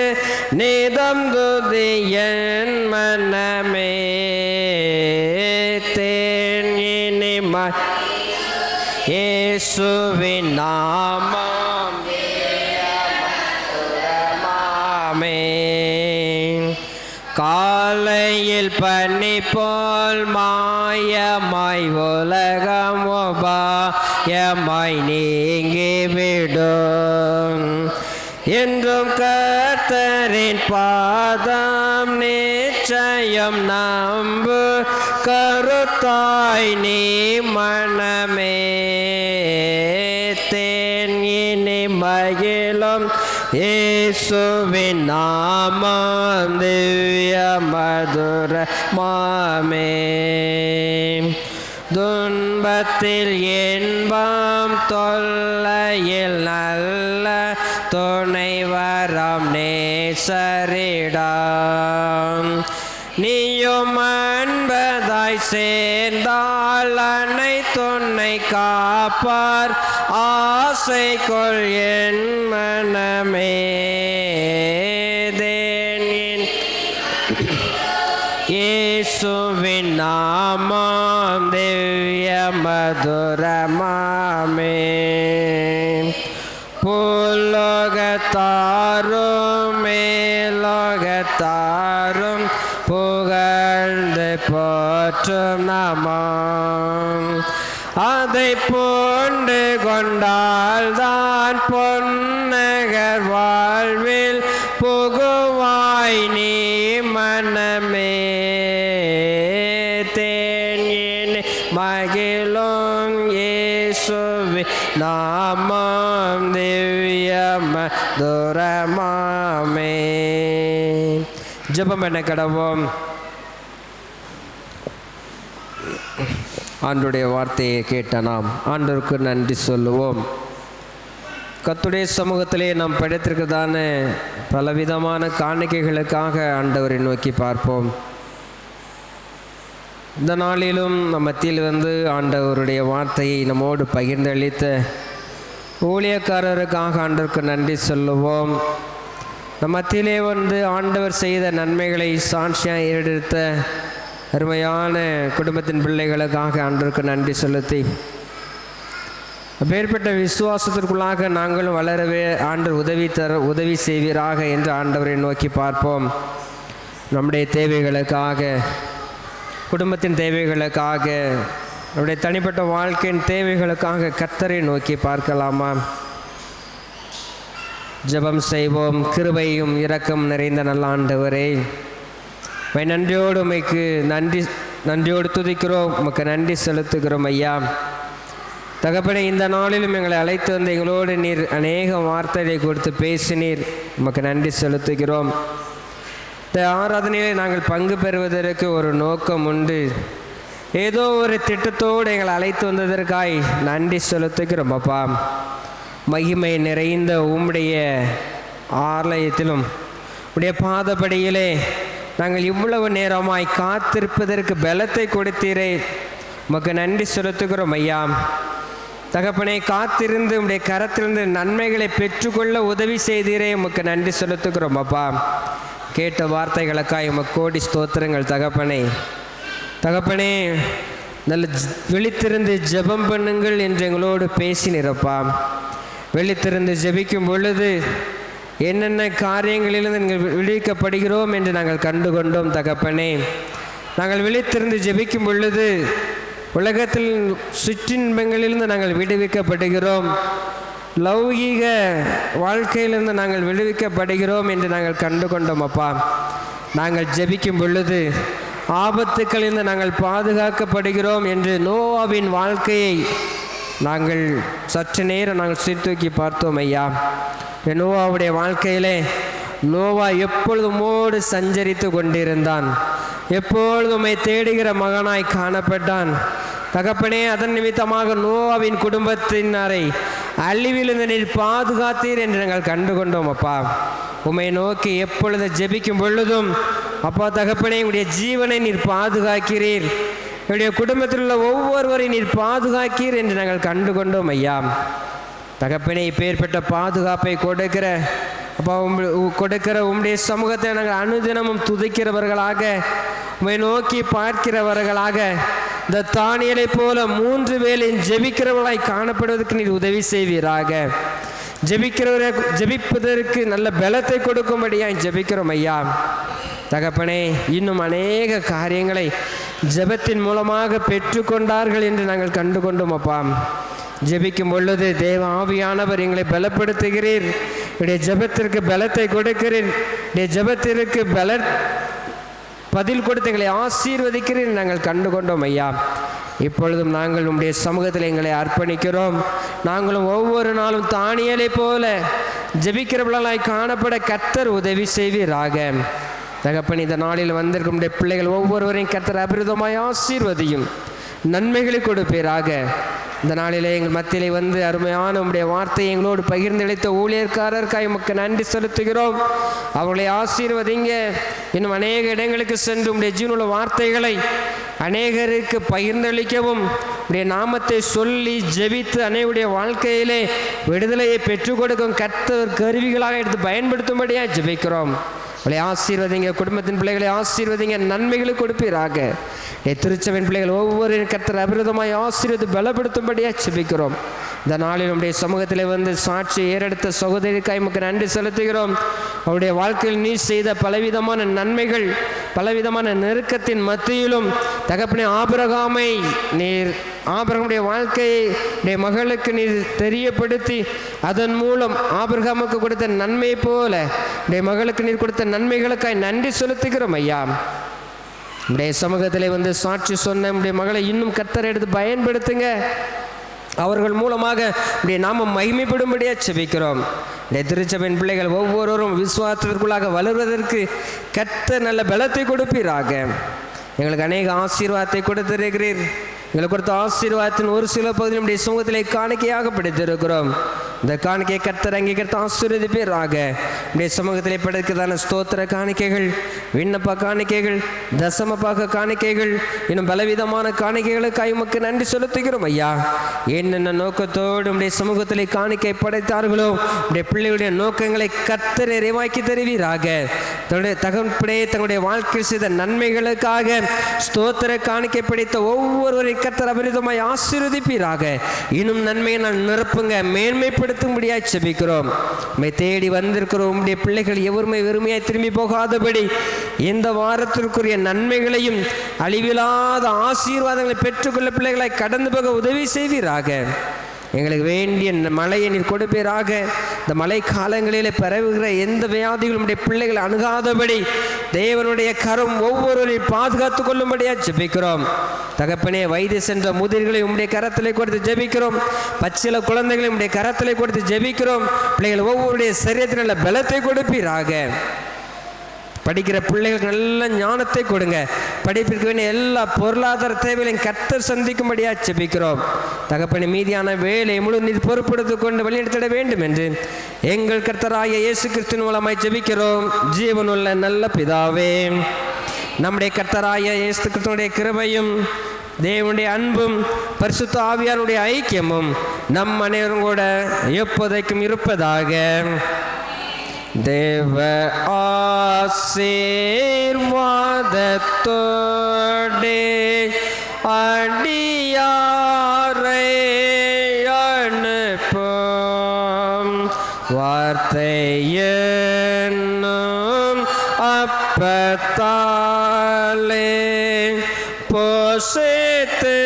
நிதம் துதியன் மனமே தேன் இனிமை இயேசுவின் நாமம் காலையில் பனி போல் மாயமாய் உலகம் உபாயமாய் நீங்கிவிடும் என்றும் கர்த்தரின் பாதம் நிச்சயம் நம்பு கருத்தாய் நீ மனமே தேன் இனி மகிழும் இயேசுவின் நாமம் திவ்ய மதுரமாமே துன்பத்தில் இன்பம் தொல்லையில் நல்ல துணை வரம் நேசரிடம் நீயும் அன்பதாய் சேர்ந்தால் அன்னை துணை காப்பார் ஆசை கொள் என் மனமே தேனின் இயேசுவின் நாமம் திவ்ய மதுரமாமே புலோகத்தாரும் மேலோகத்தாரும் புகழ்ந்து போற்றும் நாமம் அதை பூண்டு கொண்டால்தான் பொன்னகர் வாழ்வில் புகுவாய் நீ மனமே தேன் மகிழும் இயேசுவி நாமம் திவ்ய மதுரமாமே. ஜெபம் பண்ண கடவோம். ஆண்டவருடைய வார்த்தையை கேட்ட நாம் ஆண்டவருக்கு நன்றி சொல்லுவோம். கர்த்தருடைய சமூகத்திலே நாம் படைத்திருக்கிறதான பலவிதமான காணிக்கைகளுக்காக ஆண்டவரை நோக்கி பார்ப்போம். இந்த நாளிலும் நம் மத்தியில் வந்து ஆண்டவருடைய வார்த்தையை நம்மோடு பகிர்ந்தளித்த ஊழியக்காரருக்காக ஆண்டவருக்கு நன்றி சொல்லுவோம். நம் மத்தியிலே வந்து ஆண்டவர் செய்த நன்மைகளை சாட்சியாக எடுத்த அருமையான குடும்பத்தின் பிள்ளைகளுக்காக ஆண்டவருக்கு நன்றி செலுத்தி அப்பேற்பட்ட விசுவாசத்திற்குள்ளாக நாங்களும் வளரவே ஆண்டவர் உதவி செய்வீராக என்று ஆண்டவரை நோக்கி பார்ப்போம். நம்முடைய தேவைகளுக்காக, குடும்பத்தின் தேவைகளுக்காக, நம்முடைய தனிப்பட்ட வாழ்க்கையின் தேவைகளுக்காக கர்த்தரை நோக்கி பார்க்கலாமா? ஜெபம் செய்வோம். கிருபையும் இரக்கம் நிறைந்த நல்ல ஆண்டவரே, நன்றியோடு உமைக்கு நன்றியோடு துதிக்கிறோம், உமக்கு நன்றி செலுத்துகிறோம் ஐயா. தகப்பனே, இந்த நாளிலும் எங்களை அழைத்து வந்து எங்களோடு நீர் அநேக வார்த்தைகளை கொடுத்து பேசினீர், உமக்கு நன்றி செலுத்துகிறோம். இந்த ஆராதனையிலே நாங்கள் பங்கு பெறுவதற்கு ஒரு நோக்கம் உண்டு. ஏதோ ஒரு திட்டத்தோடு எங்களை அழைத்து வந்ததற்காய் நன்றி செலுத்துகிறோம் அப்பா. மகிமை நிறைந்த உம்முடைய ஆலயத்திலும் உடைய பாதப்படியிலே நாங்கள் இவ்வளவு நேரமாய் காத்திருப்பதற்கு பலத்தை கொடுத்தீரே, உமக்கு நன்றி செலுத்துகிறோம் ஐயா. தகப்பனே, காத்திருந்து உடைய கரத்திலிருந்து நன்மைகளை பெற்றுக்கொள்ள உதவி செய்தீரே, உமக்கு நன்றி செலுத்துகிறோம் அப்பா. கேட்ட வார்த்தைகளுக்காய் உமக்கு கோடி ஸ்தோத்திரங்கள் தகப்பனே. தகப்பனே, நல்ல விழித்திருந்து ஜெபம் பண்ணுங்கள் என்று எங்களோடு பேசினீரப்பா. விழித்திருந்து ஜெபிக்கும் பொழுது என்னென்ன காரியங்களிலிருந்து நீங்கள் விடுவிக்கப்படுகிறோம் என்று நாங்கள் கண்டுகொண்டோம் தகப்பனே. நாங்கள் விழித்திருந்து ஜெபிக்கும் பொழுது உலகத்தில் சிற்றின்பங்களிலிருந்து நாங்கள் விடுவிக்கப்படுகிறோம், லௌகீக வாழ்க்கையிலிருந்து நாங்கள் விடுவிக்கப்படுகிறோம் என்று நாங்கள் கண்டு கொண்டோம் அப்பா. நாங்கள் ஜெபிக்கும் பொழுது ஆபத்துக்களிலிருந்து நாங்கள் பாதுகாக்கப்படுகிறோம் என்று நோவாவின் வாழ்க்கையை நாங்கள் சற்று நேரம் நாங்கள் சீர்தூக்கி பார்த்தோம் ஐயா. நோவாவுடைய வாழ்க்கையிலே நோவா எப்பொழுதுமோடு சஞ்சரித்து கொண்டிருந்தான், எப்பொழுதுமே தேடுகிற மகனாய் காணப்பட்டான். தகப்பனே, அதன் நிமித்தமாக நோவாவின் குடும்பத்தினரை அழிவிலிருந்து நீர் பாதுகாத்தீர் என்று நாங்கள் கண்டு கொண்டோம் அப்பா. உம்மை நோக்கி எப்பொழுது ஜெபிக்கும் பொழுதும் அப்பா தகப்பனே, உடைய ஜீவனை நீர் பாதுகாக்கிறீர், என்னுடைய குடும்பத்தில் உள்ள ஒவ்வொருவரையும் நீர் பாதுகாக்கிறீர் என்று நாங்கள் கண்டு கொண்டோம் ஐயா. தகப்பனே, இப்பேற்பட்ட பாதுகாப்பை கொடுக்கிற அப்பா கொடுக்கிற உம்முடைய சமூகத்தை நாங்கள் அனுதினமும் துதிக்கிறவர்களாக, உம்மை நோக்கி பார்க்கிறவர்களாக, இந்த தானியலை போல 3 வேளையும் ஜெபிக்கிறவர்களாய் காணப்படுவதற்கு நீர் உதவி செய்வீராக. ஜெபிப்பதற்கு நல்ல பலத்தை கொடுக்கும்படியாய் ஜெபிக்கிறோம் ஐயா. தகப்பனே, இன்னும் அநேக காரியங்களை ஜெபத்தின் மூலமாக பெற்றுக்கொண்டார்கள் என்று நாங்கள் கண்டு கொண்டோம் அப்பா. ஜெபிக்கும் பொழுது தேவ ஆவியானவர் எங்களை பலப்படுத்துகிறீர், என்னுடைய ஜெபத்திற்கு பலத்தை கொடுக்கிறீர், என்னுடைய ஜெபத்திற்கு பதில் கொடுத்து எங்களை ஆசீர்வதிக்கிறீர் நாங்கள் கண்டு கொண்டோம் ஐயா. இப்பொழுதும் நாங்கள் உம்முடைய சமூகத்தில் எங்களை அர்ப்பணிக்கிறோம். நாங்களும் ஒவ்வொரு நாளும் தானியலை போல ஜெபிக்கிறவர்களாய் காணப்பட கர்த்தர் உதவி செய்வீராக. தகப்பன், இந்த நாளில் வந்திருக்கும் உம்முடைய பிள்ளைகள் ஒவ்வொருவரையும் கர்த்தர் அபிரிதமாய் ஆசீர்வதியும், நன்மைகளை கொடுப்பீராக. இந்த நாளிலே எங்கள் மத்தியிலே வந்து அருமையான உம்முடைய வார்த்தையை எங்களோடு பகிர்ந்தளித்த ஊழியர்காரருக்காய் உமக்கு நன்றி செலுத்துகிறோம். அவர்களை ஆசீர்வதிங்க. இன்னும் அநேக இடங்களுக்கு சென்று உம்முடைய ஜீவனுள்ள வார்த்தைகளை அநேகருக்கு பகிர்ந்தளிக்கவும், உடைய நாமத்தை சொல்லி ஜெபித்து அநேகருடைய வாழ்க்கையிலே விடுதலையை பெற்றுக் கொடுக்கும் கர்த்தர் கருவிகளாக எடுத்து பயன்படுத்தும்படியாக ஜெபிக்கிறோம். அவளை ஆசீர்வதிங்க, குடும்பத்தின் பிள்ளைகளை ஆசீர்வதிங்க, நன்மைகளை கொடுப்பீராக. திருச்சபையின் பிள்ளைகள் ஒவ்வொரு கர்த்தர் அபிரதமாய் ஆசீர்வதி பலப்படுத்தும்படியாக ஜெபிக்கிறோம். இந்த நாளில் நம்முடைய சமூகத்தில் வந்து சாட்சி ஏறெடுத்த சகோதரிக்காய் உமக்கு நன்றி செலுத்துகிறோம். அவருடைய வாழ்க்கையில் நீர் செய்த பலவிதமான நன்மைகள், பலவிதமான நெருக்கத்தின் மத்தியிலும் தகப்பனே, ஆபிரகாமுடைய வாழ்க்கையை மகளுக்கு நீர் தெரியப்படுத்தி அதன் மூலம் ஆபிரகாமுக்கு கொடுத்த நன்மை போல மகளுக்கு நீர் கொடுத்த நன்மைகளுக்காய் நன்றி செலுத்துகிறோம் ஐயா. உடைய சமூகத்தில் வந்து சாட்சி சொன்ன உடைய மகளை இன்னும் கர்த்தர் எடுத்து பயன்படுத்துங்க. அவர்கள் மூலமாக உடைய நாமம் மகிமைப்படும்படியா செபிக்கிறோம். இந்த திருச்சபையின் பிள்ளைகள் ஒவ்வொருவரும் விசுவாசத்திற்குள்ளாக வளர்வதற்கு கர்த்தர் நல்ல பலத்தை கொடுப்பீராக. எங்களுக்கு அநேக ஆசீர்வாதத்தை கொடுத்திருக்கிறீர். எங்களுக்கு கொடுத்த ஆசீர்வாதத்தின் ஒரு சில பகுதியில் நம்முடைய சமூகத்திலே காணிக்கையாக படைத்திருக்கிறோம். இந்த காணிக்கையை கர்த்தர் அங்கீகரித்து ஆசீர்வதிப்பீராக. நம்முடைய சமூகத்திலே படைக்கிறதான ஸ்தோத்திர காணிக்கைகள், விண்ணப்ப காணிக்கைகள், தசமபாக காணிக்கைகள், இன்னும் பலவிதமான காணிக்கைகளுக்காக உமக்கு நன்றி செலுத்துகிறோம் ஐயா. என்னென்ன நோக்கத்தோடு நம்முடைய சமூகத்திலே காணிக்கை படைத்தார்களோ நம்முடைய பிள்ளைகளுடைய நோக்கங்களை கர்த்தர் நிறைவாக்கி தருவீராக. தங்களுடைய வாழ்க்கை செய்த நன்மைகளுக்காக ஸ்தோத்திர காணிக்கை படைத்த ஒவ்வொருவரை கர்த்தர் அபரிதமாய் ஆசீர்வதிப்பீராக. இன்னும் நன்மையை நான் நிரப்புங்க, மேன்மைப்படுத்தும்படியாய் செபிக்கிறோம். உம்மை தேடி வந்திருக்கிறோம் உம்முடைய பிள்ளைகள் எவருமே வெறுமையாய் திரும்பி போகாதபடி இந்த வாரத்திற்குரிய நன்மைகளையும் அழிவில்லாத ஆசீர்வாதங்களை பெற்றுக்கொள்ள பிள்ளைகளாய் கடந்து போக உதவி செய்வீராக. எங்களுக்கு வேண்டிய மழையை நீர் கொடுப்பீராக. இந்த மழை காலங்களிலே பரவுகிற எந்த வியாதிகளும் உடைய பிள்ளைகள் அணுகாதபடி தேவனுடைய கரம் ஒவ்வொருவரையும் பாதுகாத்து கொள்ளும்படியா ஜெபிக்கிறோம். தகப்பனே, வயது சென்ற முதிர்களை உம்முடைய கரத்திலே கொடுத்து ஜெபிக்கிறோம். பச்சில குழந்தைகளை உம்முடைய கரத்திலே கொடுத்து ஜெபிக்கிறோம். பிள்ளைகள் ஒவ்வொருடைய சரீரத்தில் நல்ல பலத்தை கொடுப்பீராக. படிக்கிற பிள்ளைகளுக்கு நல்ல ஞானத்தை கொடுங்க. படிப்பிற்கு வேண்டிய எல்லா பொருளாதார தேவைகளையும் கர்த்தர் சந்திக்கும்படியா ஜெபிக்கிறோம். தகப்பனே, மீதியான வேலை முழு நீர் பொறுப்படுத்திக் கொண்டு வழிநடத்திட வேண்டும் என்று எங்கள் கர்த்தராகிய இயேசு கிறிஸ்துவின் மூலமாய் ஜெபிக்கிறோம். ஜீவனுள்ள நல்ல பிதாவே, நம்முடைய கர்த்தராகிய இயேசு கிறிஸ்துவினுடைய கிருபையும் தேவனுடைய அன்பும் பரிசுத்த ஆவியாருடைய ஐக்கியமும் நம் அனைவரும் கூட எப்போதைக்கும் இருப்பதாக. தேவ ஆசீர்வாதத்தோடே அடியாரை அனுப்பும் வார்த்தை என்னும் அப்பத்தாலே போஷித்து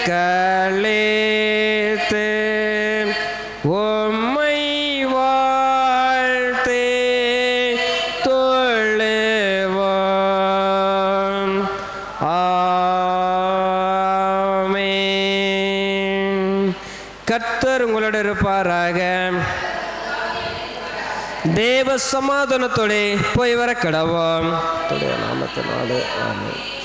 கலேத்து உம்மை வாழ்த்தே தொழுவோம். ஆமென். கர்த்தர் உங்களோடு இருப்பாராக. தேவ சமாதானத்தோടെ போய் வர கடவோம். நாமத்தினாலே ஆமென்.